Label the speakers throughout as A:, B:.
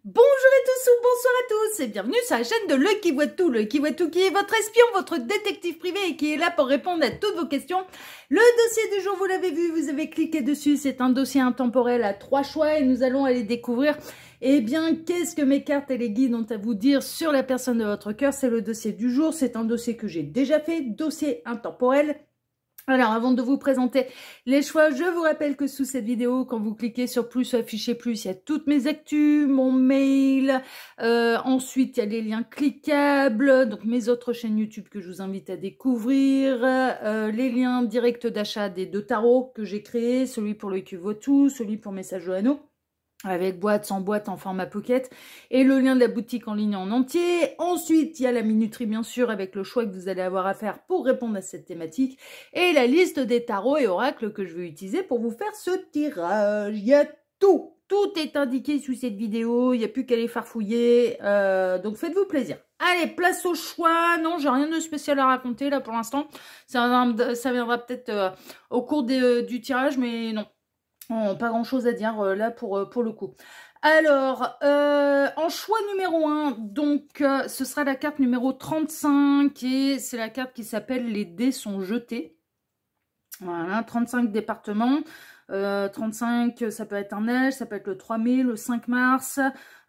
A: Bonjour à tous ou bonsoir à tous et bienvenue sur la chaîne de Le Qui Voit Tout. Le Qui Voit Tout qui est votre espion, votre détective privé et qui est là pour répondre à toutes vos questions. Le dossier du jour, vous l'avez vu, vous avez cliqué dessus, c'est un dossier intemporel à 3 choix et nous allons aller découvrir qu'est-ce que mes cartes et les guides ont à vous dire sur la personne de votre cœur. C'est le dossier du jour, c'est un dossier que j'ai déjà fait, dossier intemporel. Alors, avant de vous présenter les choix, je vous rappelle que sous cette vidéo, quand vous cliquez sur plus ou afficher plus, il y a toutes mes actus, mon mail, ensuite il y a les liens cliquables, donc mes autres chaînes YouTube que je vous invite à découvrir, les liens directs d'achat des 2 tarots que j'ai créés, celui pour le Qui Voit Tout, celui pour Message Johanno, avec boîte, sans boîte, en format pocket, et le lien de la boutique en ligne en entier. Ensuite, il y a la minuterie, bien sûr, avec le choix que vous allez avoir à faire pour répondre à cette thématique, et la liste des tarots et oracles que je vais utiliser pour vous faire ce tirage. Il y a tout. Tout est indiqué sous cette vidéo, il n'y a plus qu'à les farfouiller, donc faites-vous plaisir. Allez, place au choix. Non, j'ai rien de spécial à raconter, là, pour l'instant. Ça viendra peut-être au cours du tirage, mais non. Oh, pas grand chose à dire là pour le coup. Alors, en choix numéro 1, donc ce sera la carte numéro 35 et c'est la carte qui s'appelle Les dés sont jetés. Voilà, 35 départements. 35, ça peut être un neige, ça peut être le 3 mai, le 5 mars.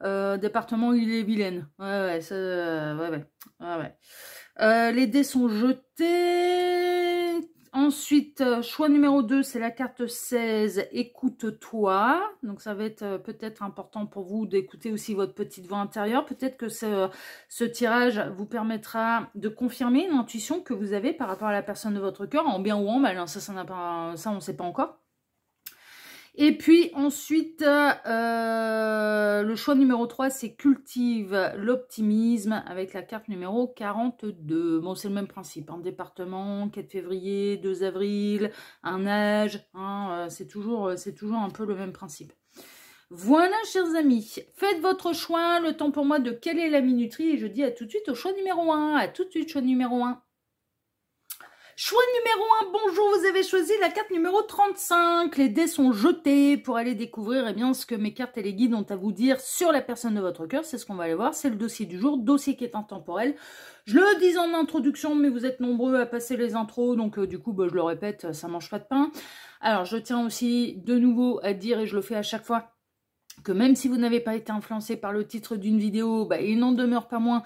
A: Département Ille-et-Vilaine. Ouais. Les dés sont jetés. Ensuite, choix numéro 2, c'est la carte 16, écoute-toi. Donc, ça va être peut-être important pour vous d'écouter aussi votre petite voix intérieure. Peut-être que ce tirage vous permettra de confirmer une intuition que vous avez par rapport à la personne de votre cœur, en bien ou en mal. Hein. Ça, on ne sait pas encore. Et puis ensuite, le choix numéro 3, c'est cultive l'optimisme avec la carte numéro 42. Bon, c'est le même principe, hein, département, 4 février, 2 avril, un âge, hein, c'est toujours un peu le même principe. Voilà, chers amis, faites votre choix, le temps pour moi de quelle est la minuterie, et je dis à tout de suite au choix numéro 1. À tout de suite, choix numéro 1. Choix numéro 1, bonjour, vous avez choisi la carte numéro 35. Les dés sont jetés pour aller découvrir ce que mes cartes et les guides ont à vous dire sur la personne de votre cœur. C'est ce qu'on va aller voir, c'est le dossier du jour, dossier qui est intemporel. Je le dis en introduction, mais vous êtes nombreux à passer les intros, donc du coup, je le répète, ça mange pas de pain. Alors, je tiens aussi de nouveau à dire, et je le fais à chaque fois, que même si vous n'avez pas été influencé par le titre d'une vidéo, il n'en demeure pas moins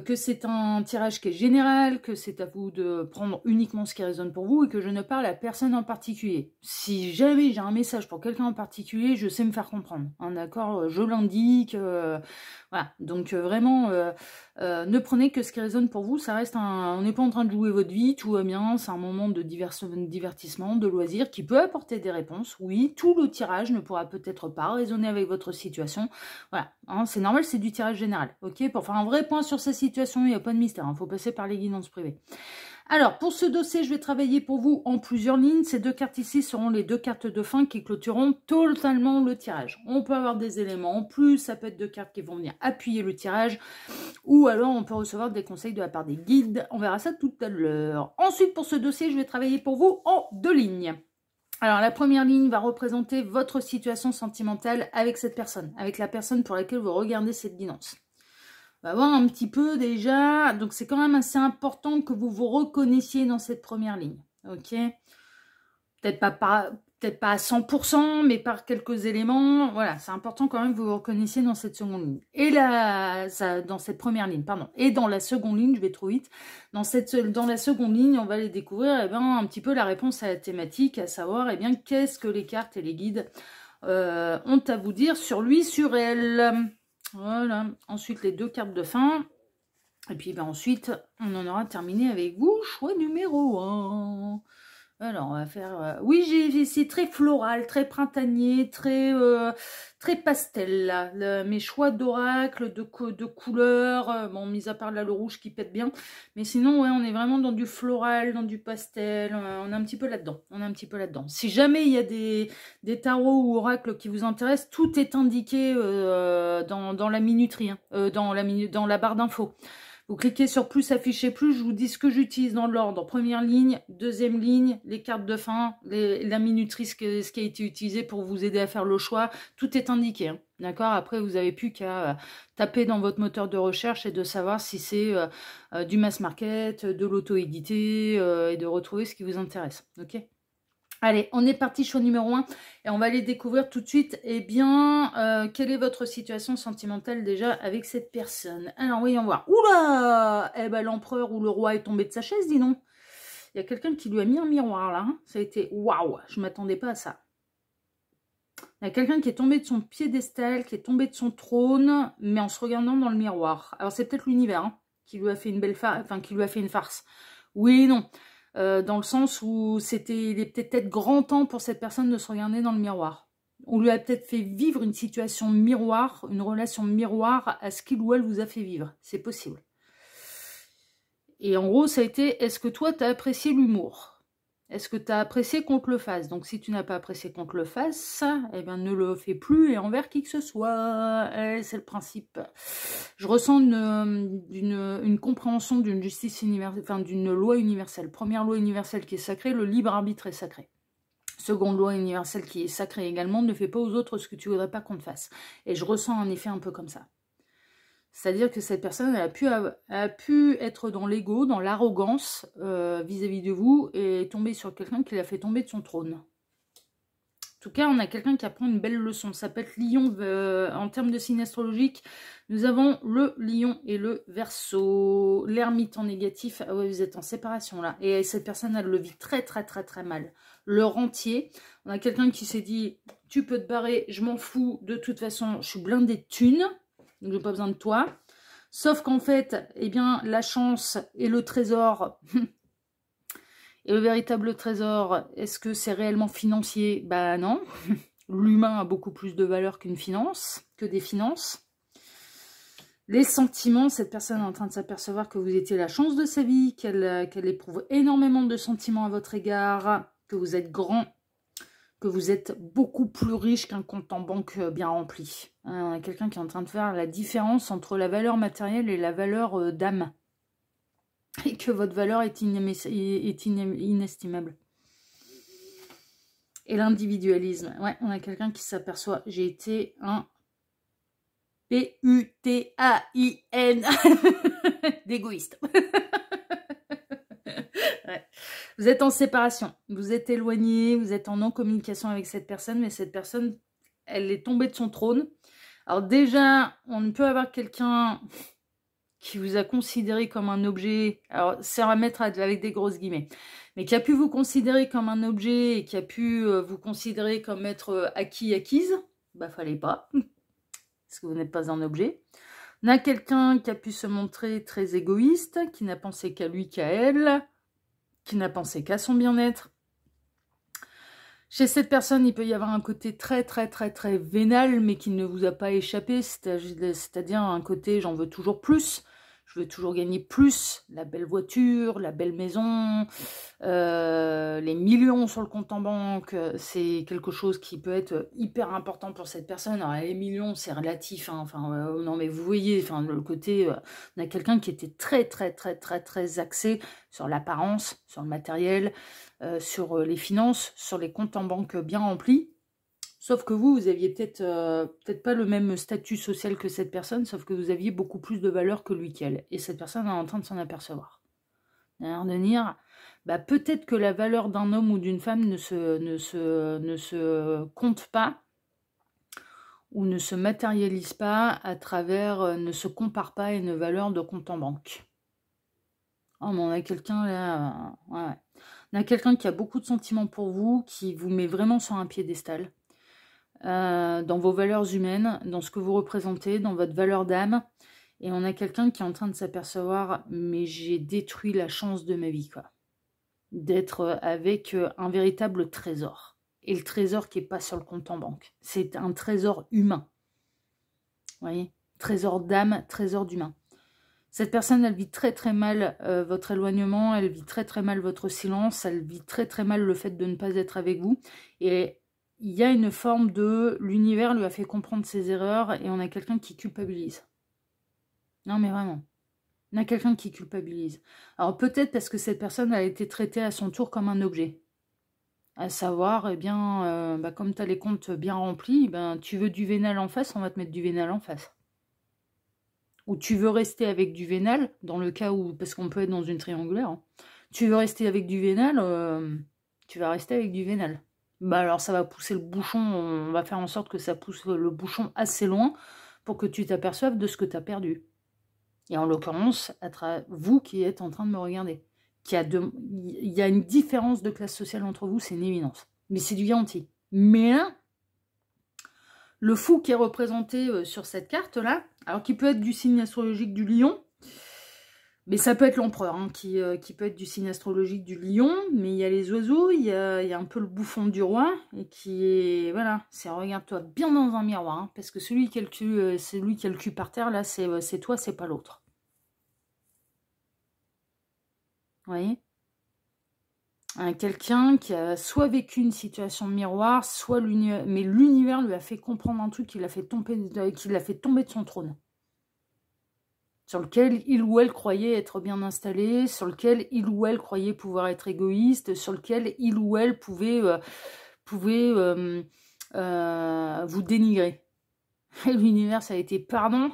A: que c'est un tirage qui est général, que c'est à vous de prendre uniquement ce qui résonne pour vous et que je ne parle à personne en particulier. Si jamais j'ai un message pour quelqu'un en particulier, je sais me faire comprendre, hein, d'accord, je l'indique, voilà, donc vraiment, ne prenez que ce qui résonne pour vous, ça reste on n'est pas en train de jouer votre vie, tout va bien, c'est un moment de divertissement, de loisir qui peut apporter des réponses, oui, tout le tirage ne pourra peut-être pas résonner avec votre situation, voilà, hein, c'est normal, c'est du tirage général, ok, pour faire un vrai point sur sa situation, il n'y a pas de mystère, il faut passer par les guidances privées. Alors, pour ce dossier, je vais travailler pour vous en plusieurs lignes. Ces 2 cartes ici seront les 2 cartes de fin qui clôtureront totalement le tirage. On peut avoir des éléments en plus, ça peut être 2 cartes qui vont venir appuyer le tirage, ou alors on peut recevoir des conseils de la part des guides. On verra ça tout à l'heure. Ensuite, pour ce dossier, je vais travailler pour vous en 2 lignes. Alors, la première ligne va représenter votre situation sentimentale avec cette personne, avec la personne pour laquelle vous regardez cette guidance. On va voir un petit peu déjà, donc c'est quand même assez important que vous vous reconnaissiez dans cette première ligne, ok? Peut-être pas à 100%, mais par quelques éléments, voilà, c'est important quand même que vous vous reconnaissiez dans cette seconde ligne. Et là, dans cette première ligne, pardon. Et dans la seconde ligne, je vais trop vite, dans la seconde ligne, on va aller découvrir un petit peu la réponse à la thématique, à savoir, qu'est-ce que les cartes et les guides ont à vous dire sur lui, sur elle. Voilà, ensuite les 2 cartes de fin. Et puis ensuite, on en aura terminé avec vous. Choix numéro 1. Alors, on va faire... oui, c'est très floral, très printanier, très pastel, là. Mes choix d'oracle, de couleurs, bon, mis à part là, le rouge qui pète bien. Mais sinon, ouais, on est vraiment dans du floral, dans du pastel. On est un petit peu là-dedans. Si jamais il y a des tarots ou oracles qui vous intéressent, tout est indiqué dans la minuterie, hein, dans la barre d'infos. Vous cliquez sur plus, afficher plus, je vous dis ce que j'utilise dans l'ordre. Première ligne, deuxième ligne, les cartes de fin, la minuterie, ce qui a été utilisé pour vous aider à faire le choix. Tout est indiqué. Hein. D'accord? Après, vous n'avez plus qu'à taper dans votre moteur de recherche et de savoir si c'est du mass market, de l'auto-édité et de retrouver ce qui vous intéresse. Ok? Allez, on est parti, choix numéro 1 et on va aller découvrir tout de suite, eh bien, quelle est votre situation sentimentale déjà avec cette personne. Alors, voyons voir. Oula! Eh ben, l'empereur ou le roi est tombé de sa chaise, dis donc. Il y a quelqu'un qui lui a mis un miroir, là. Hein. Ça a été, waouh, je ne m'attendais pas à ça. Il y a quelqu'un qui est tombé de son piédestal, qui est tombé de son trône, mais en se regardant dans le miroir. Alors, c'est peut-être l'univers hein, qui lui a fait une belle farce, enfin, qui lui a fait une farce. Oui et non. Dans le sens où il est peut-être grand temps pour cette personne de se regarder dans le miroir. On lui a peut-être fait vivre une situation miroir, une relation miroir à ce qu'il ou elle vous a fait vivre. C'est possible. Et en gros, ça a été, est-ce que toi, tu as apprécié l'humour ? Est-ce que tu as apprécié qu'on te le fasse? Donc, si tu n'as pas apprécié qu'on te le fasse, eh bien, ne le fais plus et envers qui que ce soit. C'est le principe. Je ressens une compréhension d'une justice universelle, enfin, d'une loi universelle. Première loi universelle qui est sacrée, le libre arbitre est sacré. Seconde loi universelle qui est sacrée également, ne fais pas aux autres ce que tu voudrais pas qu'on te fasse. Et je ressens un effet un peu comme ça. C'est-à-dire que cette personne elle a pu être dans l'ego, dans l'arrogance vis-à-vis de vous et tomber sur quelqu'un qui l'a fait tomber de son trône. En tout cas, on a quelqu'un qui apprend une belle leçon. Ça peut être Lion en termes de signe astrologique. Nous avons le Lion et le Verseau. L'ermite en négatif. Ah ouais, vous êtes en séparation là. Et cette personne, elle le vit très très très très mal. Le rentier. On a quelqu'un qui s'est dit, tu peux te barrer, je m'en fous. De toute façon, je suis blindé de thunes. Donc, j'ai pas besoin de toi. Sauf qu'en fait, eh bien, la chance et le trésor, et le véritable trésor, est-ce que c'est réellement financier? Bah non. L'humain a beaucoup plus de valeur qu'une finance, que des finances. Les sentiments, cette personne est en train de s'apercevoir que vous étiez la chance de sa vie, qu'elle éprouve énormément de sentiments à votre égard, que vous êtes grand, que vous êtes beaucoup plus riche qu'un compte en banque bien rempli. On a quelqu'un qui est en train de faire la différence entre la valeur matérielle et la valeur d'âme. Et que votre valeur est inestimable. Et l'individualisme. Ouais, on a quelqu'un qui s'aperçoit. J'ai été un P-U-T-A-I-N d'égoïste. Ouais. Vous êtes en séparation, vous êtes éloigné, vous êtes en non-communication avec cette personne, mais cette personne, elle est tombée de son trône. Alors déjà, on ne peut avoir quelqu'un qui vous a considéré comme un objet, alors c'est à mettre avec des grosses guillemets, mais qui a pu vous considérer comme un objet et qui a pu vous considérer comme être acquise, bah fallait pas, parce que vous n'êtes pas un objet. On a quelqu'un qui a pu se montrer très égoïste, qui n'a pensé qu'à lui, qu'à elle, qui n'a pensé qu'à son bien-être. Chez cette personne, il peut y avoir un côté très très très très vénal, mais qui ne vous a pas échappé, c'est-à-dire un côté j'en veux toujours plus, je veux toujours gagner plus, la belle voiture, la belle maison, les millions sur le compte en banque, c'est quelque chose qui peut être hyper important pour cette personne. Alors les millions, c'est relatif, hein, enfin, non mais vous voyez, enfin, le côté, on a quelqu'un qui était très très très très très axé sur l'apparence, sur le matériel, sur les finances, sur les comptes en banque bien remplis. Sauf que vous aviez peut-être pas le même statut social que cette personne, sauf que vous aviez beaucoup plus de valeur que lui qu'elle. Et cette personne est en train de s'en apercevoir. D'ailleurs, de dire, bah, peut-être que la valeur d'un homme ou d'une femme ne se compte pas ou ne se matérialise pas à travers, ne se compare pas à une valeur de compte en banque. Oh, mais on a quelqu'un là... ouais. On a quelqu'un qui a beaucoup de sentiments pour vous, qui vous met vraiment sur un piédestal. Dans vos valeurs humaines, dans ce que vous représentez, dans votre valeur d'âme. Et on a quelqu'un qui est en train de s'apercevoir, mais j'ai détruit la chance de ma vie, quoi. D'être avec un véritable trésor. Et le trésor qui n'est pas sur le compte en banque. C'est un trésor humain. Vous voyez? Trésor d'âme, trésor d'humain. Cette personne, elle vit très très mal votre éloignement, elle vit très très mal votre silence, elle vit très très mal le fait de ne pas être avec vous. Et il y a une forme de... L'univers lui a fait comprendre ses erreurs et on a quelqu'un qui culpabilise. Non mais vraiment. On a quelqu'un qui culpabilise. Alors peut-être parce que cette personne a été traitée à son tour comme un objet. À savoir, eh bien, comme tu as les comptes bien remplis, ben, tu veux du vénal en face, on va te mettre du vénal en face. Ou tu veux rester avec du vénal, dans le cas où, parce qu'on peut être dans une triangulaire, hein. Tu veux rester avec du vénal, tu vas rester avec du vénal. Bah alors ça va pousser le bouchon, on va faire en sorte que ça pousse le bouchon assez loin pour que tu t'aperçoives de ce que tu as perdu. Et en l'occurrence, vous qui êtes en train de me regarder, il y a une différence de classe sociale entre vous, c'est une évidence. Mais c'est du garanti. Mais là, le fou qui est représenté sur cette carte-là, alors qui peut être du signe astrologique du lion, mais ça peut être l'empereur hein, qui peut être du signe astrologique du lion, mais il y a les oiseaux, il y a un peu le bouffon du roi, et qui est, voilà, c'est regarde-toi bien dans un miroir, hein, parce que celui qui a le cul par terre, là, c'est toi, c'est pas l'autre. Vous voyez, quelqu'un qui a soit vécu une situation de miroir, soit mais l'univers lui a fait comprendre un truc qui l'a fait tomber de son trône. Sur lequel il ou elle croyait être bien installé, sur lequel il ou elle croyait pouvoir être égoïste, sur lequel il ou elle pouvait vous dénigrer. L'univers, ça a été pardon.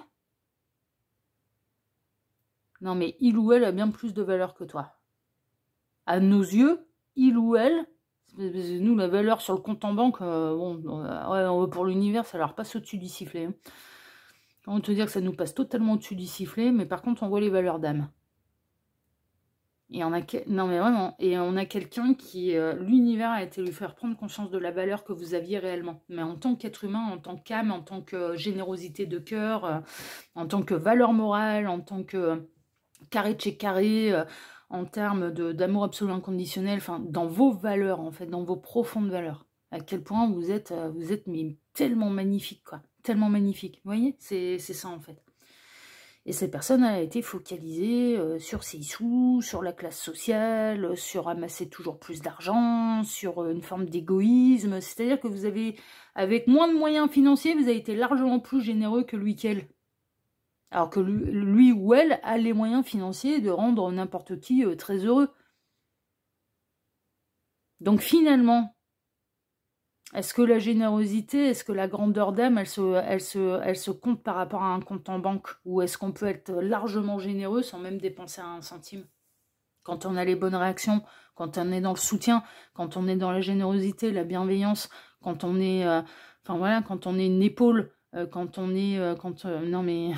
A: Non mais il ou elle a bien plus de valeur que toi. À nos yeux, il ou elle, nous la valeur sur le compte en banque, pour l'univers, ça leur passe au-dessus du sifflet. Hein. On va te dire que ça nous passe totalement au-dessus du sifflet, mais par contre on voit les valeurs d'âme. Et on a non mais vraiment, et on a quelqu'un qui, l'univers a été lui faire prendre conscience de la valeur que vous aviez réellement. Mais en tant qu'être humain, en tant qu'âme, en tant que générosité de cœur, en tant que valeur morale, en tant que carré de chez carré, en termes d'amour absolu inconditionnel, enfin dans vos valeurs en fait, dans vos profondes valeurs. À quel point vous êtes mais tellement magnifique quoi, tellement magnifique. Vous voyez, c'est ça en fait. Et cette personne a été focalisée sur ses sous, sur la classe sociale, sur amasser toujours plus d'argent, sur une forme d'égoïsme. C'est-à-dire que vous avez, avec moins de moyens financiers, vous avez été largement plus généreux que lui qu'elle. Alors que lui ou elle a les moyens financiers de rendre n'importe qui très heureux. Donc finalement, est-ce que la générosité, est-ce que la grandeur d'âme, elle se compte par rapport à un compte en banque? Ou est-ce qu'on peut être largement généreux sans même dépenser un centime? Quand on a les bonnes réactions, quand on est dans le soutien, quand on est dans la générosité, la bienveillance, quand on est... enfin voilà, quand on est une épaule, quand on est... non mais...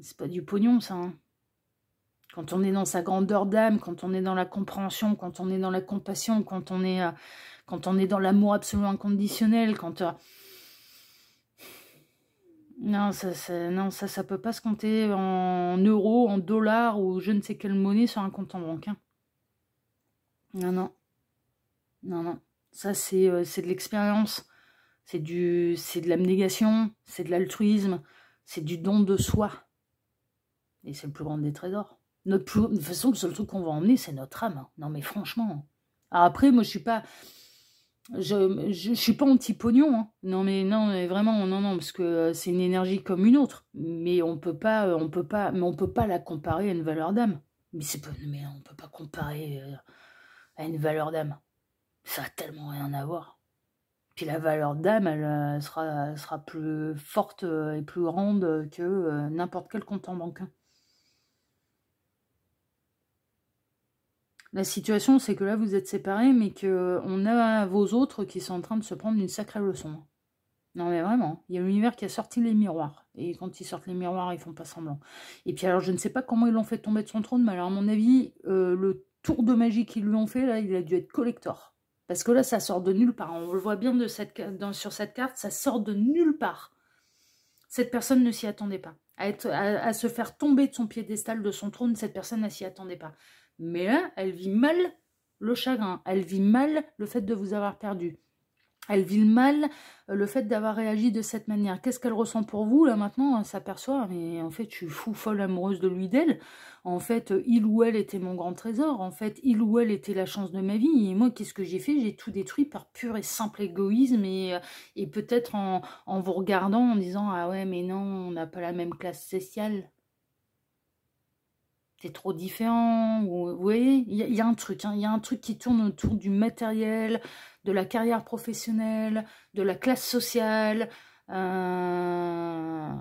A: C'est pas du pognon, ça. Hein. Quand on est dans sa grandeur d'âme, quand on est dans la compréhension, quand on est dans la compassion, quand on est dans l'amour absolu inconditionnel, quand... Non, ça peut pas se compter en euros, en dollars ou je ne sais quelle monnaie sur un compte en banque. Hein. Non, non. Non, non. Ça, c'est de l'expérience. C'est de l'abnégation, c'est de l'altruisme, c'est du don de soi. Et c'est le plus grand des trésors. De toute façon, le seul truc qu'on va emmener, c'est notre âme. Hein. Non, mais franchement. Alors après, moi, je suis pas anti-pognon. Hein. Non, mais vraiment, non, parce que c'est une énergie comme une autre. Mais on peut pas la comparer à une valeur d'âme. Mais on peut pas comparer à une valeur d'âme. Ça a tellement rien à voir. Puis la valeur d'âme, elle sera plus forte et plus grande que n'importe quel compte en banque. Hein. La situation, c'est que là, vous êtes séparés, mais qu'on a vos autres qui sont en train de se prendre une sacrée leçon. Non, mais vraiment, il y a l'univers qui a sorti les miroirs. Et quand ils sortent les miroirs, ils font pas semblant. Et puis alors, je ne sais pas comment ils l'ont fait tomber de son trône, mais alors, à mon avis, le tour de magie qu'ils lui ont fait, là, il a dû être collector. Parce que là, ça sort de nulle part. On le voit bien sur cette carte, ça sort de nulle part. Cette personne ne s'y attendait pas. À se faire tomber de son piédestal, de son trône, cette personne ne s'y attendait pas. Mais là, elle vit mal le chagrin. Elle vit mal le fait de vous avoir perdu. Elle vit mal le fait d'avoir réagi de cette manière. Qu'est-ce qu'elle ressent pour vous, là, maintenant? Elle s'aperçoit, mais en fait, je suis fou, folle, amoureuse de lui, d'elle. En fait, il ou elle était mon grand trésor. En fait, il ou elle était la chance de ma vie. Et moi, qu'est-ce que j'ai fait? J'ai tout détruit par pur et simple égoïsme. Et peut-être en vous regardant, en disant, ah ouais, mais non, on n'a pas la même classe sociale. c'est trop différent. Vous voyez, il y a un truc, hein, il y a un truc qui tourne autour du matériel, de la carrière professionnelle, de la classe sociale, alors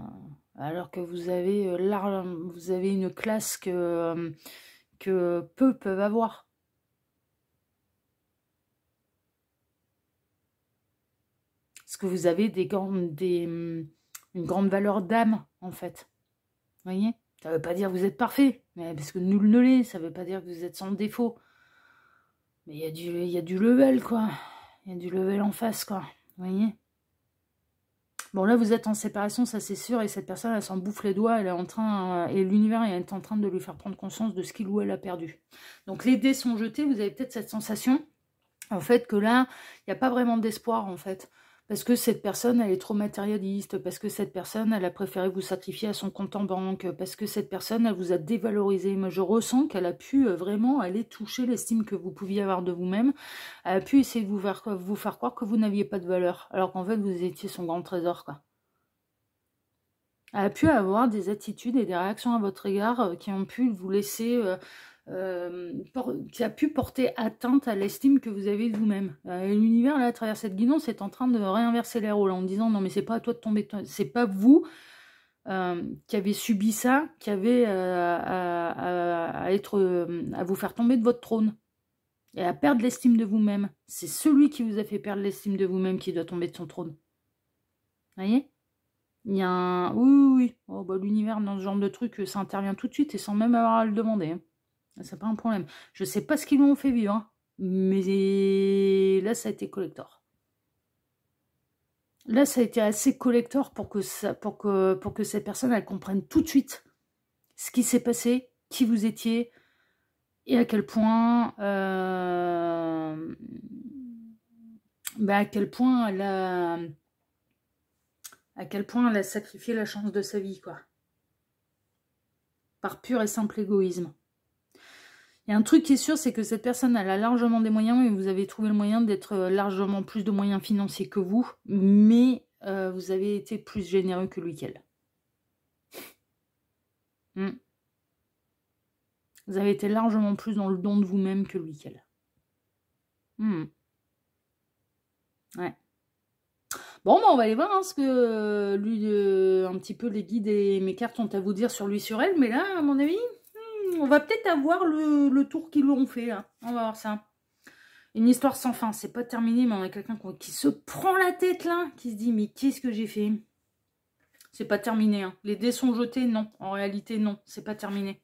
A: que vous avez une classe que peu peuvent avoir. Parce que vous avez une grande valeur d'âme, en fait. Vous voyez? Ça ne veut pas dire que vous êtes parfait, mais parce que nul ne l'est, ça ne veut pas dire que vous êtes sans défaut. Mais il y a du level, quoi. Il y a du level en face, quoi. Vous voyez? Bon, là, vous êtes en séparation, ça c'est sûr, et cette personne, elle s'en bouffe les doigts, elle est en train, et l'univers est en train de lui faire prendre conscience de ce qu'il ou elle a perdu. Donc, les dés sont jetés, vous avez peut-être cette sensation, en fait, que là, il n'y a pas vraiment d'espoir, en fait. Parce que cette personne, elle est trop matérialiste, parce que cette personne, elle a préféré vous sacrifier à son compte en banque, parce que cette personne, elle vous a dévalorisé. Moi, je ressens qu'elle a pu vraiment aller toucher l'estime que vous pouviez avoir de vous-même. Elle a pu essayer de vous faire croire que vous n'aviez pas de valeur, alors qu'en fait, vous étiez son grand trésor, quoi. Elle a pu avoir des attitudes et des réactions à votre égard qui ont pu vous laisser... qui a pu porter atteinte à l'estime que vous avez de vous-même. L'univers, là, à travers cette guidance, est en train de réinverser les rôles en disant non, mais c'est pas à toi de tomber, c'est pas vous qui avez subi ça, qui avez à vous faire tomber de votre trône et à perdre l'estime de vous-même. C'est celui qui vous a fait perdre l'estime de vous-même qui doit tomber de son trône. Vous voyez? Il y a un... Oui. Oh, bah, l'univers, dans ce genre de truc, ça intervient tout de suite et sans même avoir à le demander. Hein. C'est pas un problème. Je sais pas ce qu'ils lui ont fait vivre, hein, mais là, ça a été collector. Là, ça a été assez collector pour que cette personne, elle comprenne tout de suite ce qui s'est passé, qui vous étiez, et à quel point... à quel point elle a sacrifié la chance de sa vie, quoi. Par pur et simple égoïsme. Il y a un truc qui est sûr, c'est que cette personne, elle a largement des moyens, et vous avez trouvé le moyen d'être largement plus de moyens financiers que vous, mais vous avez été plus généreux que lui qu'elle. Vous avez été largement plus dans le don de vous-même que lui qu'elle. Ouais. Bon, on va aller voir hein, ce que lui, un petit peu les guides et mes cartes ont à vous dire sur lui, sur elle, mais là, à mon avis... on va peut-être avoir le tour qu'ils l'ont fait, là. On va voir ça. Une histoire sans fin. C'est pas terminé, mais on a quelqu'un qui se prend la tête, là. Qui se dit, mais qu'est-ce que j'ai fait? C'est pas terminé. Hein. Les dés sont jetés, non. En réalité, non. C'est pas terminé.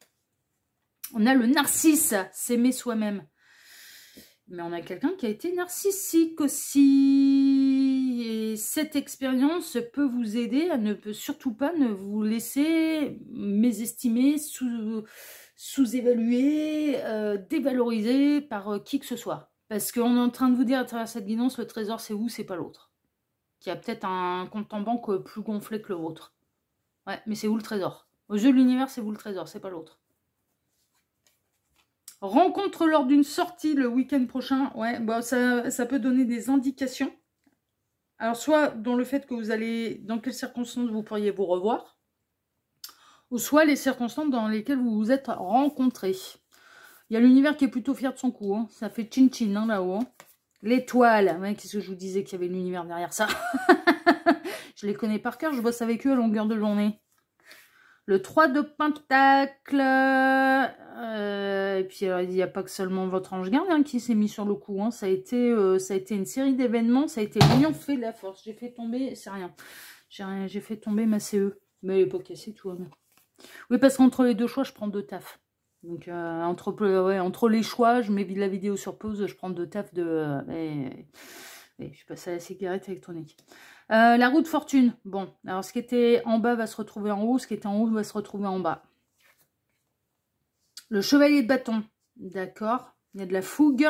A: On a le narcisse. S'aimer soi-même. Mais on a quelqu'un qui a été narcissique aussi. Et cette expérience peut vous aider à ne surtout pas ne vous laisser mésestimer, sous-évaluer, dévaloriser par qui que ce soit. Parce qu'on est en train de vous dire à travers cette guidance, le trésor c'est vous, c'est pas l'autre. Qui a peut-être un compte en banque plus gonflé que le vôtre. Ouais, mais c'est vous le trésor. Aux yeux de l'univers, c'est vous le trésor, c'est pas l'autre. Rencontre lors d'une sortie le week-end prochain. Ouais, bon, ça peut donner des indications. Alors, soit dans le fait que vous allez... Dans quelles circonstances vous pourriez vous revoir. Ou soit les circonstances dans lesquelles vous vous êtes rencontrés. Il y a l'univers qui est plutôt fier de son coup. Hein. Ça fait chin-chin hein, là-haut. Hein. L'étoile. Ouais, qu'est-ce que je vous disais qu'il y avait l'univers derrière ça. Je les connais par cœur. Je bosse avec eux à longueur de journée. Le 3 de Pentacle. Et puis, il n'y a pas que seulement votre ange gardien qui s'est mis sur le coup. Hein. Ça a été une série d'événements. Ça a été l'union fait de la force. J'ai fait tomber... C'est rien. J'ai fait tomber ma CE. Mais elle n'est pas cassée, tout va bien. Oui, parce qu'entre les deux choix, je prends 2 tafs. Donc, entre les choix, je mets la vidéo sur pause. Je prends 2 tafs de... je suis passée à la cigarette électronique. La roue de fortune. Bon, alors ce qui était en bas va se retrouver en haut. Ce qui était en haut va se retrouver en bas. Le chevalier de bâton. D'accord. Il y a de la fougue.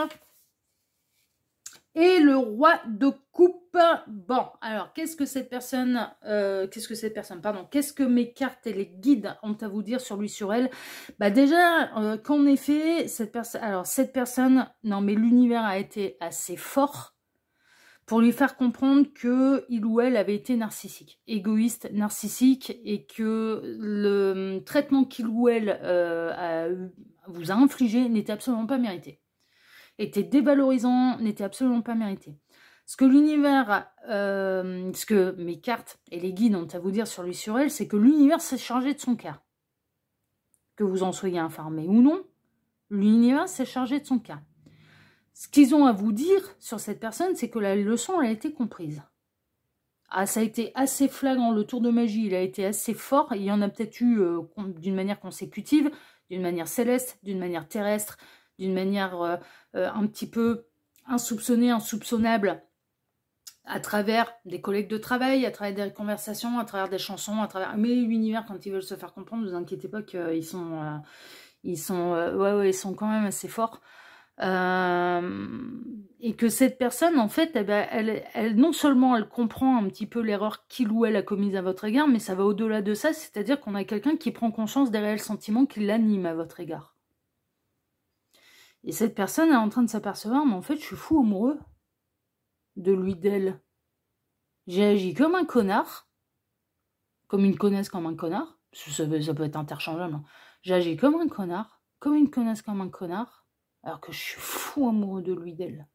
A: Et le roi de coupe. Bon, alors, qu'est-ce que cette personne... Qu'est-ce que mes cartes et les guides ont à vous dire sur lui, sur elle? Bah déjà, qu'en effet, cette personne... Alors, cette personne... Non, mais l'univers a été assez fort pour lui faire comprendre que il ou elle avait été narcissique, égoïste, narcissique, et que le traitement qu'il ou elle vous a infligé n'était absolument pas mérité. Était dévalorisant, n'était absolument pas mérité. Ce que l'univers, ce que mes cartes et les guides ont à vous dire sur lui, sur elle, c'est que l'univers s'est chargé de son cas. Que vous en soyez informé ou non, l'univers s'est chargé de son cas. Ce qu'ils ont à vous dire sur cette personne, c'est que la leçon a été comprise. Ah, ça a été assez flagrant, le tour de magie, il a été assez fort, il y en a peut-être eu d'une manière consécutive, d'une manière céleste, d'une manière terrestre, d'une manière un petit peu insoupçonnée, insoupçonnable, à travers des collègues de travail, à travers des conversations, à travers des chansons, à travers... Mais l'univers, quand ils veulent se faire comprendre, ne vous inquiétez pas qu'ils sont... ils sont quand même assez forts. Et que cette personne, en fait, elle, non seulement elle comprend un petit peu l'erreur qu'il ou elle a commise à votre égard, mais ça va au-delà de ça, c'est-à-dire qu'on a quelqu'un qui prend conscience des réels sentiments qui l'animent à votre égard. Et cette personne est en train de s'apercevoir, mais en fait, je suis fou amoureux de lui, d'elle. J'ai agi comme un connard, comme une connasse comme un connard, ça peut être interchangeable, hein. J'ai agi comme un connard, comme une connasse comme un connard, alors que je suis fou amoureux de lui, d'elle.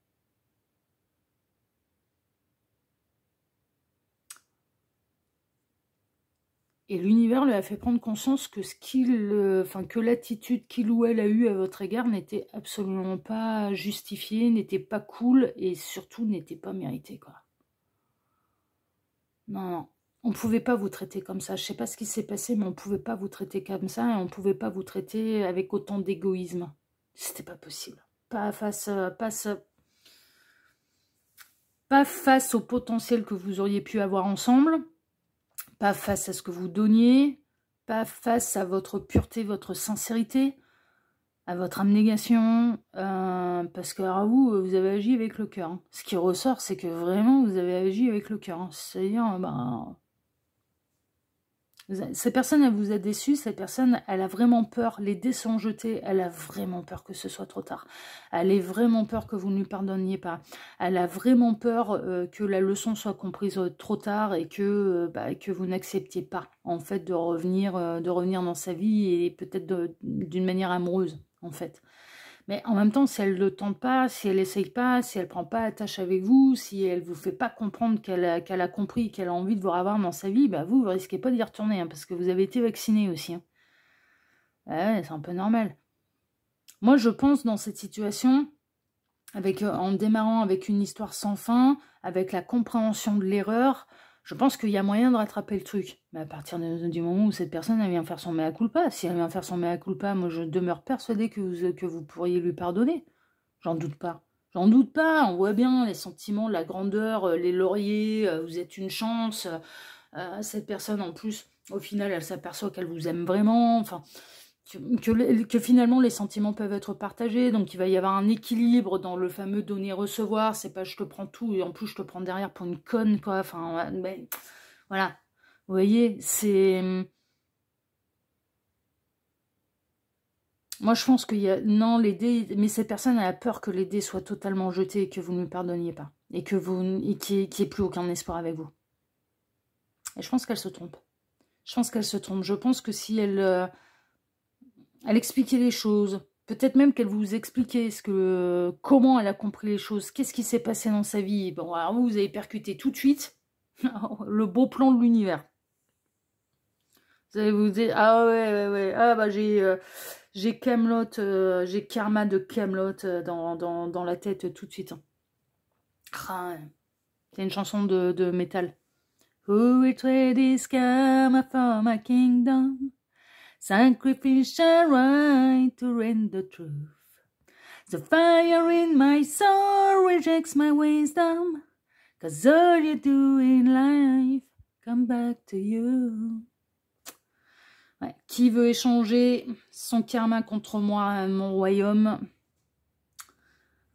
A: Et l'univers lui a fait prendre conscience que que l'attitude qu'il ou elle a eue à votre égard n'était absolument pas justifiée, n'était pas cool et surtout n'était pas méritée, quoi. Non, non. On ne pouvait pas vous traiter comme ça. Je ne sais pas ce qui s'est passé, mais on ne pouvait pas vous traiter comme ça et on ne pouvait pas vous traiter avec autant d'égoïsme. C'était pas possible. Pas face au potentiel que vous auriez pu avoir ensemble. Pas face à ce que vous donniez, pas face à votre pureté, votre sincérité, à votre abnégation, parce que alors vous avez agi avec le cœur. Hein. Ce qui ressort, c'est que vraiment, vous avez agi avec le cœur. Hein. C'est-à-dire, cette personne, elle vous a déçu, cette personne, elle a vraiment peur, les dés sont jetés, elle a vraiment peur que ce soit trop tard. Elle a vraiment peur que vous ne lui pardonniez pas. Elle a vraiment peur que la leçon soit comprise trop tard et que vous n'acceptiez pas, en fait, de revenir dans sa vie et peut-être d'une manière amoureuse, en fait. Mais en même temps, si elle ne le tente pas, si elle n'essaye pas, si elle ne prend pas attache avec vous, si elle ne vous fait pas comprendre qu'elle a compris, qu'elle a envie de vous revoir dans sa vie, bah vous risquez pas d'y retourner, hein, parce que vous avez été vacciné aussi. Hein. Ouais, c'est un peu normal. Moi, je pense dans cette situation, en démarrant avec une histoire sans fin, avec la compréhension de l'erreur, je pense qu'il y a moyen de rattraper le truc. Mais à partir du moment où cette personne elle vient faire son mea culpa, si elle vient faire son mea culpa, moi je demeure persuadée que vous pourriez lui pardonner. J'en doute pas. J'en doute pas, on voit bien les sentiments, la grandeur, les lauriers, vous êtes une chance. Cette personne en plus, au final, elle s'aperçoit qu'elle vous aime vraiment. Enfin, que finalement les sentiments peuvent être partagés, donc il va y avoir un équilibre dans le fameux donner-recevoir, c'est pas je te prends tout et en plus je te prends derrière pour une conne, quoi, enfin, mais, voilà, vous voyez, c'est... Moi je pense qu'il y a... Non, les dés, mais cette personne elle a peur que les dés soient totalement jetés et que vous ne lui pardonniez pas, et qu'il n'y ait plus aucun espoir avec vous. Et je pense qu'elle se trompe. Je pense qu'elle se trompe. Je pense que si elle expliquait les choses, peut-être même qu'elle vous expliquait comment elle a compris les choses, qu'est-ce qui s'est passé dans sa vie. Bon, alors vous avez percuté tout de suite le beau plan de l'univers. Vous allez vous dire, ah ouais, ah bah j'ai Camelot, j'ai Karma de Camelot dans la tête tout de suite. Ah, c'est une chanson de métal. Who will trade his karma for my kingdom? Sacrificial right to reign the truth. The fire in my soul rejects my wisdom. 'Cause all you do in life come back to you. Ouais. Qui veut échanger son karma contre moi, mon royaume?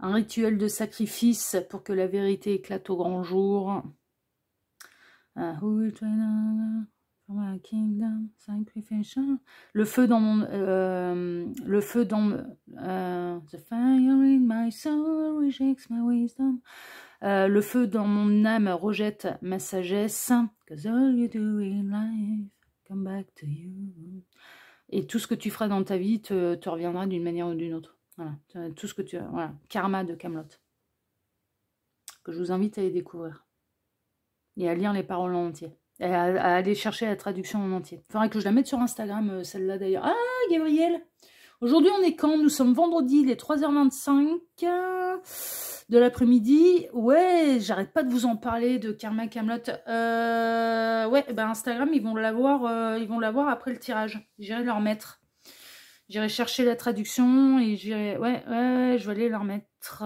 A: Un rituel de sacrifice pour que la vérité éclate au grand jour. Who will train my kingdom, sacrificial. Le feu dans mon... the fire in my soul rejects my wisdom. Le feu dans mon âme rejette ma sagesse. 'Cause all you do in life, come back to you. Et tout ce que tu feras dans ta vie te reviendra d'une manière ou d'une autre. Voilà. Tout ce que tu... Voilà. Karma de Kaamelott. Que je vous invite à les découvrir. Et à lire les paroles en entier. Et à aller chercher la traduction en entier. Il faudrait que je la mette sur Instagram, celle-là d'ailleurs. Ah, Gabriel! Aujourd'hui, on est quand? Nous sommes vendredi, il est 3h25 de l'après-midi. Ouais, j'arrête pas de vous en parler de Karma Kaamelott. Ouais, ben Instagram, ils vont l'avoir après le tirage. J'irai leur mettre. J'irai chercher la traduction et j'irai... Ouais, je vais aller leur mettre...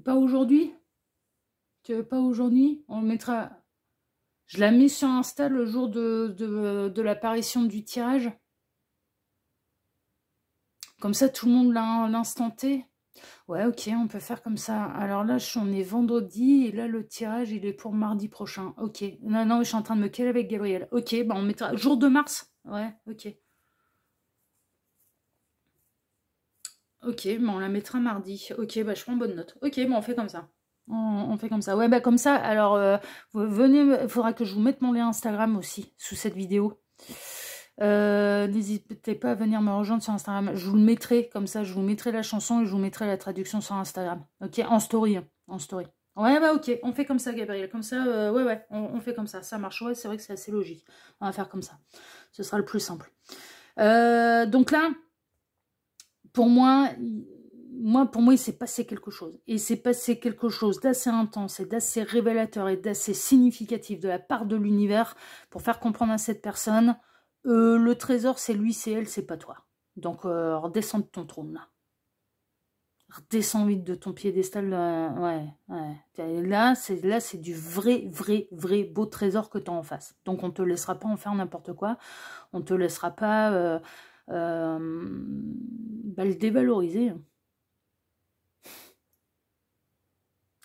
A: Pas aujourd'hui? Tu veux pas aujourd'hui? On le mettra... Je la mets sur Insta le jour de l'apparition du tirage. Comme ça, tout le monde l'a l'instant T. Ouais, ok, on peut faire comme ça. Alors là, on est vendredi et là, le tirage, il est pour mardi prochain. Ok. Non, je suis en train de me caler avec Gabriel. Ok, bah on mettra... Jour de mars? Ouais, ok. Ok, bah on la mettra mardi. Ok, bah je prends bonne note. Ok, bah on fait comme ça. On fait comme ça. Ouais, bah comme ça, alors, venez, il faudra que je vous mette mon lien Instagram aussi, sous cette vidéo. N'hésitez pas à venir me rejoindre sur Instagram. Je vous le mettrai, comme ça, je vous mettrai la chanson et je vous mettrai la traduction sur Instagram. Ok, en story, hein, en story. Ouais, bah ok, on fait comme ça, Gabriel. Comme ça, ouais, on fait comme ça. Ça marche, ouais, c'est vrai que c'est assez logique. On va faire comme ça. Ce sera le plus simple. Donc là, pour moi, il s'est passé quelque chose. Et il s'est passé quelque chose d'assez intense et d'assez révélateur et d'assez significatif de la part de l'univers pour faire comprendre à cette personne, le trésor, c'est lui, c'est elle, c'est pas toi. Donc, redescends de ton trône, là. Redescends vite de ton piédestal. Ouais. Là, c'est du vrai beau trésor que tu as en face. Donc, on te laissera pas en faire n'importe quoi. On te laissera pas le dévaloriser.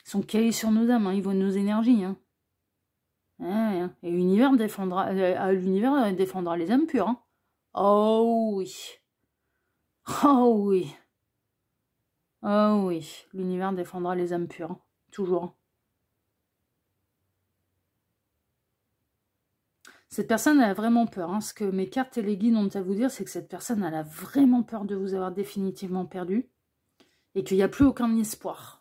A: Ils sont calés sur nos âmes, hein, ils voient nos énergies. Hein. Ouais. Et l'univers défendra les âmes pures. Hein. Oh oui. Oh oui. Oh oui. L'univers défendra les âmes pures. Hein. Toujours. Cette personne, elle a vraiment peur. Hein. Ce que mes cartes et les guides ont à vous dire, c'est que cette personne, elle a vraiment peur de vous avoir définitivement perdu. Et qu'il n'y a plus aucun espoir.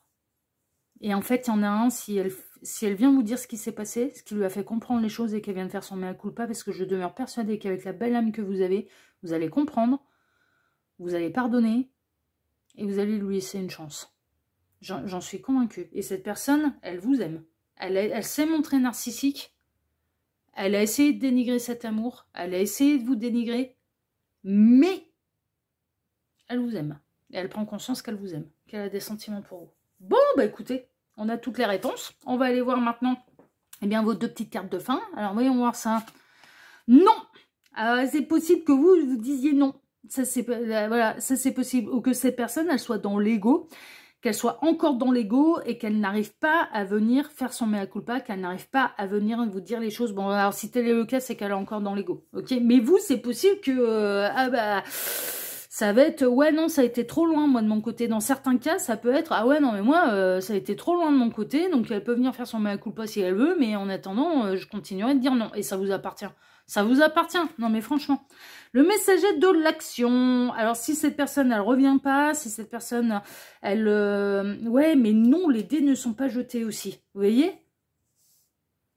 A: Et en fait, il y en a un, si elle vient vous dire ce qui s'est passé, ce qui lui a fait comprendre les choses et qu'elle vient de faire son mea culpa, parce que je demeure persuadée qu'avec la belle âme que vous avez, vous allez comprendre, vous allez pardonner, et vous allez lui laisser une chance. J'en suis convaincue. Et cette personne, elle vous aime. Elle s'est montrée narcissique. Elle a essayé de dénigrer cet amour. Elle a essayé de vous dénigrer. Mais elle vous aime. Et elle prend conscience qu'elle vous aime. Qu'elle a des sentiments pour vous. Bon, bah écoutez, on a toutes les réponses. On va aller voir maintenant vos 2 petites cartes de fin. Alors, voyons voir ça. Non. C'est possible que vous disiez non. Ça, c'est voilà, ça c'est possible. Ou que cette personne, elle soit dans l'ego, qu'elle soit encore dans l'ego et qu'elle n'arrive pas à venir faire son mea culpa, qu'elle n'arrive pas à venir vous dire les choses. Bon, alors si tel est le cas, c'est qu'elle est encore dans l'ego. Ok. Mais vous, c'est possible que ça va être, ouais, non, ça a été trop loin, moi, de mon côté. Dans certains cas, ça peut être, ah ouais, non, mais moi, ça a été trop loin de mon côté, donc elle peut venir faire son mea culpa si elle veut, mais en attendant, je continuerai de dire non. Et ça vous appartient. Ça vous appartient. Non, mais franchement. Le messager de l'action. Alors, si cette personne, elle revient pas, si cette personne, elle... ouais, mais non, les dés ne sont pas jetés aussi. Vous voyez?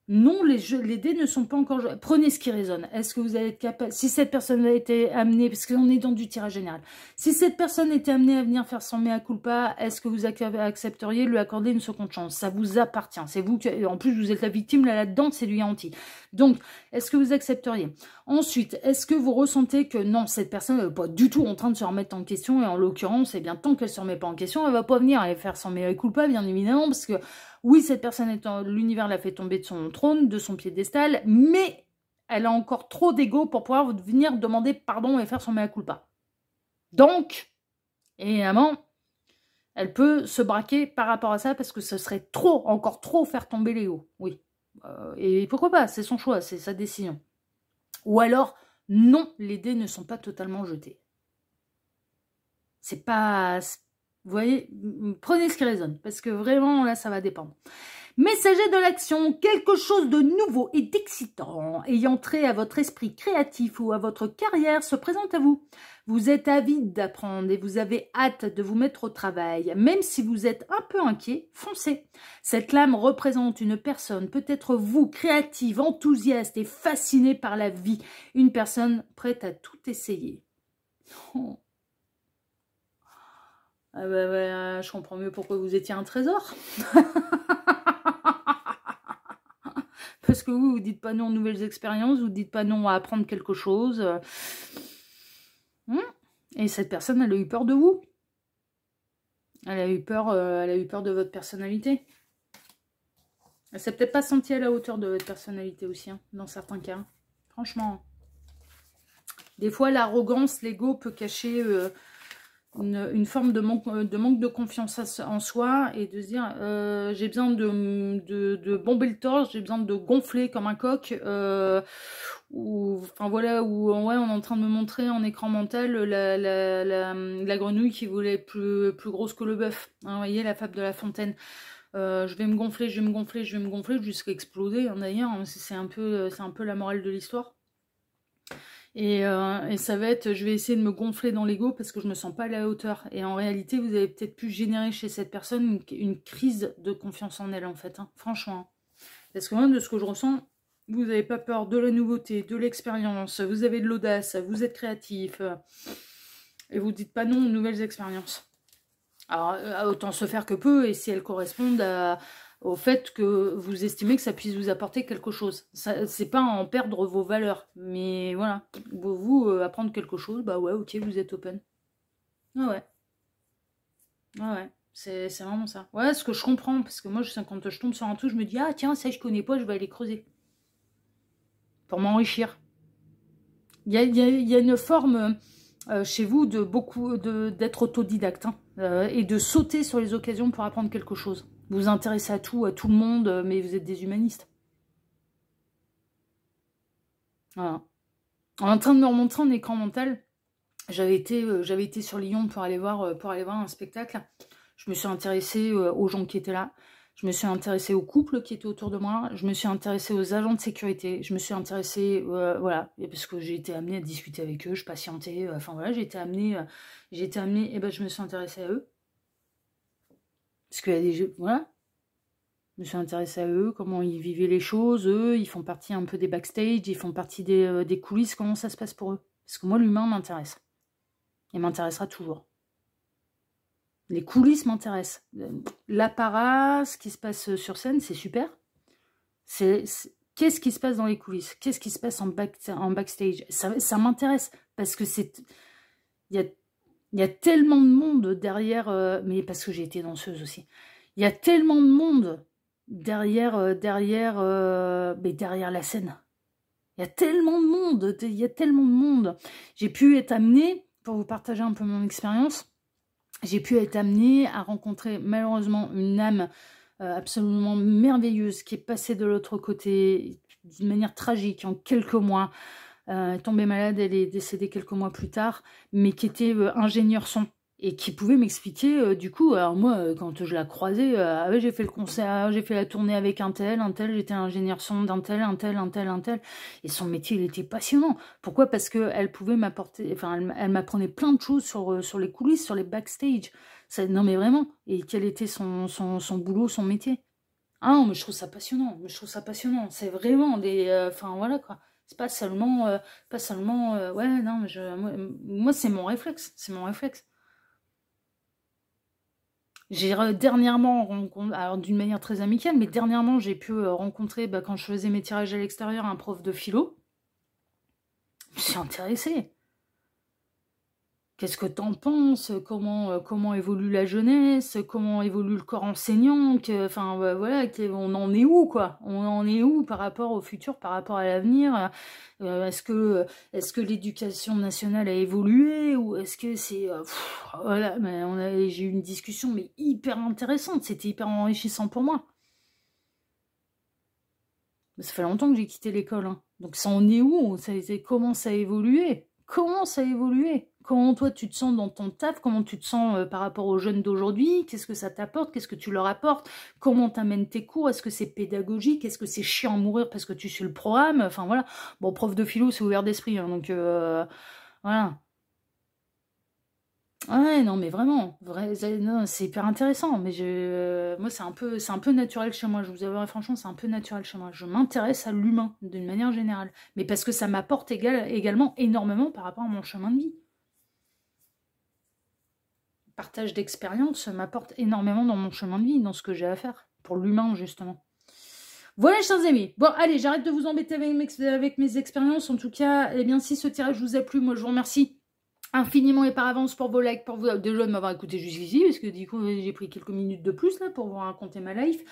A: Non, les dés ne sont pas encore joués. Prenez ce qui résonne. Est-ce que vous allez être capable... Si cette personne a été amenée... Parce qu'on est dans du tirage général. Si cette personne était amenée à venir faire son mea culpa, est-ce que vous accepteriez de lui accorder une seconde chance? Ça vous appartient. C'est vous qui... En plus, vous êtes la victime là-dedans, c'est lui garanti. Donc, est-ce que vous accepteriez? Ensuite, est-ce que vous ressentez que non, cette personne n'est pas du tout en train de se remettre en question? Et en l'occurrence, eh bien, tant qu'elle ne se remet pas en question, elle ne va pas venir aller faire son mea culpa, bien évidemment, parce que... Oui, cette personne, l'univers l'a fait tomber de son trône, de son piédestal, mais elle a encore trop d'ego pour pouvoir venir demander pardon et faire son mea culpa. Donc, évidemment, elle peut se braquer par rapport à ça parce que ce serait trop, encore trop faire tomber l'ego. Oui. Et pourquoi pas, c'est son choix, c'est sa décision. Ou alors, non, les dés ne sont pas totalement jetés. C'est pas Vous voyez, prenez ce qui résonne, parce que vraiment, là, ça va dépendre. Messager de l'action, quelque chose de nouveau et d'excitant ayant trait à votre esprit créatif ou à votre carrière se présente à vous. Vous êtes avide d'apprendre et vous avez hâte de vous mettre au travail. Même si vous êtes un peu inquiet, foncez. Cette lame représente une personne, peut-être vous, créative, enthousiaste et fascinée par la vie. Une personne prête à tout essayer. Oh. Ah bah, je comprends mieux pourquoi vous étiez un trésor. Parce que vous dites pas non aux nouvelles expériences, vous dites pas non à apprendre quelque chose. Et cette personne, elle a eu peur de vous. Elle a eu peur de votre personnalité. Elle s'est peut-être pas sentie à la hauteur de votre personnalité aussi, hein, dans certains cas. Franchement. Des fois, l'arrogance, l'ego peut cacher une forme de manque de confiance en soi et de se dire j'ai besoin de bomber le torse, j'ai besoin de gonfler comme un coq, ou enfin voilà, où ouais, on est en train de me montrer en écran mental la grenouille qui voulait plus grosse que le bœuf, hein, vous voyez la fable de La Fontaine. Je vais me gonfler, je vais me gonfler, je vais me gonfler jusqu'à exploser, hein, d'ailleurs, c'est un peu la morale de l'histoire. Et ça va être, je vais essayer de me gonfler dans l'ego parce que je me sens pas à la hauteur. Et en réalité, vous avez peut-être pu générer chez cette personne une crise de confiance en elle, en fait, hein, franchement. Parce que moi, de ce que je ressens, vous n'avez pas peur de la nouveauté, de l'expérience, vous avez de l'audace, vous êtes créatif, et vous dites pas non aux nouvelles expériences. Alors, autant se faire que peu, et si elles correspondent au fait que vous estimez que ça puisse vous apporter quelque chose. C'est pas en perdre vos valeurs, mais voilà. Vous, apprendre quelque chose, bah ouais, ok, vous êtes open. Ah ouais. Ah ouais, c'est vraiment ça. Ouais, ce que je comprends, parce que moi, quand je tombe sur un truc, je me dis, ah tiens, ça je connais pas, je vais aller creuser. Pour m'enrichir. Il y a une forme chez vous d'être autodidacte, hein, et de sauter sur les occasions pour apprendre quelque chose. Vous vous intéressez à tout le monde, mais vous êtes des humanistes. Voilà. En train de me remontrer en écran mental, j'avais été sur Lyon pour aller voir un spectacle. Je me suis intéressée aux gens qui étaient là. Je me suis intéressée aux couples qui étaient autour de moi. Je me suis intéressée aux agents de sécurité. Je me suis intéressée, voilà, et parce que j'ai été amenée à discuter avec eux, je patientais. Enfin voilà, j'ai été amenée, et ben je me suis intéressée à eux. Parce qu'il y a des jeux, voilà. Je me suis intéressée à eux, comment ils vivaient les choses. Eux, ils font partie un peu des backstage, ils font partie des coulisses. Comment ça se passe pour eux? Parce que moi, l'humain m'intéresse. Il m'intéressera toujours. Les coulisses m'intéressent. L'apparat, ce qui se passe sur scène, c'est super. Qu'est-ce qui se passe dans les coulisses? Qu'est-ce qui se passe en backstage? Ça m'intéresse parce que il y a tellement de monde derrière, mais parce que j'ai été danseuse aussi. Il y a tellement de monde derrière la scène. Il y a tellement de monde. J'ai pu être amenée, pour vous partager un peu mon expérience, j'ai pu être amenée à rencontrer malheureusement une âme absolument merveilleuse qui est passée de l'autre côté d'une manière tragique en quelques mois. Elle est tombée malade, elle est décédée quelques mois plus tard, mais qui était ingénieur son et qui pouvait m'expliquer du coup. Alors moi, quand je la croisais, ah ouais, j'ai fait le concert, j'ai fait la tournée avec un tel, j'étais ingénieur son d'un tel, un tel, et son métier, il était passionnant. Pourquoi? Parce que elle pouvait m'apporter, enfin, elle m'apprenait plein de choses sur les coulisses, sur les backstage. Non mais vraiment, et quel était son boulot, son métier. Ah non, mais je trouve ça passionnant, c'est vraiment des, enfin voilà quoi. C'est pas seulement, ouais, non, mais moi c'est mon réflexe, J'ai dernièrement rencontré, alors d'une manière très amicale, mais dernièrement j'ai pu rencontrer, quand je faisais mes tirages à l'extérieur, un prof de philo. Je me suis intéressée. Qu'est-ce que t'en penses? Comment évolue la jeunesse? Comment évolue le corps enseignant? Enfin, voilà, on en est où, quoi? On en est où par rapport au futur, par rapport à l'avenir? Est-ce que l'éducation nationale a évolué? Ou est-ce que c'est... voilà, mais j'ai eu une discussion mais hyper intéressante. C'était hyper enrichissant pour moi. Ça fait longtemps que j'ai quitté l'école, hein. Donc ça en est où? Comment ça a évolué? Comment ça a évolué? comment toi tu te sens dans ton taf, comment tu te sens par rapport aux jeunes d'aujourd'hui, qu'est-ce que ça t'apporte, qu'est-ce que tu leur apportes, comment t'amènes tes cours, est-ce que c'est pédagogique, est-ce que c'est chiant à mourir parce que tu suis le programme, enfin voilà. Bon, prof de philo, c'est ouvert d'esprit, hein, donc voilà. Ouais, non, mais vraiment, non, c'est hyper intéressant. Mais moi, c'est un peu naturel chez moi. Je vous avouerai franchement, c'est un peu naturel chez moi. Je m'intéresse à l'humain d'une manière générale, mais parce que ça m'apporte également énormément par rapport à mon chemin de vie. Le partage d'expérience m'apporte énormément dans mon chemin de vie, dans ce que j'ai à faire pour l'humain justement. Voilà, chers amis. Bon, allez, j'arrête de vous embêter avec mes expériences. En tout cas, eh bien, si ce tirage vous a plu, moi, je vous remercie infiniment et par avance pour vos likes, pour vous déjà de m'avoir écouté jusqu'ici, parce que du coup j'ai pris quelques minutes de plus là pour vous raconter ma life.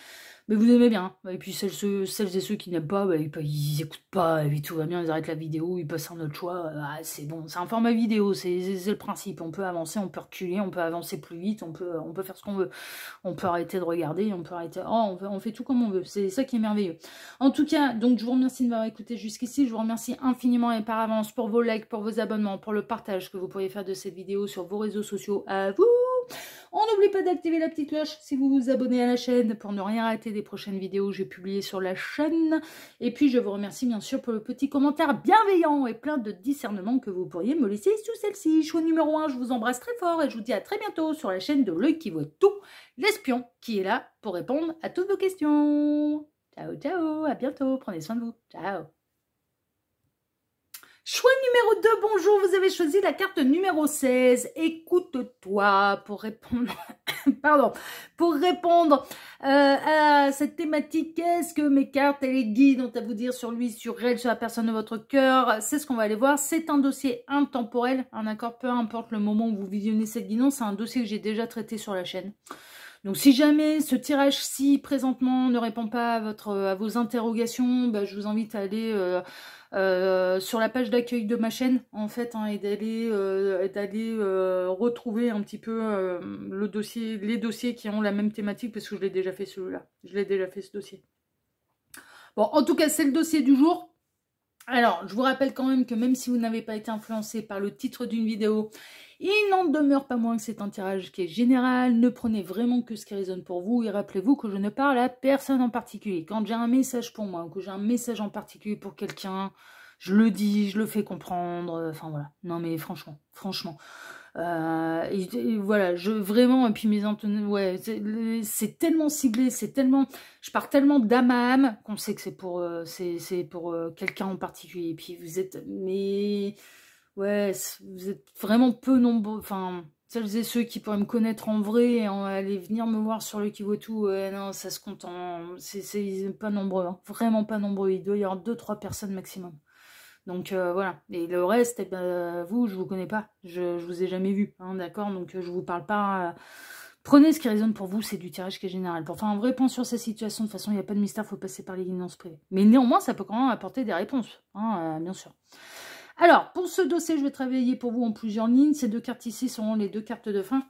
A: Mais vous aimez bien. Et puis celles et ceux qui n'aiment pas, bah, ils écoutent pas, et puis tout va bien, ils arrêtent la vidéo, ils passent à un autre choix. Ah, c'est bon, c'est un format vidéo, c'est le principe. On peut avancer, on peut reculer, on peut avancer plus vite, on peut faire ce qu'on veut. On peut arrêter de regarder, on peut arrêter. Oh, on fait tout comme on veut. C'est ça qui est merveilleux. En tout cas, donc je vous remercie de m'avoir écouté jusqu'ici. Je vous remercie infiniment et par avance pour vos likes, pour vos abonnements, pour le partage que vous pourriez faire de cette vidéo sur vos réseaux sociaux. À vous! On n'oublie pas d'activer la petite cloche si vous vous abonnez à la chaîne pour ne rien rater des prochaines vidéos que j'ai publiées sur la chaîne. Et puis je vous remercie bien sûr pour le petit commentaire bienveillant et plein de discernement que vous pourriez me laisser sous celle-ci. Choix numéro 1, je vous embrasse très fort et je vous dis à très bientôt sur la chaîne de L'Œil qui voit tout, l'espion qui est là pour répondre à toutes vos questions. Ciao, ciao, à bientôt, prenez soin de vous. Ciao. Choix numéro 2, bonjour, vous avez choisi la carte numéro 16. Écoute-toi pour répondre, pardon, pour répondre à cette thématique. Qu'est-ce que mes cartes et les guides ont à vous dire sur lui, sur elle, sur la personne de votre cœur? C'est ce qu'on va aller voir. C'est un dossier intemporel, un accord, peu importe le moment où vous visionnez cette guidance, c'est un dossier que j'ai déjà traité sur la chaîne. Donc si jamais ce tirage-ci présentement ne répond pas à vos interrogations, bah, je vous invite à aller sur la page d'accueil de ma chaîne en fait, hein, et d'aller retrouver un petit peu les dossiers qui ont la même thématique, parce que je l'ai déjà fait celui-là. Je l'ai déjà fait ce dossier. Bon, en tout cas, c'est le dossier du jour. Alors, je vous rappelle quand même que même si vous n'avez pas été influencé par le titre d'une vidéo, il n'en demeure pas moins que c'est un tirage qui est général. Ne prenez vraiment que ce qui résonne pour vous et rappelez-vous que je ne parle à personne en particulier. Quand j'ai un message pour moi ou que j'ai un message en particulier pour quelqu'un, je le dis, je le fais comprendre. Enfin voilà. Non mais franchement. Et voilà, vraiment, et puis mes antennes, ouais, c'est tellement ciblé, c'est tellement, je pars tellement d'âme à âme qu'on sait que c'est pour quelqu'un en particulier. Et puis vous êtes, mais ouais, vous êtes vraiment peu nombreux, enfin, celles et ceux qui pourraient me connaître en vrai et aller venir me voir sur le Kivotu, non, ça se compte c'est pas nombreux, hein, vraiment pas nombreux. Il doit y avoir 2-3 personnes maximum. Donc voilà, et le reste, eh ben, vous, je vous connais pas, je vous ai jamais vu, hein, d'accord, donc je vous parle pas, prenez ce qui résonne pour vous, c'est du tirage qui est général. Pour faire un vrai point sur cette situation, de toute façon, il n'y a pas de mystère, il faut passer par les guidances privées. Mais néanmoins, ça peut quand même apporter des réponses, hein, bien sûr. Alors, pour ce dossier, je vais travailler pour vous en plusieurs lignes. Ces deux cartes ici seront les deux cartes de fin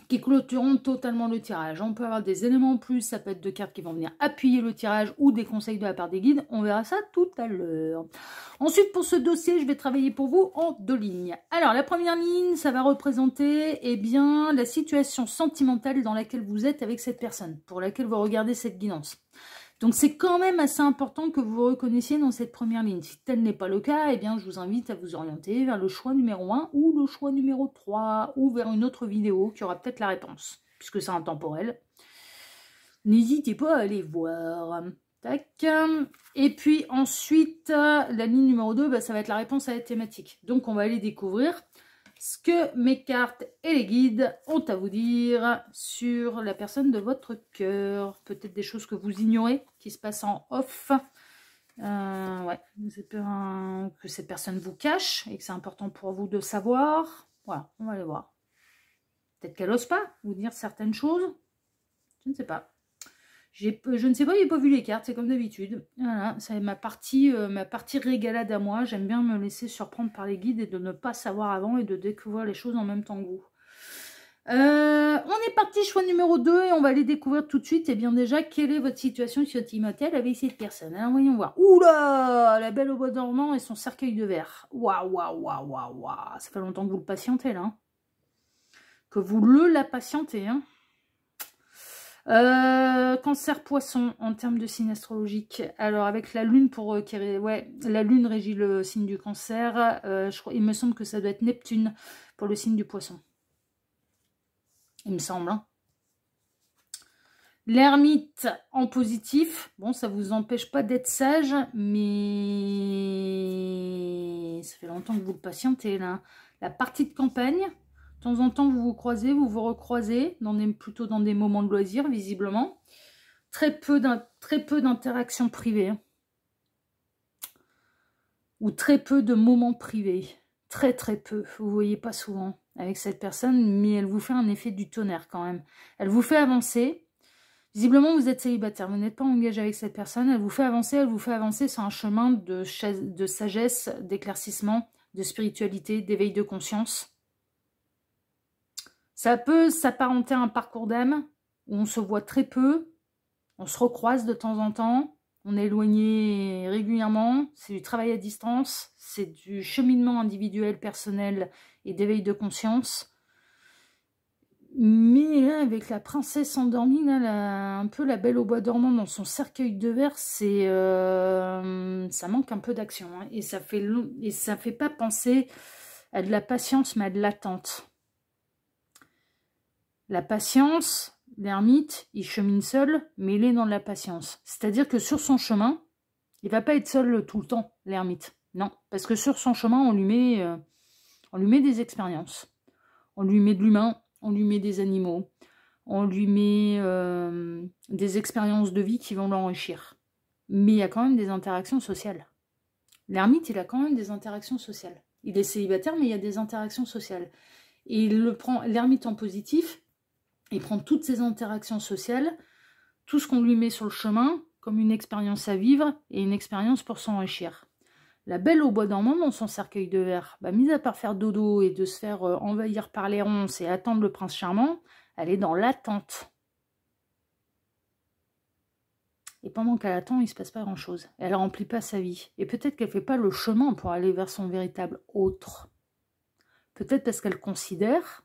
A: qui clôtureront totalement le tirage. On peut avoir des éléments en plus, ça peut être deux cartes qui vont venir appuyer le tirage ou des conseils de la part des guides, on verra ça tout à l'heure. Ensuite, pour ce dossier, je vais travailler pour vous en 2 lignes. Alors, la première ligne, ça va représenter eh bien, la situation sentimentale dans laquelle vous êtes avec cette personne, pour laquelle vous regardez cette guidance. Donc, c'est quand même assez important que vous vous reconnaissiez dans cette première ligne. Si tel n'est pas le cas, eh bien, je vous invite à vous orienter vers le choix numéro 1 ou le choix numéro 3 ou vers une autre vidéo qui aura peut-être la réponse, puisque c'est intemporel. N'hésitez pas à aller voir. Tac. Et puis ensuite, la ligne numéro 2, bah, ça va être la réponse à la thématique. Donc, on va aller découvrir ce que mes cartes et les guides ont à vous dire sur la personne de votre cœur. Peut-être des choses que vous ignorez, qui se passent en off. Ouais, vous avez peur que cette personne vous cache et que c'est important pour vous de savoir. Voilà, on va aller voir. Peut-être qu'elle n'ose pas vous dire certaines choses. Je ne sais pas. Je ne sais pas, j'ai pas vu les cartes, c'est comme d'habitude. Voilà, c'est ma partie régalade à moi. J'aime bien me laisser surprendre par les guides et de ne pas savoir avant et de découvrir les choses en même temps que vous. On est parti, choix numéro 2, et on va aller découvrir tout de suite, et bien déjà, quelle est votre situation sentimentale avec cette personne. Alors, voyons voir. Oula, la belle au bois dormant et son cercueil de verre. Waouh, waouh, waouh, waouh, waouh. Ça fait longtemps que vous le patientez, là. Hein. Que vous la patientez, hein. Cancer poisson en termes de signe astrologique. Alors avec la lune la lune régit le signe du cancer. Il me semble que ça doit être Neptune pour le signe du poisson. Il me semble. Hein. L'ermite en positif. Bon, ça vous empêche pas d'être sage, mais ça fait longtemps que vous le patientez là. La partie de campagne. De temps en temps, vous vous croisez, vous vous recroisez, plutôt dans des moments de loisirs, visiblement. Très peu d'interactions privées. Hein. Ou très peu de moments privés. Très peu. Vous ne voyez pas souvent avec cette personne, mais elle vous fait un effet du tonnerre quand même. Elle vous fait avancer. Visiblement, vous êtes célibataire. Vous n'êtes pas engagé avec cette personne. Elle vous fait avancer sur un chemin de sagesse, d'éclaircissement, de spiritualité, d'éveil de conscience. Ça peut s'apparenter à un parcours d'âme où on se voit très peu, on se recroise de temps en temps, on est éloigné régulièrement, c'est du travail à distance, c'est du cheminement individuel, personnel et d'éveil de conscience. Mais là, avec la princesse endormie, là, un peu la belle au bois dormant dans son cercueil de verre, ça manque un peu d'action. Hein, et ça fait pas penser à de la patience, mais à de l'attente. La patience, l'ermite, il chemine seul, mais il est dans la patience. C'est-à-dire que sur son chemin, il ne va pas être seul tout le temps, l'ermite. Non, parce que sur son chemin, on lui met des expériences. On lui met de l'humain, on lui met des animaux, on lui met des expériences de vie qui vont l'enrichir. Mais il y a quand même des interactions sociales. L'ermite, il a quand même des interactions sociales. Il est célibataire, mais il y a des interactions sociales. Et il prend l'ermite en positif. Il prend toutes ces interactions sociales, tout ce qu'on lui met sur le chemin, comme une expérience à vivre et une expérience pour s'enrichir. La belle au bois dormant dans son cercueil de verre, mis à part faire dodo et de se faire envahir par les ronces et attendre le prince charmant, elle est dans l'attente. Et pendant qu'elle attend, il ne se passe pas grand-chose. Elle ne remplit pas sa vie. Et peut-être qu'elle ne fait pas le chemin pour aller vers son véritable autre. Peut-être parce qu'elle considère,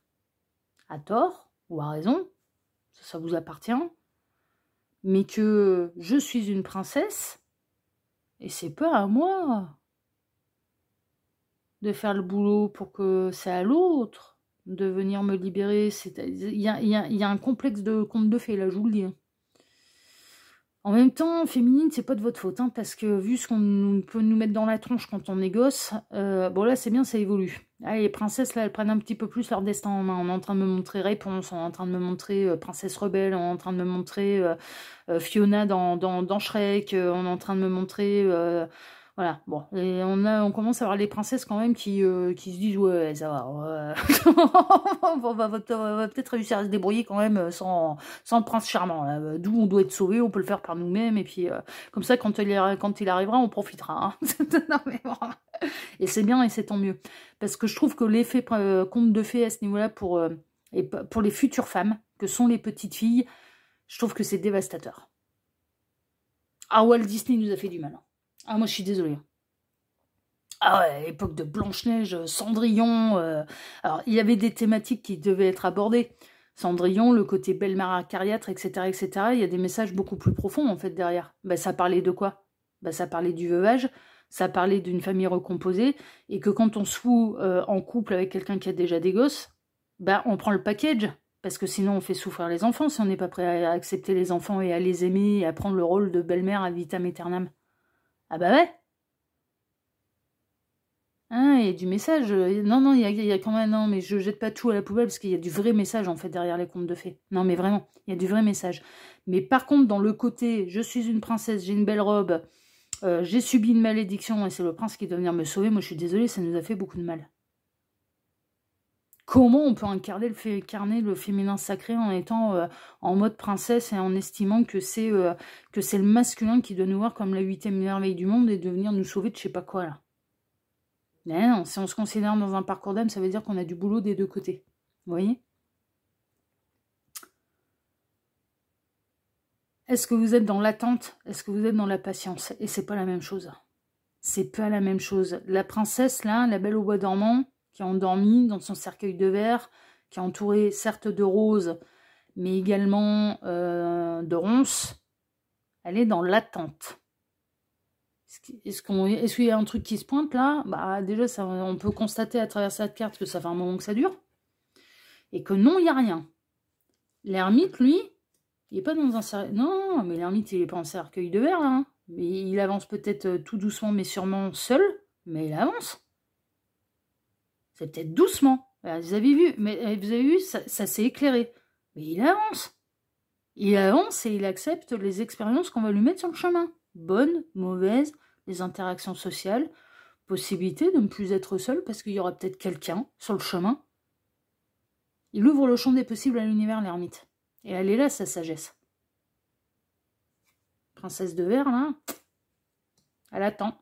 A: à tort, ou à raison, ça vous appartient, mais que je suis une princesse, et c'est pas à moi de faire le boulot pour que c'est à l'autre de venir me libérer. Il y a un complexe de conte de fées, là, je vous le dis. En même temps, féminine, c'est pas de votre faute, hein, parce que vu ce qu'on peut nous mettre dans la tronche quand on est gosse, bon là c'est bien, ça évolue. Ah, les princesses, là, elles prennent un petit peu plus leur destin en main. On est en train de me montrer Réponse, on est en train de me montrer Princesse Rebelle, on est en train de me montrer Fiona dans Shrek, on est en train de me montrer... voilà, bon, et on commence à voir les princesses quand même qui se disent ouais, ça va, on va peut-être réussir à se débrouiller quand même sans le prince charmant. D'où on doit être sauvé, on peut le faire par nous-mêmes, et puis comme ça, quand il arrivera, on profitera. Hein. Non, mais bon. Et c'est bien, et c'est tant mieux. Parce que je trouve que l'effet conte de fées à ce niveau-là, pour les futures femmes, que sont les petites filles, je trouve que c'est dévastateur. Ah, Walt Disney nous a fait du mal. Ah, moi, je suis désolée. Ah ouais, à l'époque de Blanche-Neige, Cendrillon... alors, il y avait des thématiques qui devaient être abordées. Cendrillon, le côté belle-mère acariâtre, etc., etc. Il y a des messages beaucoup plus profonds, en fait, derrière. Ça parlait de quoi? Ça parlait du veuvage, ça parlait d'une famille recomposée, et que quand on se fout en couple avec quelqu'un qui a déjà des gosses, on prend le package, parce que sinon on fait souffrir les enfants si on n'est pas prêt à accepter les enfants et à les aimer et à prendre le rôle de belle-mère à vitam aeternam. Ah bah ouais. Ah, il y a du message. Non, il y a quand même... Non, mais je jette pas tout à la poubelle parce qu'il y a du vrai message, en fait, derrière les contes de fées. Non, mais vraiment, il y a du vrai message. Mais par contre, dans le côté, je suis une princesse, j'ai une belle robe, j'ai subi une malédiction et c'est le prince qui doit venir me sauver, moi je suis désolée, ça nous a fait beaucoup de mal. Comment on peut incarner le féminin sacré en étant en mode princesse et en estimant que c'est le masculin qui doit nous voir comme la 8e merveille du monde et de venir nous sauver de je sais pas quoi, là. Mais non, si on se considère dans un parcours d'âme, ça veut dire qu'on a du boulot des deux côtés. Vous voyez? Est-ce que vous êtes dans l'attente? Est-ce que vous êtes dans la patience? Et c'est pas la même chose. C'est pas la même chose. La princesse, là, la belle au bois dormant, qui est endormie dans son cercueil de verre, qui est entourée certes de roses, mais également de ronces, elle est dans l'attente. Est-ce qu'il y a un truc qui se pointe là? Bah déjà, ça, on peut constater à travers cette carte que ça fait un moment que ça dure. Et que non, il n'y a rien. L'ermite, lui, il n'est pas dans un cercueil. Non, mais l'ermite, il n'est pas en cercueil de verre, là. Hein. Mais il avance peut-être tout doucement, mais sûrement seul. Mais il avance. C'est peut-être doucement. Vous avez vu, mais vous avez vu, ça s'est éclairé. Mais il avance. Il avance et il accepte les expériences qu'on va lui mettre sur le chemin. Bonnes, mauvaises, les interactions sociales, possibilité de ne plus être seul parce qu'il y aura peut-être quelqu'un sur le chemin. Il ouvre le champ des possibles à l'univers, l'ermite. Et elle est là, sa sagesse. Princesse de verre, là, elle attend.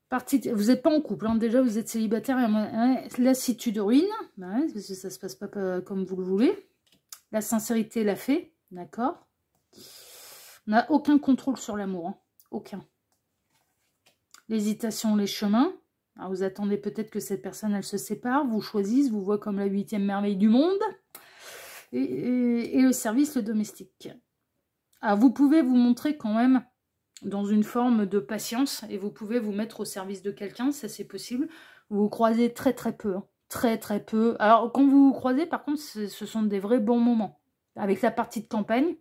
A: Vous n'êtes pas en couple, hein. Déjà vous êtes célibataire, lassitude ruine, parce que ça ne se passe pas comme vous le voulez. La sincérité l'a fait, d'accord. On n'a aucun contrôle sur l'amour, hein. Aucun. L'hésitation, les chemins. Alors vous attendez peut-être que cette personne, elle se sépare, vous choisisse, vous voit comme la 8e merveille du monde. Et le service, le domestique. Alors vous pouvez vous montrer quand même dans une forme de patience, et vous pouvez vous mettre au service de quelqu'un, ça c'est possible. Vous vous croisez très très peu, hein. Très très peu. Alors quand vous vous croisez, par contre, ce sont des vrais bons moments. Avec la partie de campagne,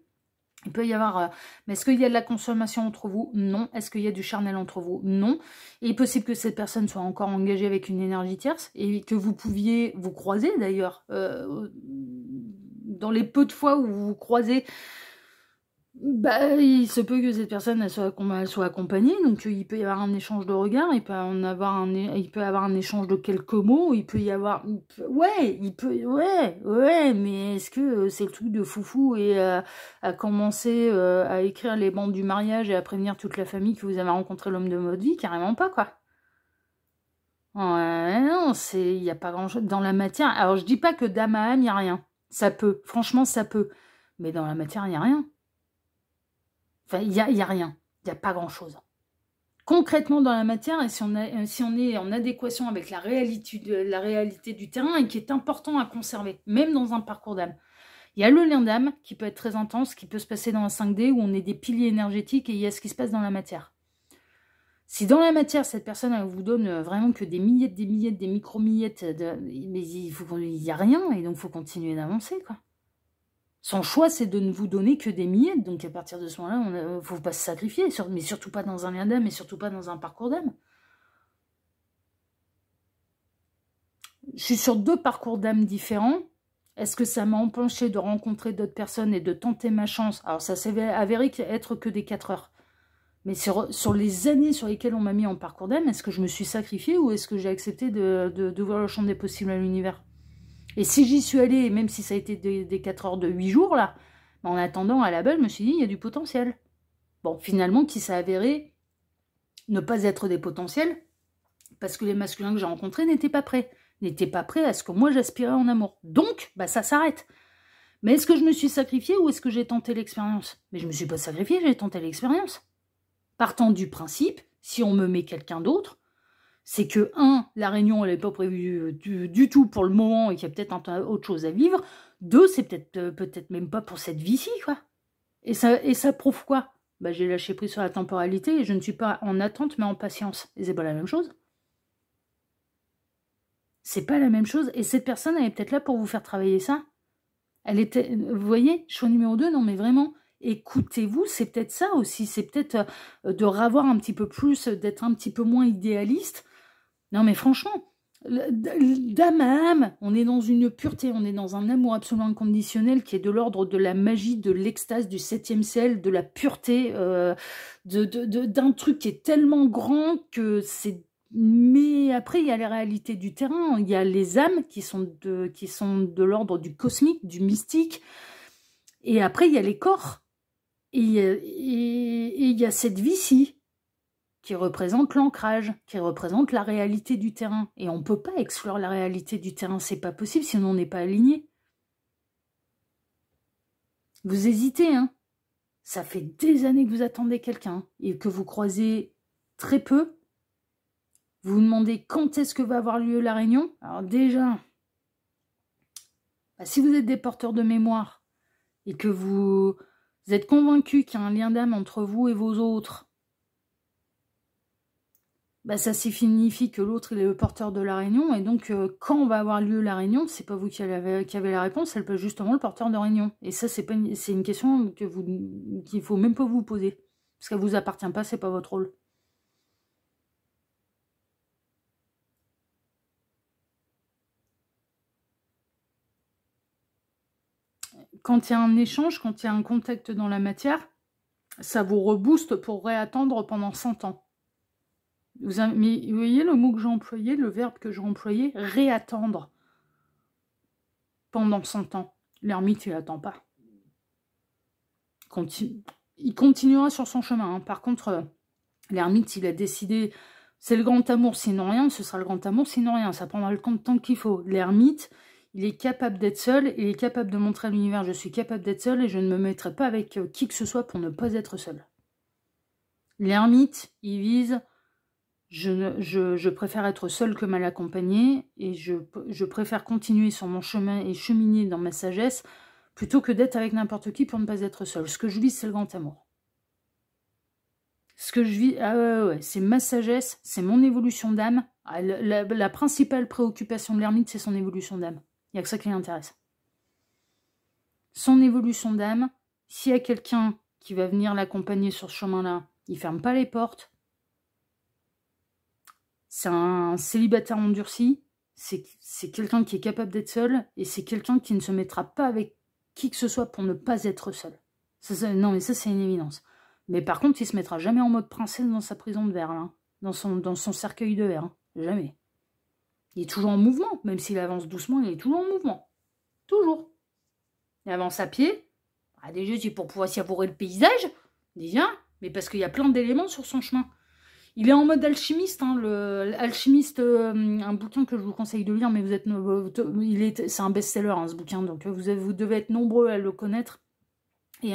A: il peut y avoir... mais est-ce qu'il y a de la consommation entre vous? Non. Est-ce qu'il y a du charnel entre vous? Non. Et il est possible que cette personne soit encore engagée avec une énergie tierce, et que vous pouviez vous croiser d'ailleurs. Dans les peu de fois où vous vous croisez, bah, il se peut que cette personne elle soit accompagnée, donc il peut y avoir un échange de regards, il peut y avoir un échange de quelques mots, il peut y avoir... Ouais, mais est-ce que c'est le truc de foufou et à commencer à écrire les bandes du mariage et à prévenir toute la famille que vous avez rencontré l'homme de votre vie? Carrément pas, quoi. Ouais, non, il n'y a pas grand-chose dans la matière. Alors, je dis pas que d'âme à âme, il n'y a rien. Ça peut, franchement, ça peut. Mais dans la matière, il n'y a rien. Enfin, il y a rien. Il n'y a pas grand-chose. Concrètement, dans la matière, et si on est en adéquation avec la réalité du terrain, et qui est important à conserver, même dans un parcours d'âme. Il y a le lien d'âme, qui peut être très intense, qui peut se passer dans la 5D, où on est des piliers énergétiques, et il y a ce qui se passe dans la matière. Si dans la matière, cette personne elle vous donne vraiment que des miettes, des micro-miettes, mais il n'y a rien, et donc il faut continuer d'avancer, quoi. Son choix, c'est de ne vous donner que des miettes, donc à partir de ce moment-là, il ne faut pas se sacrifier, mais surtout pas dans un lien d'âme, et surtout pas dans un parcours d'âme. Je suis sur 2 parcours d'âme différents. Est-ce que ça m'a empêché de rencontrer d'autres personnes et de tenter ma chance? Alors ça s'est avéré être que des 4 heures. Mais sur les années sur lesquelles on m'a mis en parcours d'âme, est-ce que je me suis sacrifiée ou est-ce que j'ai accepté d'ouvrir le champ des possibles à l'univers? Et si j'y suis allée, même si ça a été des 4 heures de 8 jours, là, en attendant, à la base, je me suis dit, il y a du potentiel. Bon, finalement, qui s'est avéré ne pas être des potentiels, parce que les masculins que j'ai rencontrés n'étaient pas prêts à ce que moi j'aspirais en amour. Donc, bah, ça s'arrête. Mais est-ce que je me suis sacrifiée ou est-ce que j'ai tenté l'expérience? Mais je ne me suis pas sacrifiée, j'ai tenté l'expérience. Partant du principe, si on me met quelqu'un d'autre, c'est que, la réunion, elle n'est pas prévue du tout pour le moment et qu'il y a peut-être autre chose à vivre. 2, c'est peut-être même pas pour cette vie-ci, quoi. Et ça prouve quoi? Bah, j'ai lâché prise sur la temporalité et je ne suis pas en attente, mais en patience. Et c'est pas la même chose. C'est pas la même chose. Et cette personne, elle est peut-être là pour vous faire travailler ça. Vous voyez, choix numéro 2, non mais vraiment... Écoutez-vous, c'est peut-être ça aussi, c'est peut-être de ravoir un petit peu plus, d'être un petit peu moins idéaliste. Non mais franchement, d'âme à âme, on est dans une pureté, on est dans un amour absolument inconditionnel qui est de l'ordre de la magie, de l'extase, du 7e ciel, de la pureté, d'un truc qui est tellement grand que c'est... Mais après, il y a les réalités du terrain, il y a les âmes qui sont de l'ordre du cosmique, du mystique, et après, il y a les corps. Et il y a cette vie-ci qui représente l'ancrage, qui représente la réalité du terrain. Et on ne peut pas exclure la réalité du terrain, c'est pas possible, sinon on n'est pas aligné. Vous hésitez, hein. Ça fait des années que vous attendez quelqu'un et que vous croisez très peu. Vous vous demandez quand est-ce que va avoir lieu la réunion. Alors déjà, si vous êtes des porteurs de mémoire et que vous êtes convaincu qu'il y a un lien d'âme entre vous et vos autres, ça signifie que l'autre il est le porteur de la réunion et donc quand va avoir lieu la réunion, c'est pas vous qui avez la réponse, elle peut justement le porteur de réunion. Et ça c'est une question qu'il faut même pas vous poser parce qu'elle vous appartient pas, c'est pas votre rôle. Quand il y a un échange, quand il y a un contact dans la matière, ça vous rebooste pour réattendre pendant 100 ans. Mais vous voyez le mot que j'ai employé, le verbe que j'ai employé, réattendre pendant 100 ans. L'ermite, il n'attend pas. Il continuera sur son chemin. Hein. Par contre, l'ermite, il a décidé, c'est le grand amour, sinon rien, ce sera le grand amour, sinon rien. Ça prendra le temps qu'il faut. L'ermite, il est capable d'être seul, il est capable de montrer à l'univers, je suis capable d'être seul et je ne me mettrai pas avec qui que ce soit pour ne pas être seul. L'ermite, il vise... Je préfère être seul que mal accompagné et je préfère continuer sur mon chemin et cheminer dans ma sagesse plutôt que d'être avec n'importe qui pour ne pas être seul. Ce que je vis, c'est le grand amour. Ce que je vis, ouais, c'est ma sagesse, c'est mon évolution d'âme. La principale préoccupation de l'ermite, c'est son évolution d'âme. Il n'y a que ça qui l'intéresse. Son évolution d'âme, s'il y a quelqu'un qui va venir l'accompagner sur ce chemin-là, il ne ferme pas les portes. C'est un célibataire endurci, c'est quelqu'un qui est capable d'être seul, et c'est quelqu'un qui ne se mettra pas avec qui que ce soit pour ne pas être seul. Non, mais ça, c'est une évidence. Mais par contre, il se mettra jamais en mode princesse dans sa prison de verre, là, dans son cercueil de verre. Hein. Jamais. Il est toujours en mouvement, même s'il avance doucement, il est toujours en mouvement. Toujours. Il avance à pied. Déjà, c'est pour pouvoir savourer le paysage, déjà, mais parce qu'il y a plein d'éléments sur son chemin. Il est en mode alchimiste, hein, Alchimiste, un bouquin que je vous conseille de lire, mais vous êtes, c'est un best-seller, hein, ce bouquin, donc vous devez être nombreux à le connaître et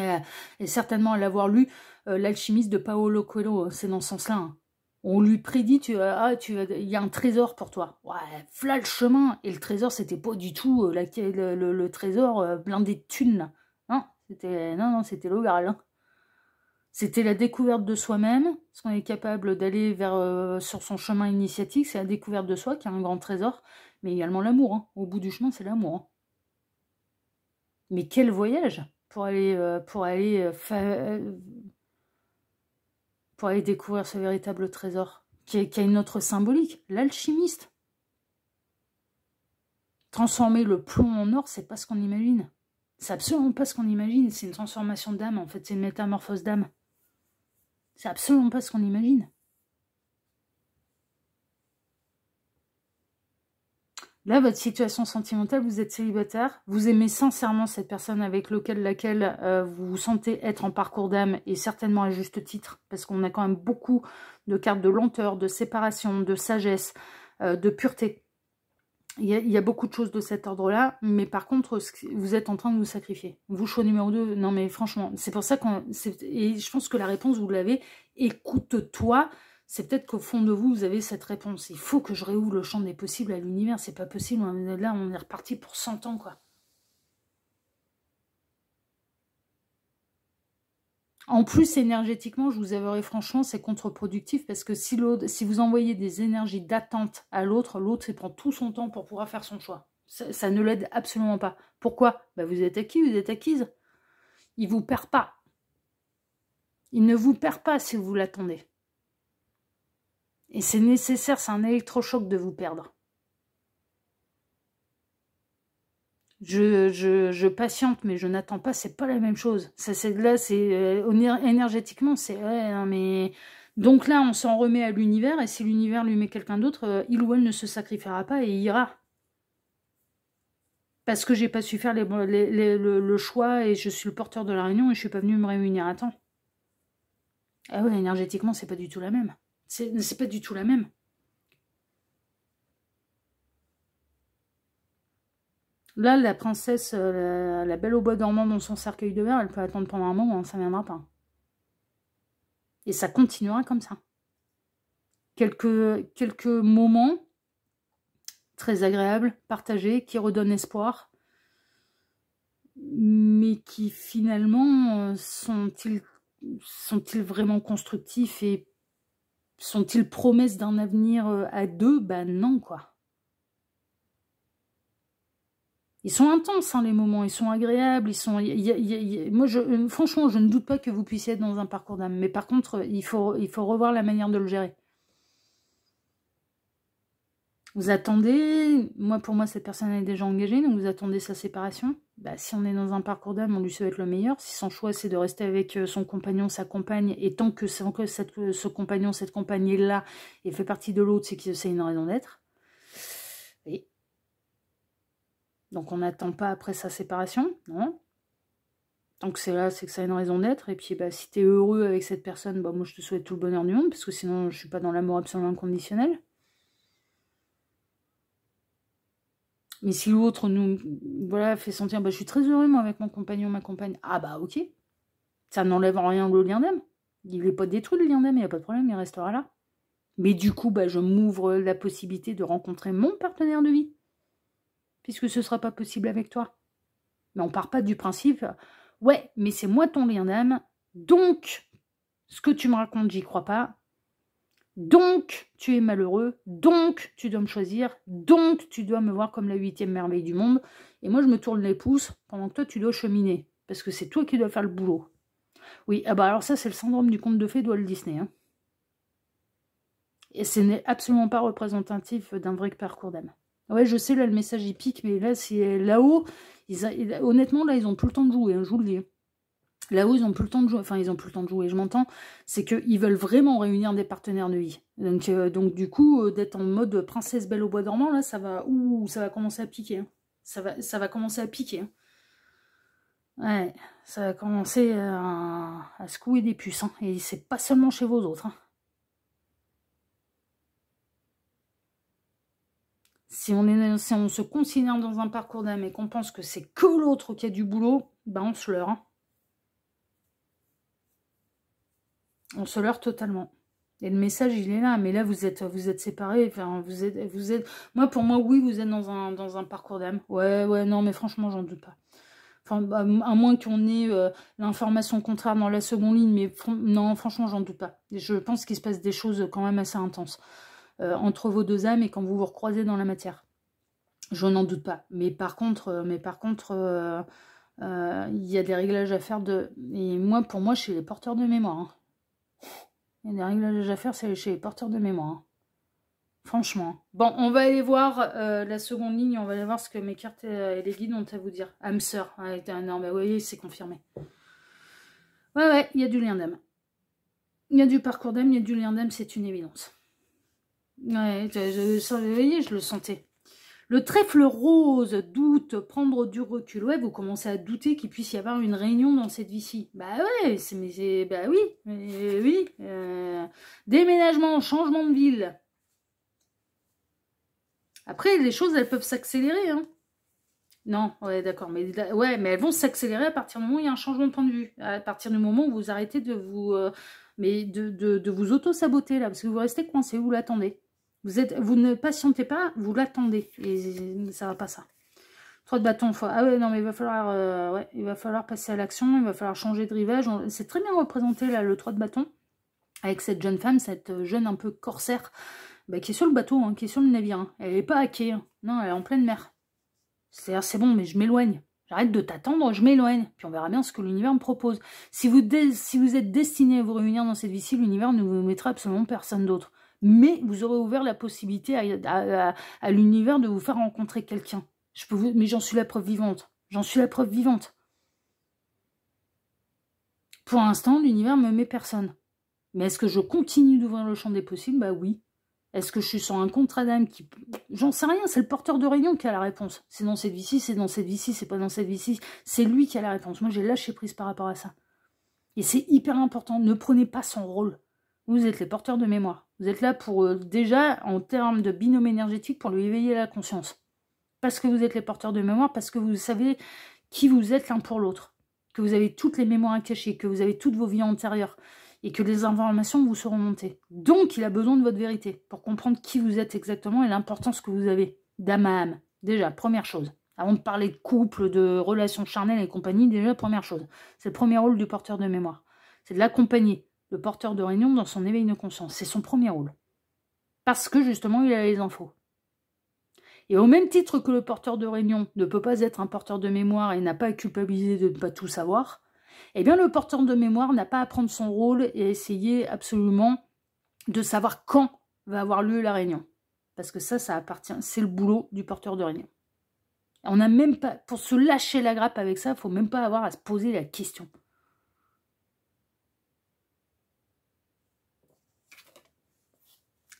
A: certainement à l'avoir lu. L'Alchimiste de Paolo Coelho, c'est dans ce sens-là. Hein. On lui prédit, il y a un trésor pour toi. Ouais, voilà le chemin. Et le trésor, c'était pas du tout le trésor blindé de thunes, là. Non, c'était le Graal. Hein. C'était la découverte de soi-même, parce qu'on est capable d'aller sur son chemin initiatique, c'est la découverte de soi qui est un grand trésor, mais également l'amour. Hein. Au bout du chemin, c'est l'amour. Hein. Mais quel voyage pour aller découvrir ce véritable trésor, qui a une autre symbolique, l'alchimiste. Transformer le plomb en or, c'est pas ce qu'on imagine. C'est absolument pas ce qu'on imagine, c'est une transformation d'âme, en fait, c'est une métamorphose d'âme. C'est absolument pas ce qu'on imagine. Là, votre situation sentimentale, vous êtes célibataire, vous aimez sincèrement cette personne avec laquelle vous vous sentez être en parcours d'âme, et certainement à juste titre, parce qu'on a quand même beaucoup de cartes de lenteur, de séparation, de sagesse, de pureté. Il y a beaucoup de choses de cet ordre-là, mais par contre, vous êtes en train de vous sacrifier. Vous, choix numéro 2, non mais franchement, c'est pour ça et je pense que la réponse, vous l'avez, écoute-toi, c'est peut-être qu'au fond de vous, vous avez cette réponse. Il faut que je réouvre le champ des possibles à l'univers, c'est pas possible, là, on est reparti pour 100 ans, quoi. En plus, énergétiquement, je vous avouerai franchement, c'est contre-productif parce que si vous envoyez des énergies d'attente à l'autre, l'autre, il prend tout son temps pour pouvoir faire son choix. Ça ne l'aide absolument pas. Pourquoi? Vous êtes acquis, vous êtes acquise. Il ne vous perd pas. Il ne vous perd pas si vous l'attendez. Et c'est nécessaire, c'est un électrochoc de vous perdre. Je patiente, mais je n'attends pas, c'est pas la même chose. Énergétiquement, c'est... Ouais, non, mais... Donc là, on s'en remet à l'univers, et si l'univers lui met quelqu'un d'autre, il ou elle ne se sacrifiera pas et ira. Parce que j'ai pas su faire le choix, et je suis le porteur de la réunion, et je suis pas venue me réunir à temps. Ah ouais, énergétiquement, c'est pas du tout la même. C'est pas du tout la même. Là, la princesse, la belle au bois dormant dans son cercueil de verre, elle peut attendre pendant un moment, hein, ça ne viendra pas. Et ça continuera comme ça. Quelques moments très agréables, partagés, qui redonnent espoir, mais qui finalement sont-ils vraiment constructifs et sont-ils promesses d'un avenir à deux? Ben non, quoi. Ils sont intenses, hein, les moments, ils sont agréables, ils sont... moi, franchement, je ne doute pas que vous puissiez être dans un parcours d'âme, mais par contre, il faut revoir la manière de le gérer. Vous attendez, pour moi, cette personne est déjà engagée, donc vous attendez sa séparation. Bah, si on est dans un parcours d'âme, on lui souhaite le meilleur. Si son choix, c'est de rester avec son compagnon, sa compagne, et tant que ce compagnon, cette compagne est là et fait partie de l'autre, c'est que c'est une raison d'être. Et donc, on n'attend pas après sa séparation, non. Tant que c'est là, c'est que ça a une raison d'être. Et puis, bah, si tu es heureux avec cette personne, bah, moi, je te souhaite tout le bonheur du monde, parce que sinon, je suis pas dans l'amour absolument inconditionnel. Mais si l'autre nous fait sentir, bah, je suis très heureux moi avec mon compagnon, ma compagne, ah bah ok, ça n'enlève en rien le lien d'âme. Il n'est pas détruit le lien d'âme, il n'y a pas de problème, il restera là. Mais du coup, bah, je m'ouvre la possibilité de rencontrer mon partenaire de vie, puisque ce ne sera pas possible avec toi. Mais on part pas du principe, ouais, mais c'est moi ton lien d'âme, donc ce que tu me racontes, j'y crois pas. Donc, tu es malheureux, donc tu dois me choisir, donc tu dois me voir comme la 8e merveille du monde, et moi je me tourne les pouces pendant que toi tu dois cheminer, parce que c'est toi qui dois faire le boulot. Oui, ah bah alors ça c'est le syndrome du conte de fées de Walt Disney. Hein. Et ce n'est absolument pas représentatif d'un vrai parcours d'âme. Ouais, je sais, là le message il pique, mais là, c'est là-haut, honnêtement, là ils ont plus le temps de jouer, hein, je vous le dis. Là-haut, ils n'ont plus le temps de jouer, enfin, ils n'ont plus le temps de jouer, je m'entends, c'est qu'ils veulent vraiment réunir des partenaires de vie. Donc du coup, d'être en mode princesse belle au bois dormant, là, ça va commencer à piquer. Hein. Ça va commencer à piquer. Hein. Ouais, ça va commencer à secouer des puces. Hein. Et c'est pas seulement chez vos autres. Hein. Si on se considère dans un parcours d'âme et qu'on pense que c'est que l'autre qui a du boulot, ben on se leurre. Hein. On se leurre totalement. Et le message, il est là. Mais là, vous êtes séparés. Enfin, vous êtes... Moi, pour moi, oui, vous êtes dans un parcours d'âme. Ouais, non, mais franchement, j'en doute pas. Enfin, à moins qu'on ait l'information contraire dans la seconde ligne. Mais non, franchement, j'en doute pas. Je pense qu'il se passe des choses quand même assez intenses entre vos deux âmes et quand vous vous recroisez dans la matière. Je n'en doute pas. Mais par contre, il y a des réglages à faire Et moi, pour moi, chez les porteurs de mémoire. Hein. Il y a des réglages à faire, c'est chez les porteurs de mémoire. Hein. Franchement. Bon, on va aller voir la seconde ligne, on va aller voir ce que mes cartes et les guides ont à vous dire. Âme sœur. Ouais, non, mais oui, c'est confirmé. Ouais, il y a du lien d'âme. Il y a du parcours d'âme, il y a du lien d'âme, c'est une évidence. Ouais, je le sentais. Le trèfle rose, doute, prendre du recul. Ouais, vous commencez à douter qu'il puisse y avoir une réunion dans cette vie-ci. Bah ouais, bah oui. Déménagement, changement de ville. Après, les choses, elles peuvent s'accélérer. Hein. Non, ouais, d'accord. Mais elles vont s'accélérer à partir du moment où il y a un changement de point de vue. À partir du moment où vous arrêtez de vous... de vous auto-saboter, là. Parce que vous restez coincé, vous l'attendez. Vous ne patientez pas, vous l'attendez. Et ça va pas ça. 3 de bâton. Ah ouais, non, mais il va falloir passer à l'action. Il va falloir changer de rivage. C'est très bien représenté, là, le 3 de bâton. Avec cette jeune femme, cette jeune un peu corsaire, qui est sur le bateau, hein, qui est sur le navire. Hein. Elle n'est pas à quai. Hein. Non, elle est en pleine mer. C'est-à-dire, c'est bon, mais je m'éloigne. J'arrête de t'attendre, je m'éloigne. Puis on verra bien ce que l'univers me propose. Si vous êtes destiné à vous réunir dans cette vie-ci, l'univers ne vous mettra absolument personne d'autre. Mais vous aurez ouvert la possibilité à l'univers de vous faire rencontrer quelqu'un. Mais j'en suis la preuve vivante. J'en suis la preuve vivante. Pour l'instant, l'univers ne me met personne. Mais est-ce que je continue d'ouvrir le champ des possibles? Bah oui. Est-ce que je suis sur un contrat d'âme qui... J'en sais rien, c'est le porteur de rayon qui a la réponse. C'est dans cette vie-ci, c'est dans cette vie-ci, c'est pas dans cette vie-ci. C'est lui qui a la réponse. Moi, j'ai lâché prise par rapport à ça. Et c'est hyper important. Ne prenez pas son rôle. Vous êtes les porteurs de mémoire. Vous êtes là pour, déjà, en termes de binôme énergétique, pour lui éveiller la conscience. parce que vous êtes les porteurs de mémoire, parce que vous savez qui vous êtes l'un pour l'autre, que vous avez toutes les mémoires à cacher, que vous avez toutes vos vies antérieures, et que les informations vous seront montées. Donc, il a besoin de votre vérité, pour comprendre qui vous êtes exactement et l'importance que vous avez d'âme à âme. Déjà, première chose. Avant de parler de couple, de relations charnelles et compagnie, déjà, première chose. C'est le premier rôle du porteur de mémoire. C'est de l'accompagner, le porteur de réunion, dans son éveil de conscience. C'est son premier rôle. Parce que, justement, il a les infos. Et au même titre que le porteur de réunion ne peut pas être un porteur de mémoire et n'a pas à culpabiliser de ne pas tout savoir, eh bien, le porteur de mémoire n'a pas à prendre son rôle et à essayer absolument de savoir quand va avoir lieu la réunion. Parce que ça appartient, c'est le boulot du porteur de réunion. On n'a même pas, pour se lâcher la grappe avec ça, il ne faut même pas avoir à se poser la question.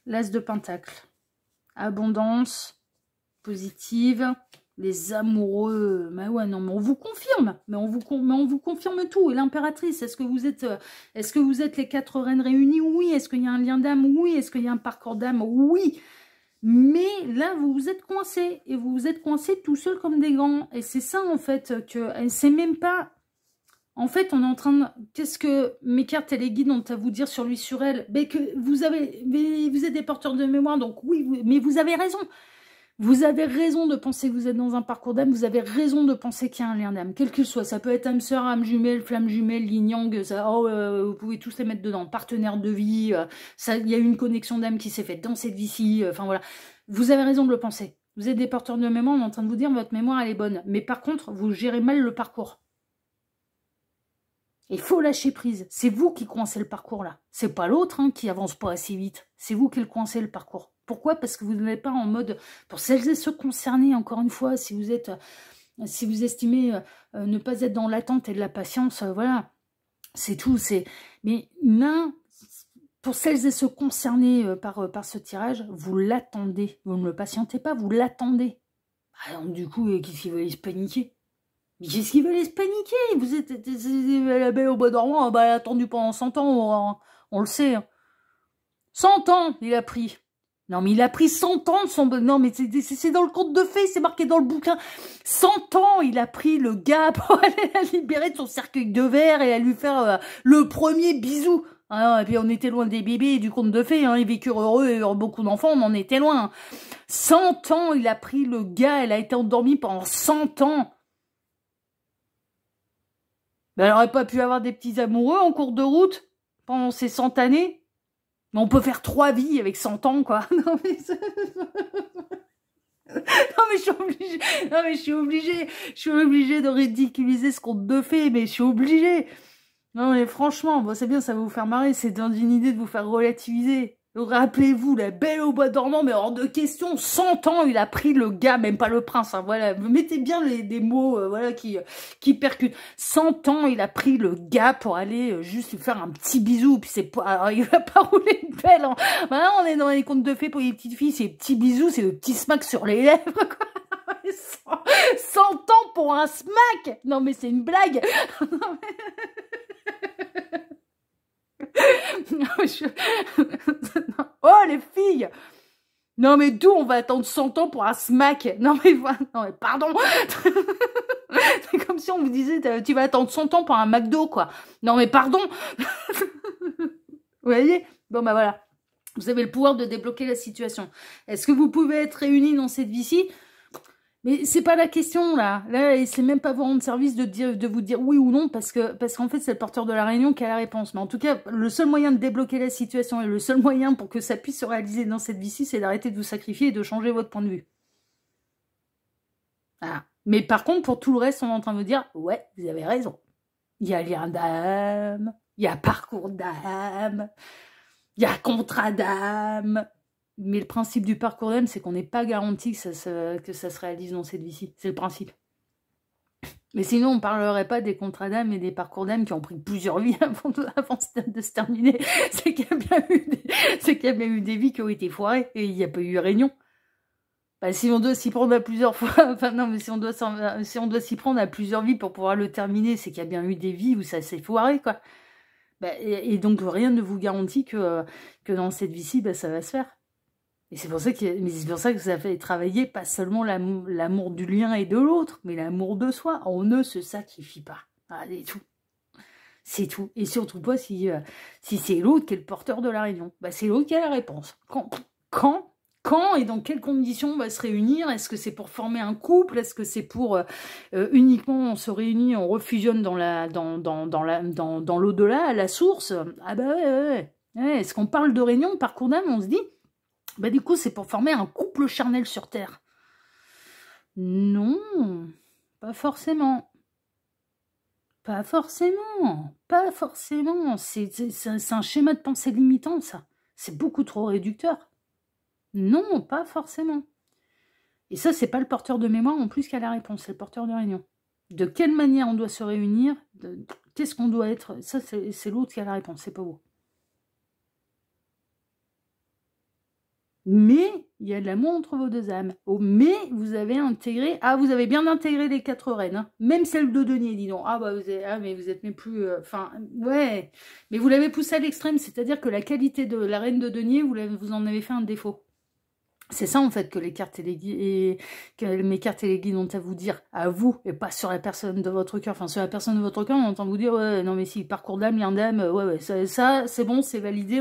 A: L'As de Pentacle. Abondance, positive, les amoureux. Mais ouais, non, mais on vous confirme. Mais on vous confirme tout. Et l'impératrice, est-ce que vous êtes les 4 reines réunies? Oui. Est-ce qu'il y a un lien d'âme? Oui. Est-ce qu'il y a un parcours d'âme? Oui. Mais là, vous vous êtes coincés. Et vous vous êtes coincés tout seul comme des grands. Et c'est ça, en fait, que c'est même pas... En fait, on est en train de... Qu'est-ce que mes cartes et les guides ont à vous dire sur lui, sur elle? Mais que vous êtes des porteurs de mémoire, donc oui, mais vous avez raison. Vous avez raison de penser que vous êtes dans un parcours d'âme, vous avez raison de penser qu'il y a un lien d'âme, quel qu'il soit. Ça peut être âme sœur, âme jumelle, flamme jumelle, yin yang, vous pouvez tous les mettre dedans. Partenaire de vie, il y a une connexion d'âme qui s'est faite dans cette vie-ci, enfin voilà. Vous avez raison de le penser. Vous êtes des porteurs de mémoire, on est en train de vous dire votre mémoire elle est bonne. Mais par contre, vous gérez mal le parcours. Il faut lâcher prise. C'est vous qui coincez le parcours là. C'est pas l'autre qui avance pas assez vite. C'est vous qui le coincez le parcours. Pourquoi? Parce que vous n'êtes pas en mode... Pour celles et ceux concernés, encore une fois, si vous estimez ne pas être dans l'attente et de la patience, voilà. C'est tout. Mais là, pour celles et ceux concernés par ce tirage, vous l'attendez. Vous ne le patientez pas, vous l'attendez. Donc du coup, qu'est-ce qu'il va se paniquer? Mais qu'est-ce qu'il va aller se paniquer? Vous êtes la belle au bois dormant, elle a attendu pendant 100 ans, on le sait. 100 ans, il a pris. Non, mais il a pris 100 ans de son... Non, mais c'est dans le conte de fées, c'est marqué dans le bouquin. 100 ans, il a pris le gars pour aller la libérer de son cercueil de verre et à lui faire le premier bisou. Et puis on était loin des bébés et du conte de fées, ils vécurent heureux et eurent beaucoup d'enfants, on en était loin. 100 ans, il a pris le gars, elle a été endormie pendant 100 ans. Ben, elle aurait pas pu avoir des petits amoureux en cours de route pendant ces 100 années. Mais on peut faire 3 vies avec 100 ans, quoi. Non, mais je suis obligée de ridiculiser ce conte de fées, mais je suis obligée. Non, mais franchement, bon, c'est bien, ça va vous faire marrer, c'est dans une idée de vous faire relativiser. Rappelez-vous, la belle au bois dormant, mais hors de question, 100 ans, il a pris le gars, même pas le prince, voilà, mettez bien des mots, voilà, qui percutent. 100 ans, il a pris le gars pour aller juste lui faire un petit bisou, puis c'est pas, alors, il va pas rouler une pelle, hein. Maintenant, on est dans les contes de fées pour les petites filles, c'est petits bisous, c'est le petit smack sur les lèvres, quoi. 100 ans pour un smack! Non, mais c'est une blague! Non, mais... Oh les filles! Non mais d'où on va attendre 100 ans pour un smack? Non mais pardon! C'est comme si on vous disait tu vas attendre 100 ans pour un McDo quoi. Non mais pardon! Vous voyez? Bon bah voilà. Vous avez le pouvoir de débloquer la situation. Est-ce que vous pouvez être réunis dans cette vie-ci? Mais c'est pas la question, là. Là, c'est même pas vous rendre service de vous dire oui ou non, parce qu'en fait, c'est le porteur de la réunion qui a la réponse. Mais en tout cas, le seul moyen de débloquer la situation et le seul moyen pour que ça puisse se réaliser dans cette vie-ci, c'est d'arrêter de vous sacrifier et de changer votre point de vue. Voilà. Mais par contre, pour tout le reste, on est en train de vous dire, ouais, vous avez raison. Il y a lien d'âme, il y a parcours d'âme, il y a contrat d'âme. Mais le principe du parcours d'âme, c'est qu'on n'est pas garanti que ça se réalise dans cette vie-ci. C'est le principe. Mais sinon, on ne parlerait pas des contrats d'âme et des parcours d'âme qui ont pris plusieurs vies avant de se terminer. C'est qu'il y a bien eu des vies qui ont été foirées et il n'y a pas eu réunion. Bah, si on doit s'y prendre à plusieurs fois, enfin non, mais si on doit s'y prendre à plusieurs vies pour pouvoir le terminer, c'est qu'il y a bien eu des vies où ça s'est foiré, quoi. Bah, et donc, rien ne vous garantit que dans cette vie-ci, bah, ça va se faire. Et c'est pour ça que ça fait travailler pas seulement l'amour du lien et de l'autre, mais l'amour de soi. On ne se sacrifie pas. Ah, c'est tout. C'est tout. Et surtout pas si c'est l'autre qui est le porteur de la réunion. Bah, c'est l'autre qui a la réponse. Quand et dans quelles conditions on va se réunir? Est-ce que c'est pour former un couple? Est-ce que c'est pour uniquement on se réunit, on refusionne dans l'au-delà, à la source? Ah bah ouais. Est-ce qu'on parle de réunion par cours d'âme? On se dit, bah du coup c'est pour former un couple charnel sur Terre. Non, pas forcément. Pas forcément, pas forcément. C'est un schéma de pensée limitant, ça. C'est beaucoup trop réducteur. Non, pas forcément. Et ça, c'est pas le porteur de mémoire en plus qui a la réponse, c'est le porteur de réunion. De quelle manière on doit se réunir? Qu'est-ce qu'on doit être? Ça, c'est l'autre qui a la réponse, c'est pas vous. Mais il y a de l'amour entre vos deux âmes. Oh, mais vous avez intégré... Ah, vous avez bien intégré les 4 reines. Hein. Même celle de denier, dis donc. Ah, bah, mais vous êtes même plus... Enfin, ouais. Mais vous l'avez poussé à l'extrême. C'est-à-dire que la qualité de la reine de denier, vous en avez fait un défaut. C'est ça, en fait, que les cartes et les guides... que mes cartes et les guides ont à vous dire. À vous, et pas sur la personne de votre cœur. Enfin, sur la personne de votre cœur, on entend vous dire, ouais, non, mais si, parcours d'âme, lien d'âme, ouais, ça c'est bon, c'est validé,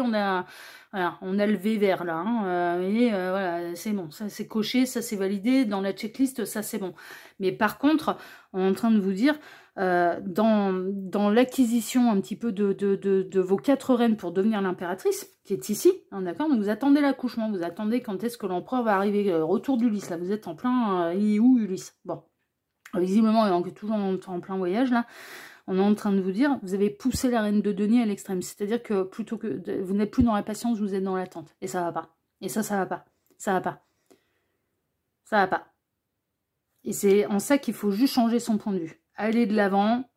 A: Voilà, on a le V vert là, hein, voilà, c'est bon, ça c'est coché, ça c'est validé, dans la checklist, ça c'est bon. Mais par contre, on est en train de vous dire, dans l'acquisition un petit peu de vos 4 reines pour devenir l'impératrice, qui est ici, hein, d'accord, donc vous attendez l'accouchement, vous attendez quand est-ce que l'empereur va arriver, retour d'Ulysse, là, vous êtes en plein, il est où Ulysse? Bon, visiblement, il est toujours en plein voyage, là. On est en train de vous dire, vous avez poussé la reine de denier à l'extrême. C'est-à-dire que plutôt que vous n'êtes plus dans la patience, vous êtes dans l'attente. Et ça va pas. Et ça va pas. Ça va pas. Ça va pas. Et c'est en ça qu'il faut juste changer son point de vue. Allez de l'avant.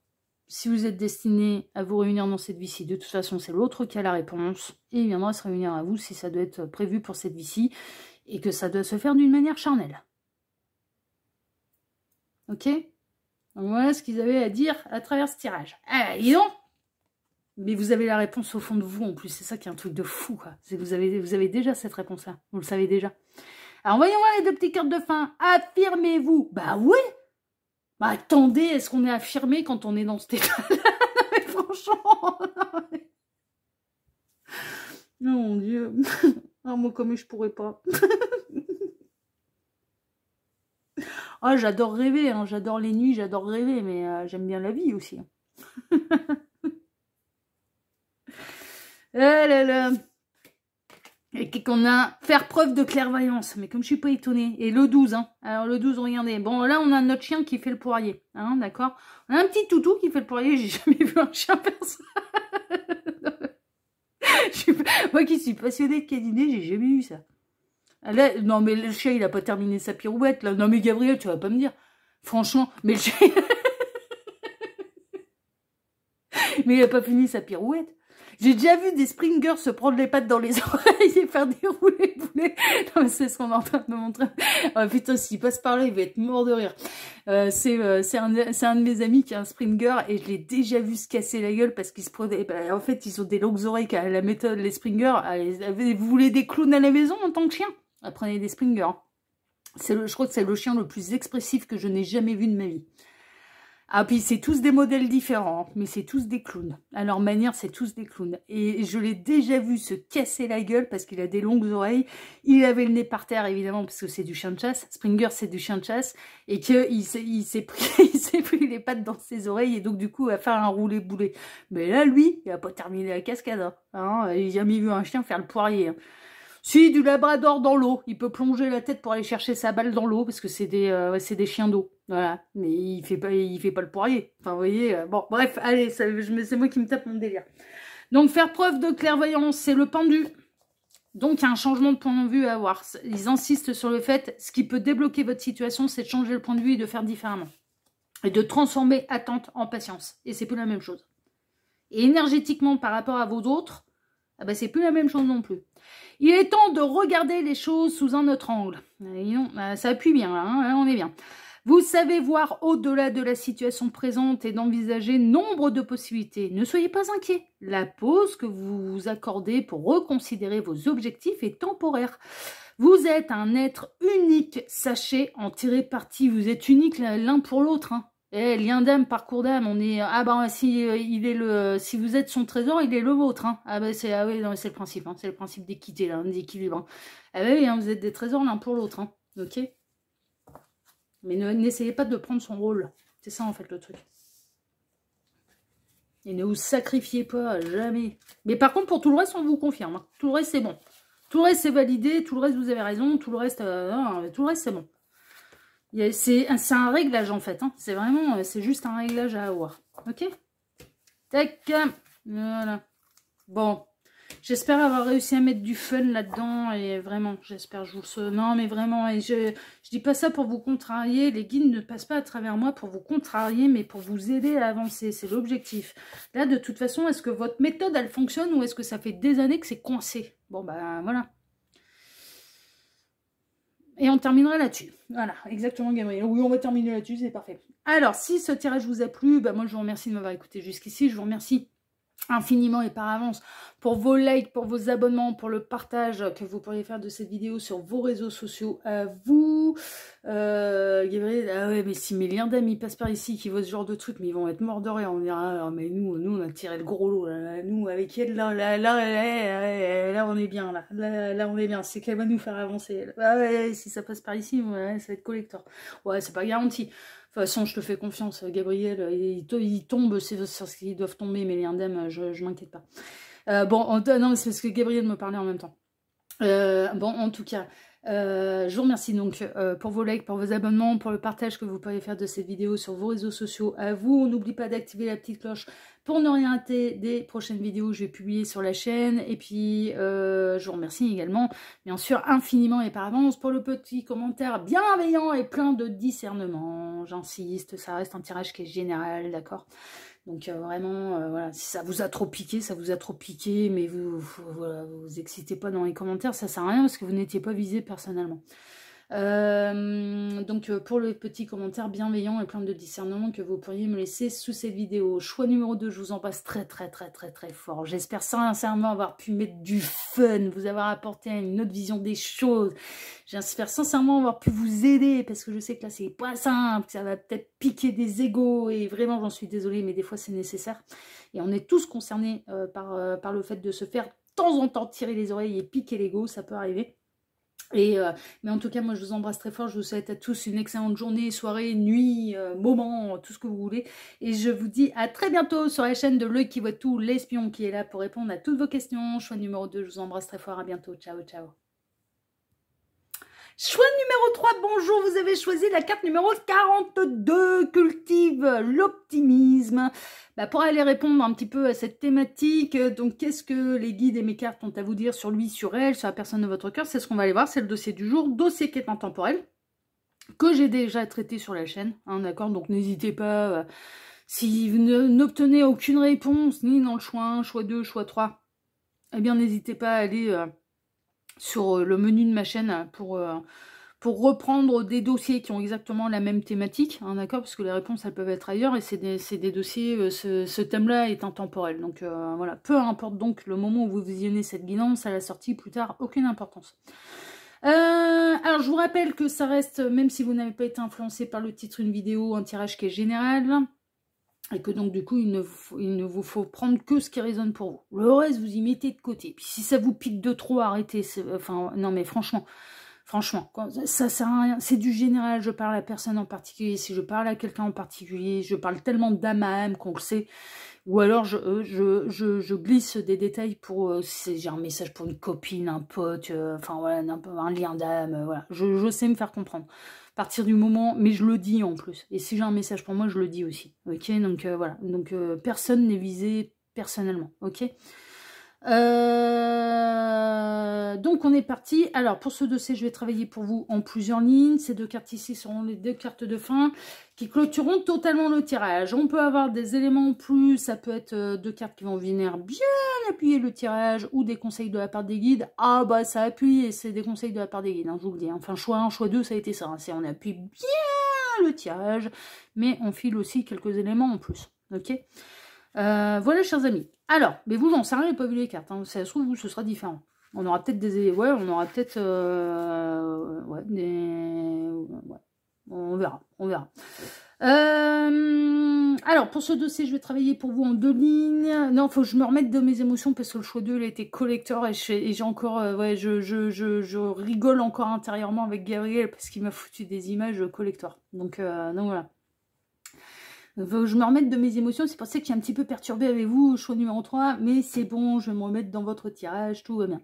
A: Si vous êtes destiné à vous réunir dans cette vie-ci, de toute façon, c'est l'autre qui a la réponse. Et il viendra se réunir à vous si ça doit être prévu pour cette vie-ci. Et que ça doit se faire d'une manière charnelle. Ok ? Donc voilà ce qu'ils avaient à dire à travers ce tirage. Ah, dis donc! Mais vous avez la réponse au fond de vous en plus. C'est ça qui est un truc de fou, quoi. C'est que vous avez déjà cette réponse-là. Vous le savez déjà. Alors voyons voir les 2 petites cartes de fin. Affirmez-vous. Bah oui! Bah attendez, est-ce qu'on est affirmé quand on est dans cet état-là? Non mais franchement. Oh mon Dieu. Ah, moi comme je pourrais pas. Ah, j'adore rêver, hein. J'adore les nuits, j'adore rêver, mais j'aime bien la vie aussi. Ah là là. Et qu'on a faire preuve de clairvoyance. Mais comme je suis pas étonnée. Et le 12, hein. Alors le 12, regardez. Bon, là, on a notre chien qui fait le poirier. Hein, d'accord? On a un petit toutou qui fait le poirier. J'ai jamais vu un chien faire ça. Moi qui suis passionnée de câliner, j'ai jamais vu ça. Là, non, mais le chien, il a pas terminé sa pirouette, là. Non, mais Gabriel, tu vas pas me dire. Franchement, mais le chien... mais il a pas fini sa pirouette. J'ai déjà vu des springers se prendre les pattes dans les oreilles et faire dérouler le boulet. Non, mais c'est ce qu'on est en train de me montrer. Oh, putain, s'il passe par là, il va être mort de rire. C'est un de mes amis qui a un springer et je l'ai déjà vu se casser la gueule parce qu'il se prenait... en fait, ils ont des longues oreilles à la méthode, les springers. Vous voulez des clowns à la maison en tant que chien? Prenez des springers. Je crois que c'est le chien le plus expressif que je n'ai jamais vu de ma vie. Ah, puis c'est tous des modèles différents, mais c'est tous des clowns. À leur manière, c'est tous des clowns. Et je l'ai déjà vu se casser la gueule parce qu'il a des longues oreilles. Il avait le nez par terre, évidemment, parce que c'est du chien de chasse. Springer, c'est du chien de chasse. Et qu'il s'est pris les pattes dans ses oreilles et donc, du coup, a fait un roulé-boulé. Mais là, lui, il n'a pas terminé la cascade. Hein. Il n'a jamais vu un chien faire le poirier. Hein. Si, du labrador dans l'eau. Il peut plonger la tête pour aller chercher sa balle dans l'eau parce que c'est des chiens d'eau. Voilà. Mais il fait pas le poirier. Enfin, vous voyez. Bon, bref, allez, c'est moi qui me tape mon délire. Donc, faire preuve de clairvoyance, c'est le pendu. Donc, il y a un changement de point de vue à avoir. Ils insistent sur le fait, ce qui peut débloquer votre situation, c'est de changer le point de vue et de faire différemment. Et de transformer attente en patience. Et c'est plus la même chose. Et énergétiquement, par rapport à vos autres, ah ben, c'est plus la même chose non plus. Il est temps de regarder les choses sous un autre angle. Ça appuie bien, là, hein, on est bien. Vous savez voir au-delà de la situation présente et d'envisager nombre de possibilités. Ne soyez pas inquiets. La pause que vous vous accordez pour reconsidérer vos objectifs est temporaire. Vous êtes un être unique, sachez en tirer parti. Vous êtes unique l'un pour l'autre. Hein. Lien d'âme, parcours d'âme, on est... Ah ben, si, si vous êtes son trésor, il est le vôtre. Hein. Ah ben, c'est oui, le principe. Hein. C'est le principe d'équité, là, d'équilibre. Hein. Ah ben oui, hein, vous êtes des trésors l'un pour l'autre. Hein. Ok. Mais n'essayez pas de prendre son rôle. C'est ça, en fait, le truc. Et ne vous sacrifiez pas, jamais. Mais par contre, pour tout le reste, on vous confirme. Hein. Tout le reste, c'est bon. Tout le reste, c'est validé. Tout le reste, vous avez raison. Tout le reste, c'est bon. C'est un réglage, en fait. Hein. C'est vraiment, c'est juste un réglage à avoir. Ok. Tac. Voilà. Bon. J'espère avoir réussi à mettre du fun là-dedans. Et vraiment, j'espère. Non, mais vraiment. Et je dis pas ça pour vous contrarier. Les guides ne passent pas à travers moi pour vous contrarier, mais pour vous aider à avancer. C'est l'objectif. Là, de toute façon, est-ce que votre méthode, elle fonctionne ou est-ce que ça fait des années que c'est coincé? Bon, bah, voilà. Et on terminera là-dessus. Voilà, exactement, Gabriel. Oui, on va terminer là-dessus, c'est parfait. Alors, si ce tirage vous a plu, bah, moi, je vous remercie de m'avoir écouté jusqu'ici. Je vous remercie infiniment et par avance pour vos likes, pour vos abonnements, pour le partage que vous pourriez faire de cette vidéo sur vos réseaux sociaux à vous. Gabriel, ah ouais, mais si mes liens d'amis passent par ici, qui voient ce genre de trucs, mais ils vont être morts de rire. On dira, ah, mais nous, on a tiré le gros lot. Là, nous, avec elle, là, on est bien. Là, on est bien. C'est qu'elle va nous faire avancer. Ah ouais, si ça passe par ici, ouais, ça va être collector. Ouais, c'est pas garanti. De toute façon, je te fais confiance, Gabriel. Ils tombent, c'est ce qu'ils doivent tomber, mais les indemnes, je m'inquiète pas. Non, c'est parce que Gabriel me parlait en même temps. Bon, en tout cas, je vous remercie donc pour vos likes, pour vos abonnements, pour le partage que vous pouvez faire de cette vidéo sur vos réseaux sociaux. À vous, n'oubliez pas d'activer la petite cloche pour ne rien rater des prochaines vidéos que je vais publier sur la chaîne. Et puis, je vous remercie également, bien sûr, infiniment et par avance pour le petit commentaire bienveillant et plein de discernement. J'insiste, ça reste un tirage qui est général, d'accord ? Donc vraiment, voilà, si ça vous a trop piqué, ça vous a trop piqué, mais voilà, vous excitez pas dans les commentaires, ça sert à rien parce que vous n'étiez pas visé personnellement. Donc pour le petit commentaire bienveillant et plein de discernement que vous pourriez me laisser sous cette vidéo. Choix numéro 2, je vous embrasse très fort. J'espère sincèrement avoir pu mettre du fun, vous avoir apporté une autre vision des choses. J'espère sincèrement avoir pu vous aider parce que je sais que là c'est pas simple, ça va peut-être piquer des égos et vraiment j'en suis désolée, mais des fois c'est nécessaire. Et on est tous concernés par le fait de se faire de temps en temps tirer les oreilles et piquer l'ego, ça peut arriver. Mais en tout cas, moi je vous embrasse très fort, je vous souhaite à tous une excellente journée, soirée, nuit, moment, tout ce que vous voulez. Et je vous dis à très bientôt sur la chaîne de L'Œil qui voit tout, l'espion qui est là pour répondre à toutes vos questions. Choix numéro 2, je vous embrasse très fort, à bientôt, ciao. Choix numéro 3, bonjour, vous avez choisi la carte numéro 42, cultive l'optimisme. Pour aller répondre un petit peu à cette thématique, donc qu'est-ce que les guides et mes cartes ont à vous dire sur lui, sur elle, sur la personne de votre cœur, c'est ce qu'on va aller voir, c'est le dossier du jour, dossier qui est intemporel, que j'ai déjà traité sur la chaîne, hein, d'accord, donc n'hésitez pas, si vous n'obtenez aucune réponse, ni dans le choix 1, choix 2, choix 3, eh bien n'hésitez pas à aller... sur le menu de ma chaîne pour reprendre des dossiers qui ont exactement la même thématique, hein, d'accord, parce que les réponses elles peuvent être ailleurs et c'est des dossiers, ce thème-là est intemporel, donc voilà, peu importe donc le moment où vous visionnez cette guidance, à la sortie plus tard, aucune importance. Alors je vous rappelle que ça reste, même si vous n'avez pas été influencé par le titre d'une vidéo, un tirage qui est général, et que donc du coup il ne vous faut prendre que ce qui résonne pour vous. Le reste vous y mettez de côté. Puis si ça vous pique de trop, arrêtez. Enfin non mais franchement, ça sert à rien. C'est du général, je parle à personne en particulier. Si je parle à quelqu'un en particulier, je parle tellement d'âme à âme qu'on le sait. Ou alors je glisse des détails pour si j'ai un message pour une copine, un pote, enfin voilà, un lien d'âme, voilà. Je sais me faire comprendre. À partir du moment, mais je le dis en plus. Et si j'ai un message pour moi, je le dis aussi. Ok, donc voilà. Donc personne n'est visé personnellement. Ok. Donc on est parti. Alors pour ce dossier, je vais travailler pour vous en plusieurs lignes. Ces deux cartes ici seront les deux cartes de fin qui clôtureront totalement le tirage. On peut avoir des éléments en plus. Ça peut être deux cartes qui vont venir bien appuyer le tirage ou des conseils de la part des guides. Ah bah ça appuie et c'est des conseils de la part des guides, hein, je vous le dis. Enfin choix 1, choix 2, ça a été ça. Hein. On appuie bien le tirage, mais on file aussi quelques éléments en plus. Ok. Voilà chers amis. Alors, mais vous j'en sais rien, j'ai pas vu les cartes. Hein. Ça se trouve, vous, ce sera différent. On aura peut-être des... Ouais, on aura peut-être... ouais, des... Ouais, on verra, on verra. Alors, pour ce dossier, je vais travailler pour vous en 2 lignes. Non, faut que je me remette de mes émotions parce que le choix 2, il a été collector et j'ai encore... ouais, je rigole encore intérieurement avec Gabriel parce qu'il m'a foutu des images collector. Donc voilà. Faut que je me remette de mes émotions. C'est pour ça que j'ai un petit peu perturbé avec vous, choix numéro 3. Mais c'est bon, je vais me remettre dans votre tirage, tout va bien.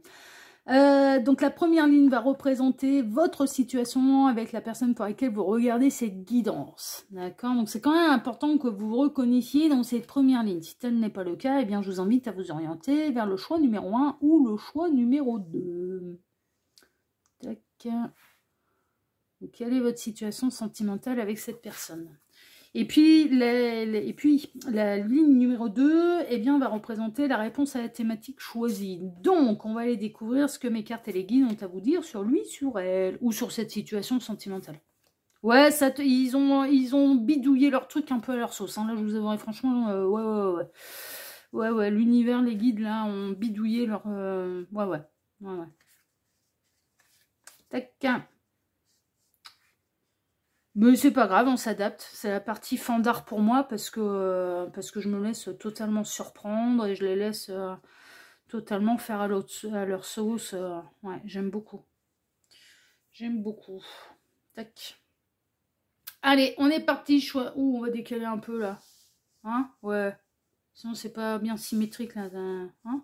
A: Donc la première ligne va représenter votre situation avec la personne pour laquelle vous regardez cette guidance. D'accord? Donc c'est quand même important que vous vous reconnaissiez dans cette première ligne. Si tel n'est pas le cas, eh bien je vous invite à vous orienter vers le choix numéro 1 ou le choix numéro 2. Tac. Donc, quelle est votre situation sentimentale avec cette personne? Et puis, la ligne numéro 2, eh bien, va représenter la réponse à la thématique choisie. Donc, on va aller découvrir ce que mes cartes et les guides ont à vous dire sur lui, sur elle, ou sur cette situation sentimentale. Ouais, ils ont bidouillé leur truc un peu à leur sauce. Hein. Là, je vous avouerai franchement, ouais, l'univers, les guides, là, ont bidouillé leur... ouais. Tac. Mais c'est pas grave, on s'adapte. C'est la partie fandard pour moi parce que je me laisse totalement surprendre et je les laisse totalement faire à leur sauce. Ouais, j'aime beaucoup. J'aime beaucoup. Tac. Allez, on est parti. Choix. Ouh, on va décaler un peu là. Hein? Ouais. Sinon, c'est pas bien symétrique là. Hein?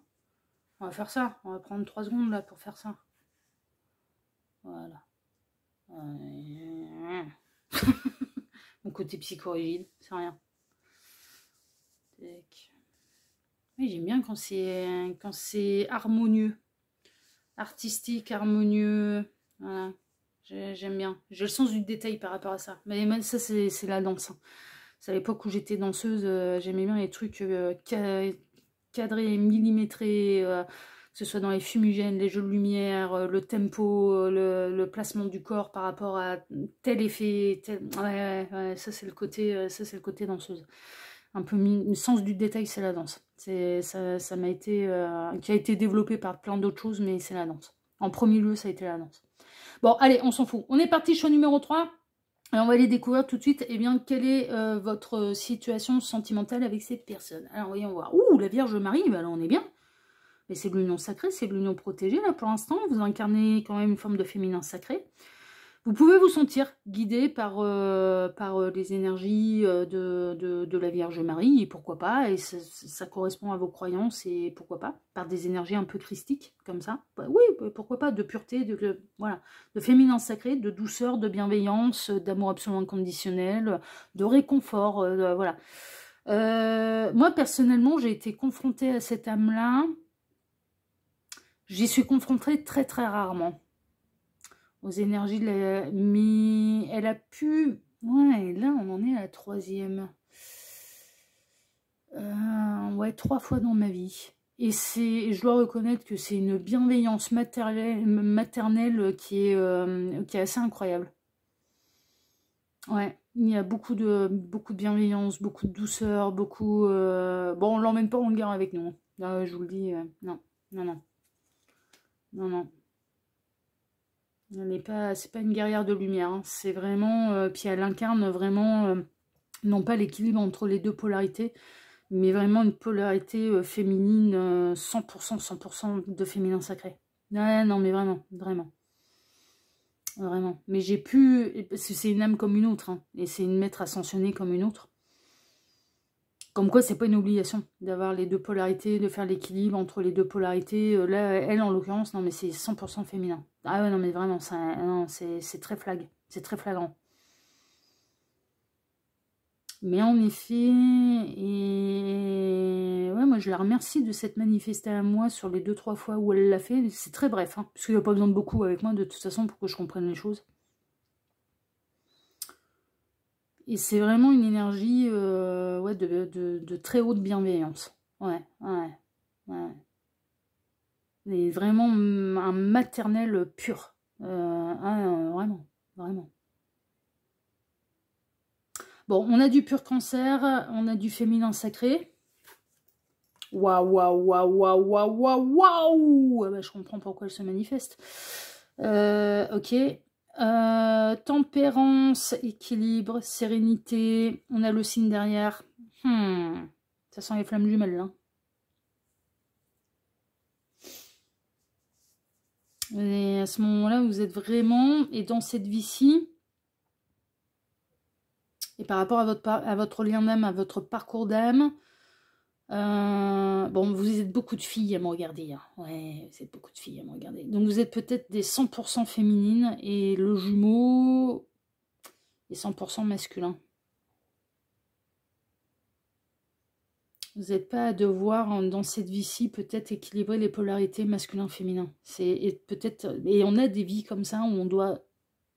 A: On va faire ça. On va prendre 3 secondes là pour faire ça. Voilà. Mon côté psychorigide, c'est rien. Tac. Oui, j'aime bien quand c'est harmonieux. Artistique, harmonieux. Voilà. J'aime bien. J'ai le sens du détail par rapport à ça. Mais ça, c'est la danse. Hein. C'est à l'époque où j'étais danseuse. J'aimais bien les trucs cadrés, millimétrés. Que ce soit dans les fumigènes, les jeux de lumière, le tempo, le placement du corps par rapport à tel effet. Ouais, ça c'est le côté danseuse. Un peu le sens du détail, c'est la danse. Ça m'a été qui a été développé par plein d'autres choses, mais c'est la danse. En premier lieu, ça a été la danse. Bon, allez, on s'en fout. On est parti choix numéro 3. Et on va aller découvrir tout de suite, eh bien, quelle est votre situation sentimentale avec cette personne. Alors, voyons voir. Ouh, la Vierge Marie, bah, là, on est bien. Mais c'est de l'union sacrée, c'est de l'union protégée, là, pour l'instant. Vous incarnez quand même une forme de féminin sacré. Vous pouvez vous sentir guidé par les énergies de la Vierge Marie, et pourquoi pas, et ça correspond à vos croyances, et pourquoi pas, par des énergies un peu christiques, comme ça. Bah, oui, pourquoi pas, de pureté, voilà, de féminin sacré, de douceur, de bienveillance, d'amour absolument inconditionnel, de réconfort, voilà. Moi, personnellement, j'ai été confrontée à cette âme-là. J'y suis confrontée très très rarement aux énergies de la... Mais elle a pu... Ouais, là on en est à la 3e. Ouais, 3 fois dans ma vie. Et je dois reconnaître que c'est une bienveillance maternelle qui est assez incroyable. Ouais, il y a beaucoup de bienveillance, beaucoup de douceur, beaucoup... Bon, on l'emmène pas en guerre avec nous. Là, je vous le dis, non. C'est pas une guerrière de lumière, hein. C'est vraiment... puis elle incarne vraiment, non pas l'équilibre entre les deux polarités, mais vraiment une polarité féminine, 100% de féminin sacré. Ouais, non, mais vraiment. Mais j'ai pu... C'est une âme comme une autre, hein, et c'est une maître ascensionnée comme une autre. Comme quoi, c'est pas une obligation d'avoir les deux polarités, de faire l'équilibre entre les deux polarités. Là, elle, en l'occurrence, non, mais c'est 100% féminin. Ah ouais, non, mais vraiment, c'est très c'est très flagrant. Mais en effet, et ouais, moi, je la remercie de s'être manifestée à moi sur les 2-3 fois où elle l'a fait. C'est très bref, hein, parce qu'il n'y a pas besoin de beaucoup avec moi, de toute façon, pour que je comprenne les choses. Et c'est vraiment une énergie ouais, de très haute bienveillance. Ouais. Et vraiment un maternel pur. Vraiment. Bon, on a du pur cancer, on a du féminin sacré. Waouh, waouh, waouh, waouh, waouh, waouh, waouh. Ah bah, je comprends pourquoi elle se manifeste. Ok. Tempérance, équilibre, sérénité. On a le signe derrière. Ça sent les flammes jumelles, là. Et à ce moment-là, vous êtes vraiment... Et dans cette vie-ci... Et par rapport à votre lien d'âme, à votre parcours d'âme... bon, vous êtes beaucoup de filles à me regarder. Hein. Ouais, vous êtes beaucoup de filles à me regarder. Donc vous êtes peut-être des 100% féminines et le jumeau est 100% masculin. Vous n'êtes pas à devoir, dans cette vie-ci, peut-être équilibrer les polarités masculin-féminin. Et on a des vies comme ça où on doit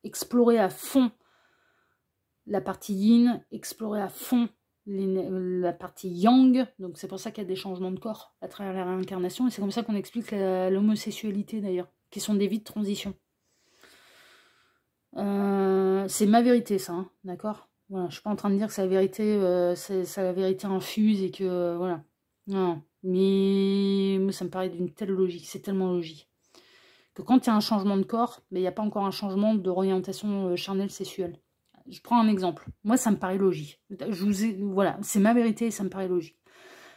A: explorer à fond la partie yin, explorer à fond la partie yang. Donc c'est pour ça qu'il y a des changements de corps à travers la réincarnation. Et c'est comme ça qu'on explique l'homosexualité d'ailleurs, qui sont des vies de transition. C'est ma vérité ça, hein, d'accord ? Voilà, je suis pas en train de dire que c'est la vérité, c'est la vérité infuse et que voilà. Non, mais moi ça me paraît d'une telle logique, c'est tellement logique. Que quand il y a un changement de corps, mais il n'y a pas encore un changement d'orientation charnelle sexuelle. Je prends un exemple. Moi ça me paraît logique. Voilà, c'est ma vérité et ça me paraît logique.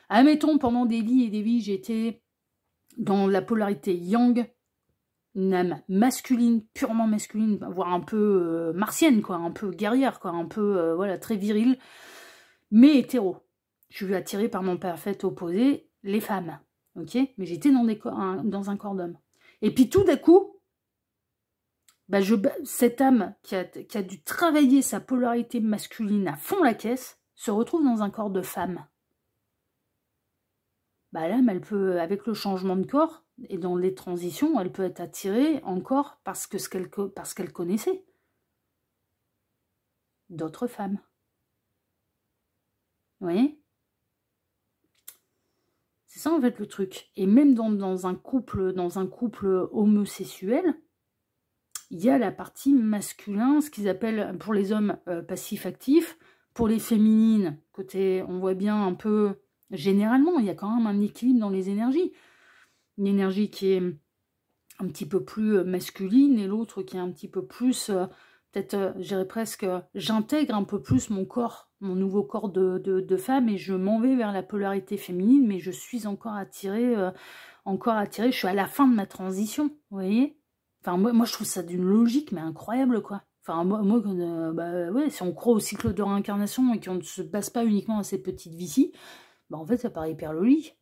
A: Admettons, pendant des vies et des vies, j'étais dans la polarité yang, une âme masculine, purement masculine, voire un peu martienne, quoi, un peu guerrière, quoi, un peu voilà, très virile, mais hétéro. Je suis attirée par mon parfait opposé, les femmes, ok. Mais j'étais dans un corps d'homme. Et puis tout d'un coup, bah, cette âme qui a dû travailler sa polarité masculine à fond la caisse, se retrouve dans un corps de femme. Bah, l'âme, elle peut, avec le changement de corps, et dans les transitions, elle peut être attirée encore parce qu'elle connaissait d'autres femmes. Vous voyez ? C'est ça en fait le truc. Et même dans un couple homosexuel, il y a la partie masculin, ce qu'ils appellent pour les hommes passif-actif, pour les féminines, côté, on voit bien un peu, généralement, il y a quand même un équilibre dans les énergies. Une énergie qui est un petit peu plus masculine et l'autre qui est un petit peu plus, peut-être, je dirais presque, j'intègre un peu plus mon corps, mon nouveau corps de femme et je m'en vais vers la polarité féminine, mais je suis encore attirée, je suis à la fin de ma transition, vous voyez ? Enfin, moi, je trouve ça d'une logique, mais incroyable, quoi. Enfin, bah, ouais, si on croit au cycle de réincarnation et qu'on ne se base pas uniquement à ces petites vies-ci, bah, en fait, ça paraît hyper logique.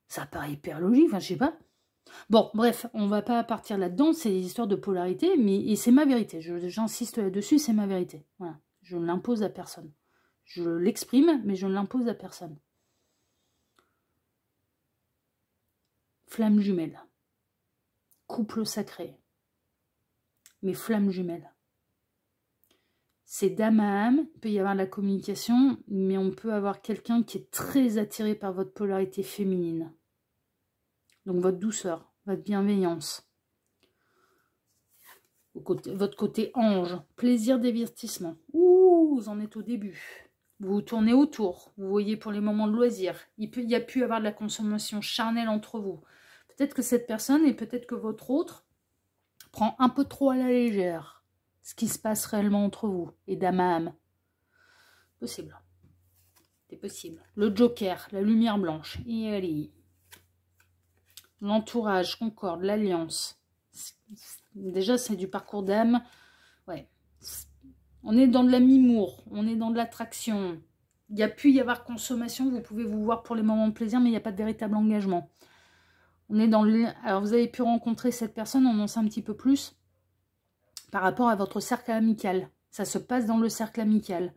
A: Ça paraît hyper logique, enfin, je sais pas. Bon, bref, on va pas partir là-dedans, c'est des histoires de polarité, et c'est ma vérité, j'insiste là-dessus, c'est ma vérité. Voilà, je ne l'impose à personne. Je l'exprime, mais je ne l'impose à personne. Flamme jumelle. Couple sacré. Mais flamme jumelle. C'est d'âme à âme, il peut y avoir de la communication, mais on peut avoir quelqu'un qui est très attiré par votre polarité féminine. Donc votre douceur, votre bienveillance. Votre côté ange, plaisir, divertissement. Ouh, vous en êtes au début. Vous vous tournez autour. Vous voyez pour les moments de loisir. Il y a pu y avoir de la consommation charnelle entre vous. Peut-être que cette personne et peut-être que votre autre prend un peu trop à la légère ce qui se passe réellement entre vous et d'âme à âme. Possible. C'est possible. Le Joker, la lumière blanche. Et allez. L'entourage, concorde, l'alliance. Déjà, c'est du parcours d'âme. Ouais. On est dans de la mimour, on est dans de l'attraction. Il y a pu y avoir consommation, vous pouvez vous voir pour les moments de plaisir, mais il n'y a pas de véritable engagement. On est dans le... Alors, vous avez pu rencontrer cette personne, on en sait un petit peu plus, par rapport à votre cercle amical. Ça se passe dans le cercle amical.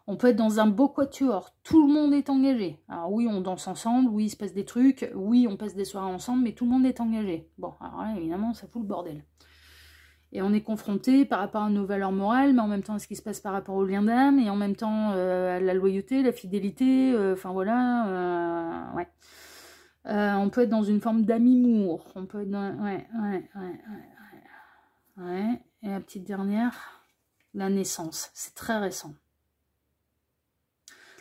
A: On peut être dans un beau quatuor, tout le monde est engagé. Alors oui, on danse ensemble, oui, il se passe des trucs, oui, on passe des soirées ensemble, mais tout le monde est engagé. Bon, alors là, évidemment, ça fout le bordel. Et on est confronté par rapport à nos valeurs morales, mais en même temps à ce qui se passe par rapport au lien d'âme, et en même temps à la loyauté, la fidélité, enfin voilà, ouais. On peut être dans une forme d'amimour, on peut être dans... Ouais. Et la petite dernière, la naissance, c'est très récent.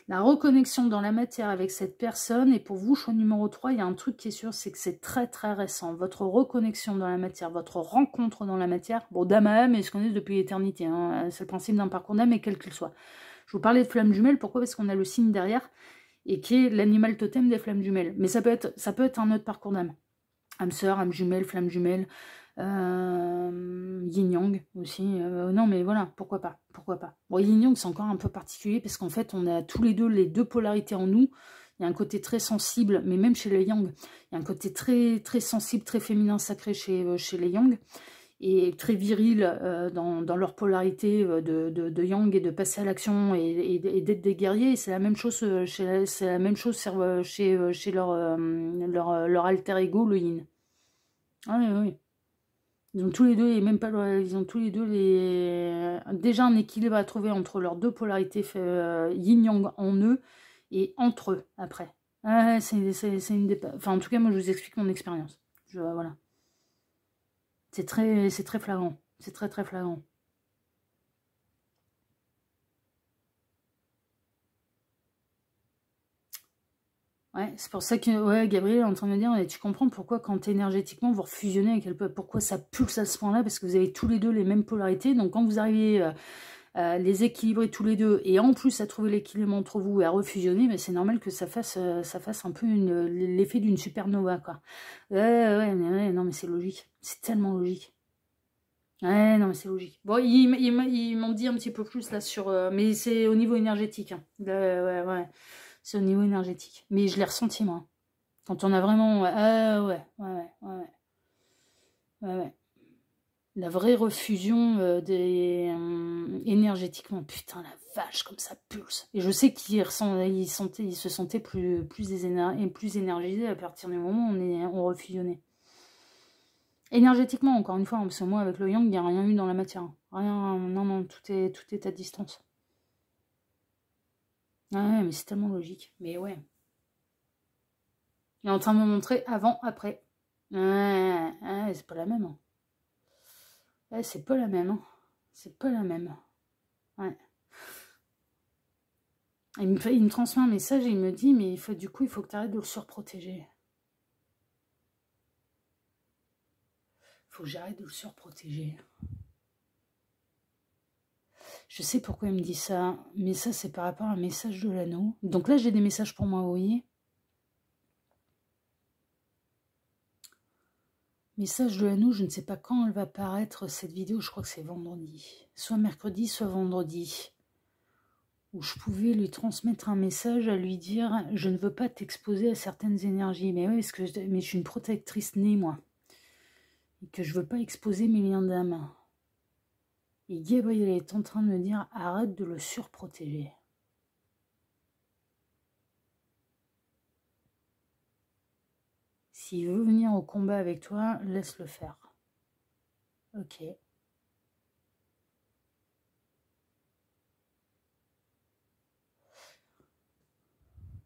A: La reconnexion dans la matière avec cette personne, et pour vous, choix numéro 3, il y a un truc qui est sûr, c'est que c'est très très récent. Votre reconnexion dans la matière, votre rencontre dans la matière, bon, d'âme à âme, ils se connaissent depuis l'éternité, hein, c'est le principe d'un parcours d'âme, et quel qu'il soit. Je vous parlais de flammes jumelles, pourquoi? Parce qu'on a le signe derrière, et qui est l'animal totem des flammes jumelles. Mais ça peut être un autre parcours d'âme. Âme sœur, âme jumelle, flamme jumelle, yin-yang aussi. Non, mais voilà, pourquoi pas, pourquoi pas. Bon, yin-yang, c'est encore un peu particulier, parce qu'en fait, on a tous les deux polarités en nous. Il y a un côté très sensible, mais même chez les yang, il y a un côté très, très sensible, très féminin sacré chez les yang, et très viril dans leur polarité de yang et de passer à l'action et d'être des guerriers. C'est la même chose chez leur alter ego, le yin. Ah oui, oui. Ils ont tous les deux, et même pas, ils ont tous les deux déjà un équilibre à trouver entre leurs deux polarités yin-yang en eux et entre eux après. Ah, c'est une enfin, en tout cas, moi je vous explique mon expérience. Voilà. C'est très flagrant. C'est très très flagrant. Ouais, c'est pour ça que ouais, Gabriel est en train de me dire, tu comprends pourquoi quand énergétiquement vous refusionnez avec elle, pourquoi ça pulse à ce point-là, parce que vous avez tous les deux les mêmes polarités. Donc quand vous arrivez à les équilibrer tous les deux, et en plus à trouver l'équilibre entre vous et à refusionner, mais c'est normal que ça fasse un peu l'effet d'une supernova, quoi. Ouais, non mais c'est logique. C'est tellement logique. Ouais, non mais c'est logique. Bon, ils m'ont dit un petit peu plus là sur... mais c'est au niveau énergétique. Hein. Ouais. C'est au niveau énergétique. Mais je l'ai ressenti, moi. Quand on a vraiment... Ouais. La vraie refusion énergétiquement. Putain, la vache, comme ça pulse. Et je sais qu'ils se sentaient plus énergisés à partir du moment où on refusionnait. Énergétiquement, encore une fois, parce que moi, avec le yang, il n'y a rien eu dans la matière. Rien, non, tout est à distance. Ouais, mais c'est tellement logique. Mais ouais. Il est en train de me montrer avant, après. Ouais, c'est pas la même. Hein. Ouais, c'est pas la même. Hein. C'est pas la même. Ouais. Il me transmet un message et il me dit, mais du coup, il faut que tu arrêtes de le surprotéger. Faut que j'arrête de le surprotéger. Je sais pourquoi il me dit ça, mais ça, c'est par rapport à un message de l'anneau. Donc là, j'ai des messages pour moi, vous voyez. Message de l'anneau, je ne sais pas quand elle va paraître, cette vidéo, je crois que c'est vendredi. Soit mercredi, soit vendredi. Où je pouvais lui transmettre un message à lui dire « Je ne veux pas t'exposer à certaines énergies. » Mais oui, mais je suis une protectrice née, moi. Et que je ne veux pas exposer mes liens d'âme. Et Gabriel est en train de me dire « Arrête de le surprotéger. » S'il veut venir au combat avec toi, laisse-le faire. Ok.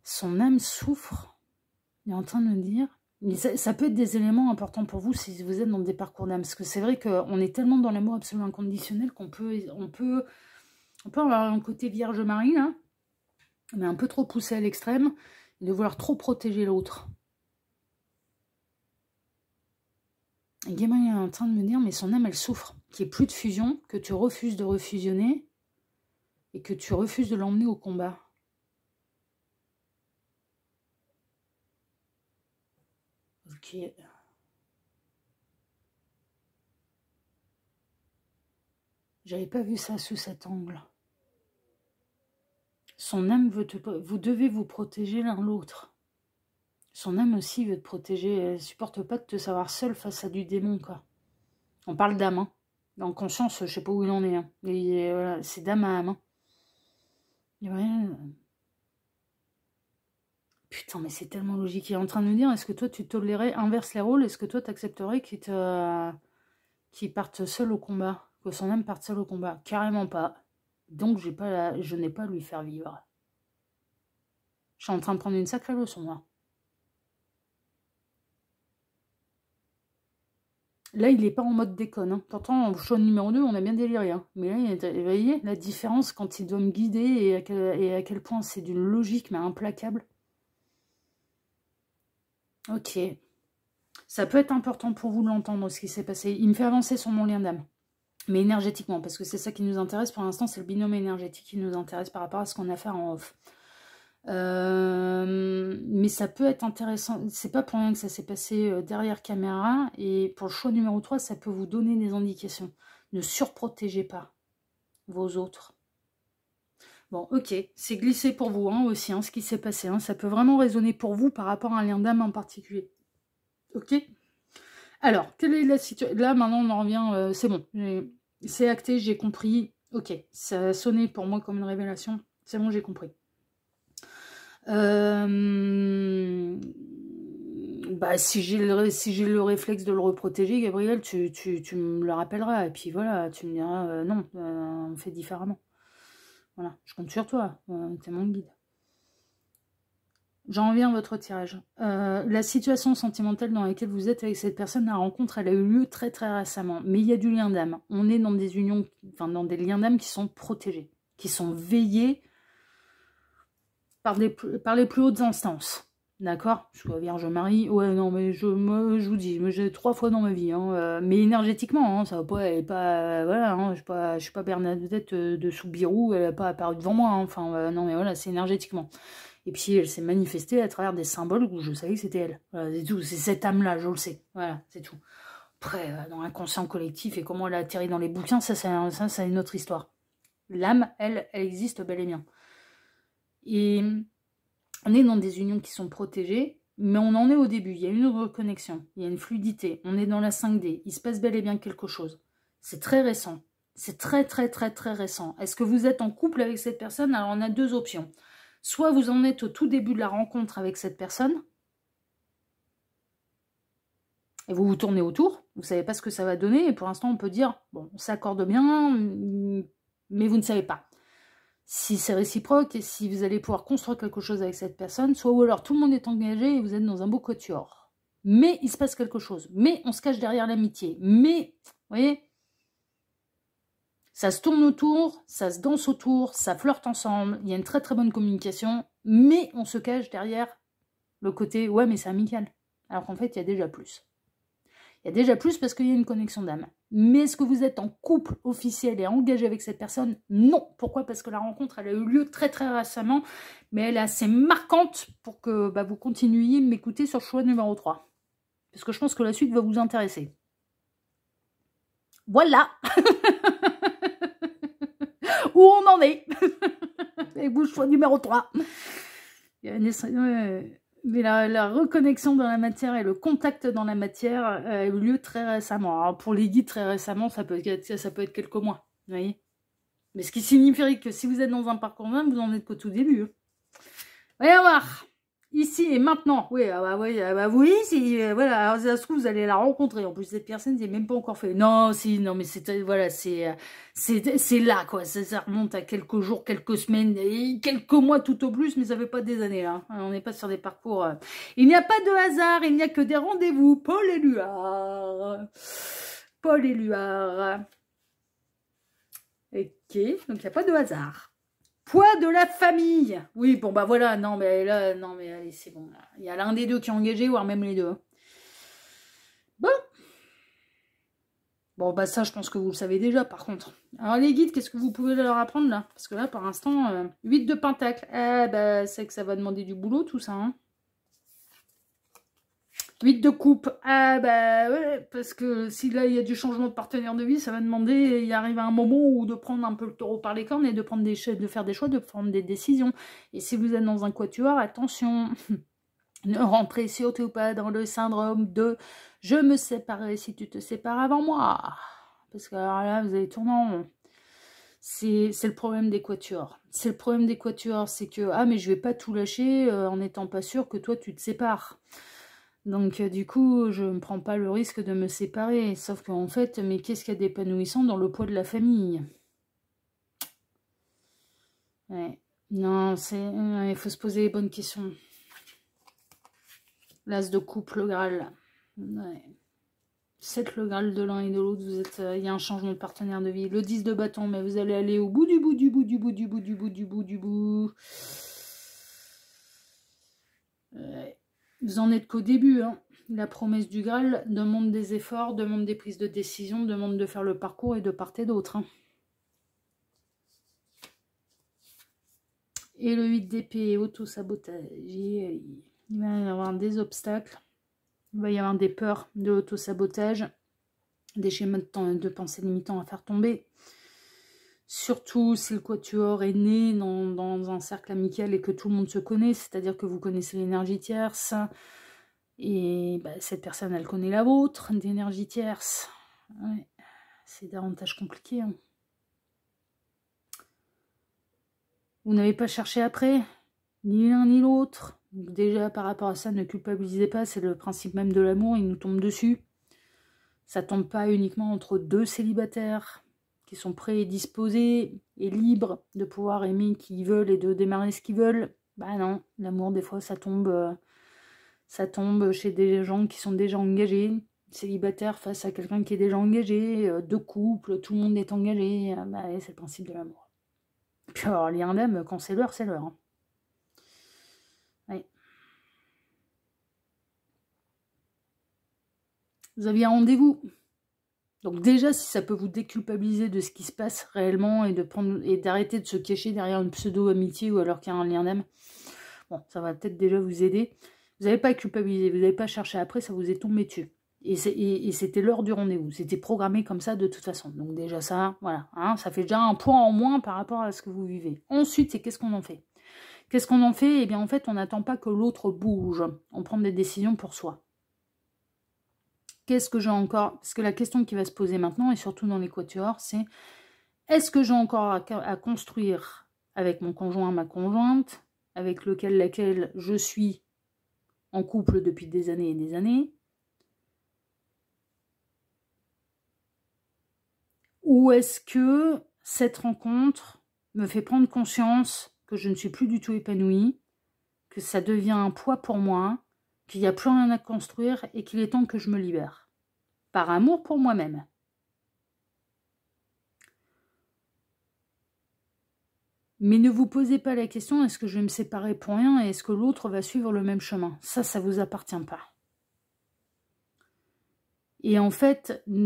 A: Son âme souffre. Il est en train de me dire... Mais ça peut être des éléments importants pour vous si vous êtes dans des parcours d'âme. Parce que c'est vrai qu'on est tellement dans l'amour absolument inconditionnel qu'on peut avoir un côté vierge marie, hein, mais un peu trop poussé à l'extrême, et de vouloir trop protéger l'autre. Et Gabriel est en train de me dire, mais son âme, elle souffre. Qu'il n'y ait plus de fusion, que tu refuses de refusionner, et que tu refuses de l'emmener au combat. Ok. J'avais pas vu ça sous cet angle. Son âme veut vous devez vous protéger l'un l'autre. Son âme aussi veut te protéger. Elle ne supporte pas de te savoir seule face à du démon, quoi. On parle d'âme, hein. En conscience, je sais pas où il en est. Hein. Voilà, c'est d'âme à âme. Hein. Il y a rien... Putain, mais c'est tellement logique. Il est en train de me dire, est-ce que toi, tu tolérais, inverse les rôles, est-ce que toi, tu accepterais qu'il parte seul au combat, que son âme parte seul au combat? Carrément pas. Donc, je n'ai pas à lui faire vivre. Je suis en train de prendre une sacrée leçon, là. Là, il n'est pas en mode déconne. Hein. Pourtant, au choix numéro 2, on a bien déliré. Hein. Mais là, vous voyez la différence quand il doit me guider et à quel point c'est d'une logique, mais implacable. Ok. Ça peut être important pour vous de l'entendre, ce qui s'est passé. Il me fait avancer sur mon lien d'âme. Mais énergétiquement, parce que c'est ça qui nous intéresse. Pour l'instant, c'est le binôme énergétique qui nous intéresse par rapport à ce qu'on a fait en off. Mais ça peut être intéressant. C'est pas pour rien que ça s'est passé derrière caméra. Et pour le choix numéro 3, ça peut vous donner des indications. Ne surprotégez pas vos autres. Bon, ok, c'est glissé pour vous hein, aussi, hein, ce qui s'est passé. Hein. Ça peut vraiment résonner pour vous par rapport à un lien d'âme en particulier. Ok. Alors, quelle est la situation? Là, maintenant, on en revient. C'est bon. C'est acté, j'ai compris. Ok, ça a sonné pour moi comme une révélation. C'est bon, j'ai compris. Bah, si j'ai le réflexe de le reprotéger, Gabriel, tu me le rappelleras. Et puis voilà, tu me diras, non, on fait différemment. Voilà, je compte sur toi. T'es mon guide. J'en reviens à votre tirage. La situation sentimentale dans laquelle vous êtes avec cette personne, la rencontre, elle a eu lieu très très récemment. Mais il y a du lien d'âme. On est dans des unions, enfin dans des liens d'âme qui sont protégés, qui sont veillés par les plus hautes instances. D'accord? Je suis Vierge Marie. Ouais, non, mais je vous dis, j'ai 3 fois dans ma vie. Hein, mais énergétiquement, hein, ça va pas, elle est pas, voilà, hein, je suis pas Bernadette de Soubirou, elle n'a pas apparu devant moi. Hein, enfin, non, mais voilà, c'est énergétiquement. Et puis, elle s'est manifestée à travers des symboles où je savais que c'était elle. Voilà, c'est tout. C'est cette âme-là, je le sais. Voilà, c'est tout. Après, dans l'inconscient collectif et comment elle a atterri dans les bouquins, ça c'est une autre histoire. L'âme, elle existe bel et bien. Et on est dans des unions qui sont protégées, mais on en est au début. Il y a une reconnexion, il y a une fluidité. On est dans la 5D. Il se passe bel et bien quelque chose. C'est très récent. C'est très, très, très, très récent. Est-ce que vous êtes en couple avec cette personne? Alors, on a 2 options. Soit vous en êtes au tout début de la rencontre avec cette personne, et vous vous tournez autour, vous ne savez pas ce que ça va donner, et pour l'instant on peut dire, bon, on s'accorde bien, mais vous ne savez pas si c'est réciproque, et si vous allez pouvoir construire quelque chose avec cette personne, soit ou alors tout le monde est engagé, et vous êtes dans un beau quatuor. Mais il se passe quelque chose, mais on se cache derrière l'amitié, mais, vous voyez, ça se tourne autour, ça se danse autour, ça flirte ensemble, il y a une très très bonne communication, mais on se cache derrière le côté, ouais, mais c'est amical. Alors qu'en fait, il y a déjà plus. Il y a déjà plus parce qu'il y a une connexion d'âme. Mais est-ce que vous êtes en couple officiel et engagé avec cette personne? Non. Pourquoi? Parce que la rencontre, elle a eu lieu très très récemment, mais elle est assez marquante pour que vous continuiez de m'écouter sur le choix numéro 3. Parce que je pense que la suite va vous intéresser. Voilà. Où on en est. Et vous, choix numéro 3. Il y a une... Mais la reconnexion dans la matière et le contact dans la matière a eu lieu très récemment. Alors pour les guides, très récemment, ça peut être quelques mois. Vous voyez? Mais ce qui signifierait que si vous êtes dans un parcours même, vous en êtes qu'au tout début. Hein. Voyons voir. Ici et maintenant. Oui, oui, voilà, alors, ça se trouve, vous allez la rencontrer. En plus, cette personne n'est même pas encore fait. Non, si, non, mais voilà, c'est là, quoi. Ça remonte à quelques jours, quelques semaines, et quelques mois tout au plus, mais ça fait pas des années, là. On n'est pas sur des parcours. Il n'y a pas de hasard, il n'y a que des rendez-vous. Paul Éluard. Paul Éluard. Ok, donc il n'y a pas de hasard. Poids de la famille. Oui, bon, bah voilà, non, mais là, non, mais allez, c'est bon. Là. Il y a l'un des deux qui est engagé, voire même les deux. Bon. Bon, bah ça, je pense que vous le savez déjà, par contre. Alors, les guides, qu'est-ce que vous pouvez leur apprendre, là? Parce que là, pour l'instant, 8 de pentacle. Ah, bah, c'est que ça va demander du boulot, tout ça, hein. 8 de coupe. Ah bah ouais, parce que si là il y a du changement de partenaire de vie, ça va demander, il arrive à un moment où de prendre un peu le taureau par les cornes et de faire des choix, de prendre des décisions. Et si vous êtes dans un quatuor, attention, ne rentrez surtout pas dans le syndrome de « je me séparerai si tu te sépares avant moi ». Parce que alors là, vous allez tourner en rond. C'est le problème des quatuors. C'est le problème des quatuors, c'est que « ah mais je vais pas tout lâcher en n'étant pas sûr que toi tu te sépares ». Donc, du coup, je ne prends pas le risque de me séparer. Sauf qu'en fait, mais qu'est-ce qu'il y a d'épanouissant dans le poids de la famille? Ouais. Non, il faut se poser les bonnes questions. L'as de coupe, le Graal. Ouais. C'est le Graal de l'un et de l'autre. Vous êtes, il y a un changement de partenaire de vie. Le 10 de bâton, mais vous allez aller au bout du bout du bout du bout du bout du bout du bout du bout. Vous en êtes qu'au début, hein. La promesse du Graal demande des efforts, demande des prises de décision, demande de faire le parcours et de part et d'autre, hein. Et le 8 d'épée, auto-sabotage. Il va y avoir des obstacles. Il va y avoir des peurs de l'auto-sabotage. Des schémas de pensée limitants à faire tomber. Surtout si le quatuor est né dans un cercle amical et que tout le monde se connaît. C'est-à-dire que vous connaissez l'énergie tierce. Et bah, cette personne, elle connaît la vôtre, d'énergie tierce. Ouais, c'est davantage compliqué, hein. Vous n'avez pas cherché après, ni l'un ni l'autre. Donc déjà, par rapport à ça, ne culpabilisez pas, c'est le principe même de l'amour, il nous tombe dessus. Ça tombe pas uniquement entre deux célibataires qui sont prêts et disposés et libres de pouvoir aimer qui ils veulent et de démarrer ce qu'ils veulent. Bah non, l'amour, des fois, ça tombe chez des gens qui sont déjà engagés. Célibataire face à quelqu'un qui est déjà engagé, deux couples, tout le monde est engagé. Bah, c'est le principe de l'amour. Puis alors, lien d'âme, quand c'est l'heure, c'est l'heure, hein. Ouais. Vous aviez un rendez-vous. Donc déjà, si ça peut vous déculpabiliser de ce qui se passe réellement et d'arrêter de se cacher derrière une pseudo-amitié ou alors qu'il y a un lien d'âme, bon, ça va peut-être déjà vous aider. Vous n'avez pas culpabilisé, vous n'avez pas cherché après, ça vous est tombé dessus. Et c'était l'heure du rendez-vous. C'était programmé comme ça de toute façon. Donc déjà ça, voilà, hein, ça fait déjà un point en moins par rapport à ce que vous vivez. Ensuite, c'est qu'est-ce qu'on en fait? Qu'est-ce qu'on en fait? Eh bien, en fait, on n'attend pas que l'autre bouge. On prend des décisions pour soi. Qu'est-ce que j'ai encore? Parce que la question qui va se poser maintenant, et surtout dans les quatuors, c'est est-ce que j'ai encore à construire avec mon conjoint, ma conjointe, avec laquelle je suis en couple depuis des années et des années? Ou est-ce que cette rencontre me fait prendre conscience que je ne suis plus du tout épanouie, que ça devient un poids pour moi, qu'il n'y a plus rien à construire et qu'il est temps que je me libère. Par amour pour moi-même. Mais ne vous posez pas la question, est-ce que je vais me séparer pour rien et est-ce que l'autre va suivre le même chemin? Ça vous appartient pas. Et en fait, il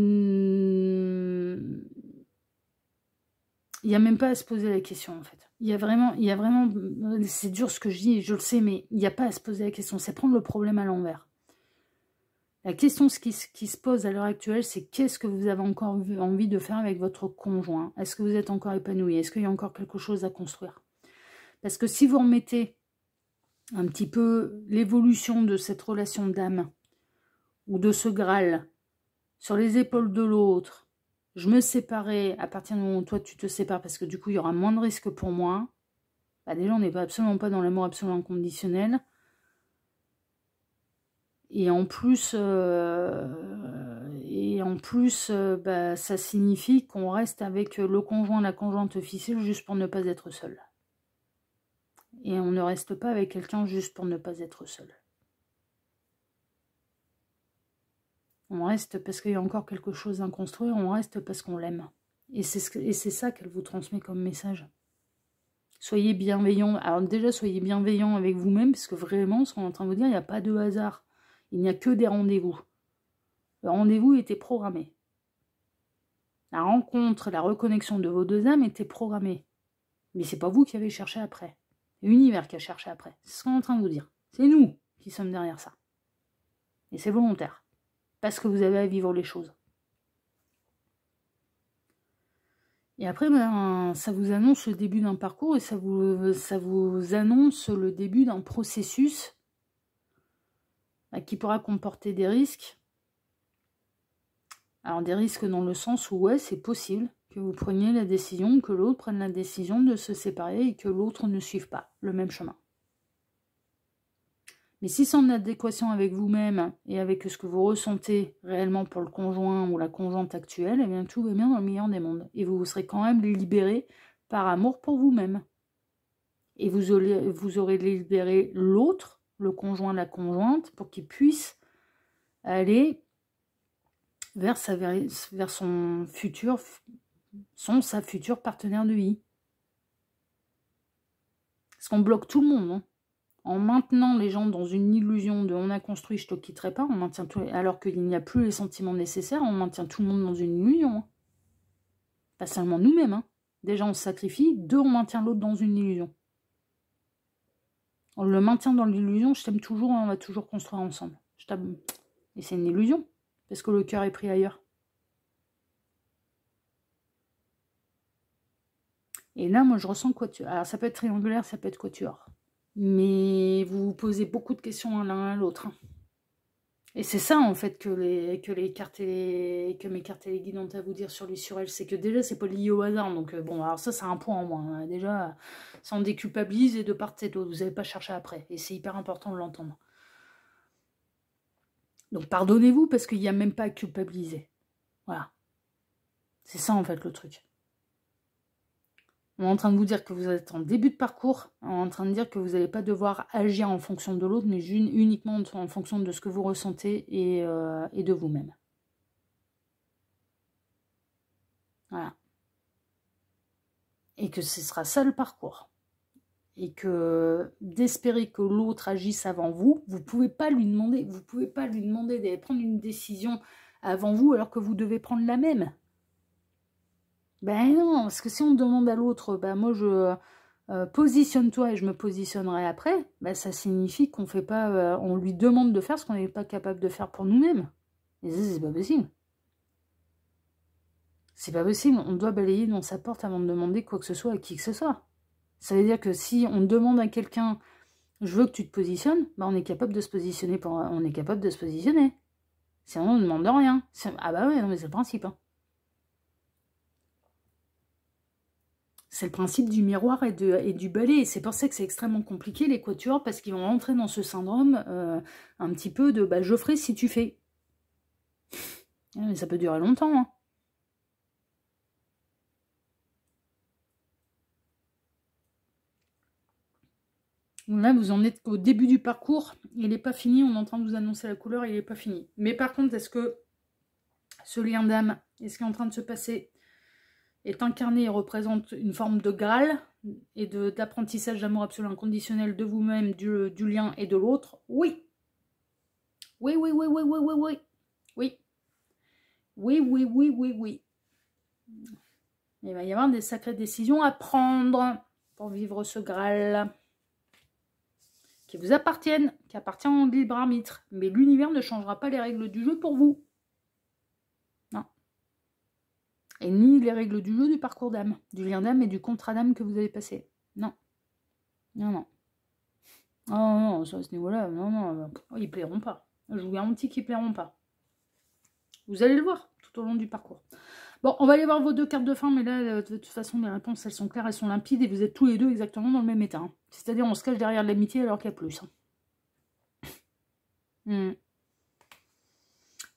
A: n'y a même pas à se poser la question, en fait. Il y a vraiment, c'est dur ce que je dis, je le sais, mais il n'y a pas à se poser la question, c'est prendre le problème à l'envers. La question qui se pose à l'heure actuelle, c'est qu'est-ce que vous avez encore envie de faire avec votre conjoint? Est-ce que vous êtes encore épanoui? Est-ce qu'il y a encore quelque chose à construire? Parce que si vous remettez un petit peu l'évolution de cette relation d'âme ou de ce Graal sur les épaules de l'autre, je me séparais à partir du moment où toi tu te sépares parce que du coup il y aura moins de risques pour moi. Bah déjà on n'est absolument pas dans l'amour absolument inconditionnel. Et en plus, bah, ça signifie qu'on reste avec le conjoint, la conjointe officielle juste pour ne pas être seul. Et on ne reste pas avec quelqu'un juste pour ne pas être seul. On reste parce qu'il y a encore quelque chose à construire, on reste parce qu'on l'aime. Et c'est ça qu'elle vous transmet comme message. Soyez bienveillants. Alors déjà, soyez bienveillants avec vous-même, parce que vraiment, ce qu'on est en train de vous dire, il n'y a pas de hasard. Il n'y a que des rendez-vous. Le rendez-vous était programmé. La rencontre, la reconnexion de vos deux âmes était programmée. Mais c'est pas vous qui avez cherché après. C'est l'univers qui a cherché après. C'est ce qu'on est en train de vous dire. C'est nous qui sommes derrière ça. Et c'est volontaire. Parce que vous avez à vivre les choses. Et après, ben, ça vous annonce le début d'un parcours et ça vous annonce le début d'un processus qui pourra comporter des risques. Alors des risques dans le sens où, ouais, c'est possible que vous preniez la décision, que l'autre prenne la décision de se séparer et que l'autre ne suive pas le même chemin. Mais si c'est en adéquation avec vous-même et avec ce que vous ressentez réellement pour le conjoint ou la conjointe actuelle, eh bien tout va bien dans le meilleur des mondes. Et vous serez quand même libéré par amour pour vous-même. Et vous aurez libéré l'autre, le conjoint, la conjointe, pour qu'il puisse aller vers son futur, sa future partenaire de vie. Parce qu'on bloque tout le monde, hein. En maintenant les gens dans une illusion de on a construit, je te quitterai pas, on maintient tout, alors qu'il n'y a plus les sentiments nécessaires, on maintient tout le monde dans une illusion. Hein. Pas seulement nous-mêmes. Hein. Déjà on se sacrifie, deux on maintient l'autre dans une illusion. On le maintient dans l'illusion, je t'aime toujours, on va toujours construire ensemble. Et c'est une illusion, parce que le cœur est pris ailleurs. Et là, moi je ressens quatuor. Alors ça peut être triangulaire, ça peut être quatuor. Mais vous vous posez beaucoup de questions l'un à l'autre. Hein. Et c'est ça en fait que mes cartes et les guides ont à vous dire sur lui, sur elle. C'est que déjà c'est pas lié au hasard. Donc bon, alors ça c'est un point en moins. Hein. Déjà, ça en déculpabilise et de part et d'autre. Vous n'avez pas cherché après. Et c'est hyper important de l'entendre. Donc pardonnez-vous parce qu'il n'y a même pas à culpabiliser. Voilà. C'est ça en fait le truc. On est en train de vous dire que vous êtes en début de parcours, on est en train de dire que vous n'allez pas devoir agir en fonction de l'autre, mais uniquement en fonction de ce que vous ressentez et de vous-même. Voilà. Et que ce sera ça le parcours. Et que d'espérer que l'autre agisse avant vous, vous ne pouvez pas lui demander, d'aller prendre une décision avant vous alors que vous devez prendre la même. Ben non, parce que si on demande à l'autre, ben moi je positionne-toi et je me positionnerai après, ben ça signifie qu'on fait pas, on lui demande de faire ce qu'on n'est pas capable de faire pour nous-mêmes. Et ça, c'est pas possible. C'est pas possible, on doit balayer dans sa porte avant de demander quoi que ce soit à qui que ce soit. Ça veut dire que si on demande à quelqu'un, je veux que tu te positionnes, ben on est capable de se positionner, Sinon on ne demande rien. Ah bah ouais, non mais c'est le principe, hein. C'est le principe du miroir et du balai. Et c'est pour ça que c'est extrêmement compliqué, les quatuors, parce qu'ils vont rentrer dans ce syndrome un petit peu de bah, « je ferai si tu fais ». Mais ça peut durer longtemps. Hein. Là, vous en êtes au début du parcours. Il n'est pas fini. On est en train de vous annoncer la couleur. Il n'est pas fini. Mais par contre, est-ce que ce lien d'âme et ce qui est en train de se passer est incarné et représente une forme de Graal et d'apprentissage d'amour absolu inconditionnel de vous-même, du lien et de l'autre? Oui. Oui, oui, oui, oui, oui, oui, oui. Oui. Oui, oui, oui, oui, oui. Il va y avoir des sacrées décisions à prendre pour vivre ce Graal qui vous appartiennent, qui appartient au libre arbitre. Mais l'univers ne changera pas les règles du jeu pour vous. Non. Et ni les règles du jeu du parcours d'âme, du lien d'âme et du contrat d'âme que vous avez passé. Non. Non, non. Oh non, à ce niveau-là, non, non, ils plairont pas. Je vous garantis qu'ils plairont pas. Vous allez le voir tout au long du parcours. Bon, on va aller voir vos deux cartes de fin, mais là, de toute façon, les réponses, elles sont claires, elles sont limpides, et vous êtes tous les deux exactement dans le même état. Hein. C'est-à-dire, on se cache derrière l'amitié alors qu'il y a plus. Hein.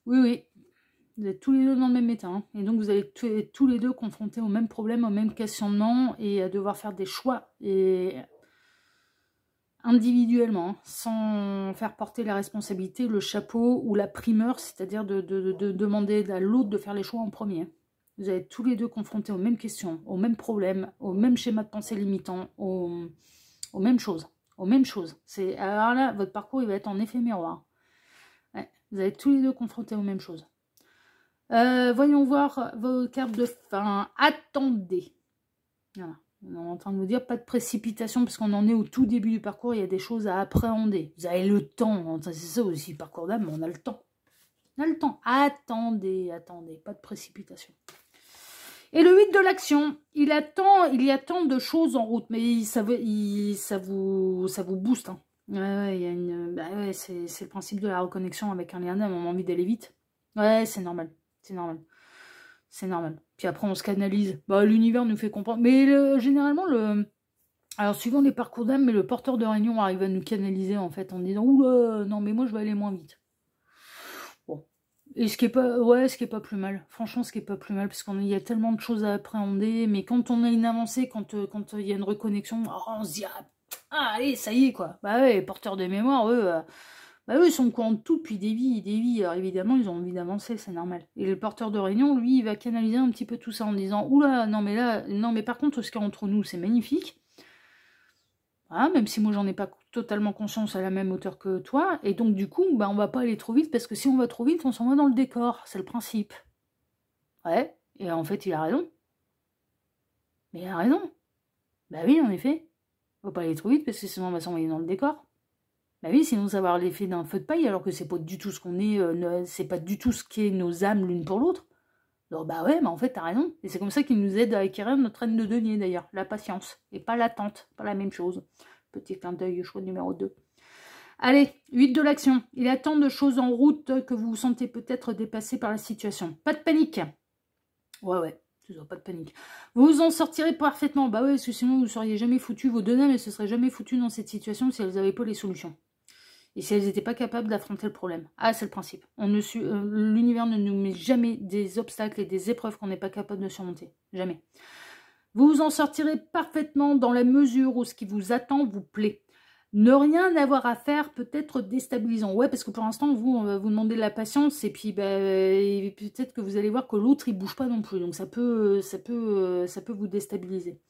A: Oui, oui. Vous êtes tous les deux dans le même état. Hein. Et donc, vous allez tous les deux confrontés au même problème, au même questionnement, et à devoir faire des choix, et individuellement, sans faire porter la responsabilité, le chapeau ou la primeur, c'est-à-dire de demander à l'autre de faire les choix en premier. Vous allez tous les deux confrontés aux mêmes questions, aux mêmes problèmes, aux mêmes schémas de pensée limitants, aux mêmes choses. Aux mêmes choses. Alors là, votre parcours, il va être en effet miroir. Ouais, vous allez tous les deux confrontés aux mêmes choses. Voyons voir vos cartes de fin. Attendez. Voilà. On est en train de vous dire pas de précipitation parce qu'on en est au tout début du parcours, il y a des choses à appréhender. Vous avez le temps, c'est ça aussi, le parcours d'âme, on a le temps. On a le temps. Attendez, pas de précipitation. Et le 8 de l'action, il y a tant de choses en route, mais ça vous booste. Hein. Ouais, c'est le principe de la reconnexion avec un lien d'âme, on a envie d'aller vite. Ouais, c'est normal, c'est normal. C'est normal. Puis après, on se canalise. Bah, l'univers nous fait comprendre. Mais généralement, alors, suivant les parcours d'âme, mais le porteur de réunion arrive à nous canaliser, en fait, en disant « Oula, non, mais moi, je vais aller moins vite. » Bon. Et ce qui est pas plus mal. Franchement, ce qui est pas plus mal, parce qu'il y a tellement de choses à appréhender. Mais quand on a une avancée, quand il y a une reconnexion, on se dit « Ah, allez, ça y est, quoi. » Bah ouais, les porteurs de mémoire, eux... Bah eux, ils sont au courant de tout depuis des vies. Alors évidemment, ils ont envie d'avancer, c'est normal. Et le porteur de réunion, lui, il va canaliser un petit peu tout ça en disant « Oula, non mais là, non mais par contre, ce qu'il y a entre nous, c'est magnifique. » Voilà, même si moi, j'en ai pas totalement conscience à la même hauteur que toi. Et donc, du coup, bah, on va pas aller trop vite, parce que si on va trop vite, on s'en va dans le décor. C'est le principe. Ouais, et en fait, il a raison. Mais il a raison. Bah oui, en effet. Faut pas aller trop vite, parce que sinon, on va s'envoyer dans le décor. Bah oui, sinon ça va avoir l'effet d'un feu de paille, alors que c'est pas du tout ce qu'on est, c'est pas du tout ce qu'est nos âmes l'une pour l'autre. Donc bah ouais, bah en fait t'as raison. Et c'est comme ça qu'il nous aide à acquérir notre reine de denier d'ailleurs, la patience. Et pas l'attente, pas la même chose. Petit clin d'œil, choix numéro 2. Allez, 8 de l'action. Il y a tant de choses en route que vous vous sentez peut-être dépassé par la situation. Pas de panique. Ouais, pas de panique. Vous vous en sortirez parfaitement. Bah ouais, parce que sinon vous seriez jamais foutu, vos deux dames, elles se seraient jamais foutues dans cette situation si elles n'avaient pas les solutions. Et si elles n'étaient pas capables d'affronter le problème. Ah, c'est le principe. L'univers ne nous met jamais des obstacles et des épreuves qu'on n'est pas capable de surmonter. Jamais. Vous vous en sortirez parfaitement dans la mesure où ce qui vous attend vous plaît. Ne rien avoir à faire peut être déstabilisant. Ouais, parce que pour l'instant, on va vous demander de la patience et puis peut-être que vous allez voir que l'autre, il bouge pas non plus. Donc ça peut vous déstabiliser.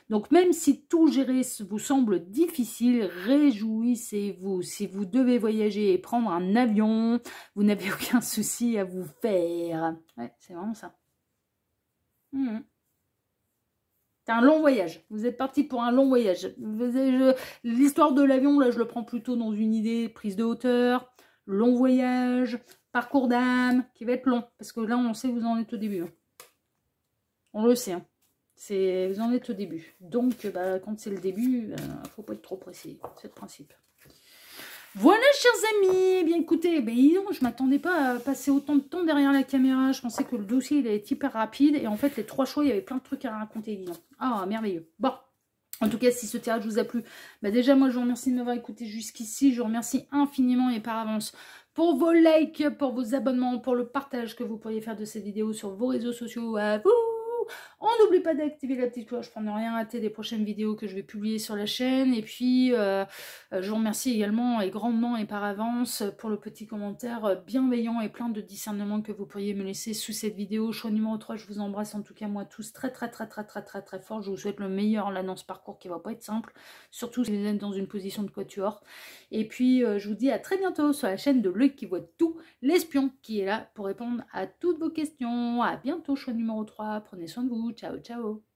A: Donc même si tout gérer vous semble difficile, réjouissez-vous. Si vous devez voyager et prendre un avion, vous n'avez aucun souci à vous faire. Ouais, c'est vraiment ça. C'est un long voyage. Vous êtes parti pour un long voyage. L'histoire de l'avion, là, je le prends plutôt dans une idée prise de hauteur, long voyage, parcours d'âme, qui va être long. Parce que là, on sait que vous en êtes au début. Hein. On le sait. Hein. Vous en êtes au début. Donc, bah, quand c'est le début, faut pas être trop précis. C'est le principe. Voilà, chers amis. Eh bien, écoutez, non, je m'attendais pas à passer autant de temps derrière la caméra. Je pensais que le dossier, il allait être hyper rapide. Et en fait, les 3 choix, il y avait plein de trucs à raconter, disons. Ah, merveilleux. Bon. En tout cas, si ce tirage vous a plu, déjà, moi, je vous remercie de m'avoir écouté jusqu'ici. Je vous remercie infiniment et par avance pour vos likes, pour vos abonnements, pour le partage que vous pourriez faire de cette vidéo sur vos réseaux sociaux. À vous! On n'oublie pas d'activer la petite cloche pour ne rien rater des prochaines vidéos que je vais publier sur la chaîne. Et puis, je vous remercie également et grandement et par avance pour le petit commentaire bienveillant et plein de discernement que vous pourriez me laisser sous cette vidéo. Choix numéro 3, je vous embrasse en tout cas moi tous très fort. Je vous souhaite le meilleur là dans ce parcours qui va pas être simple, surtout si vous êtes dans une position de quatuor. Et puis, je vous dis à très bientôt sur la chaîne de L'Œil qui voit tout, l'espion qui est là pour répondre à toutes vos questions. À bientôt, choix numéro 3. Prenez soin de vous. Ciao, ciao.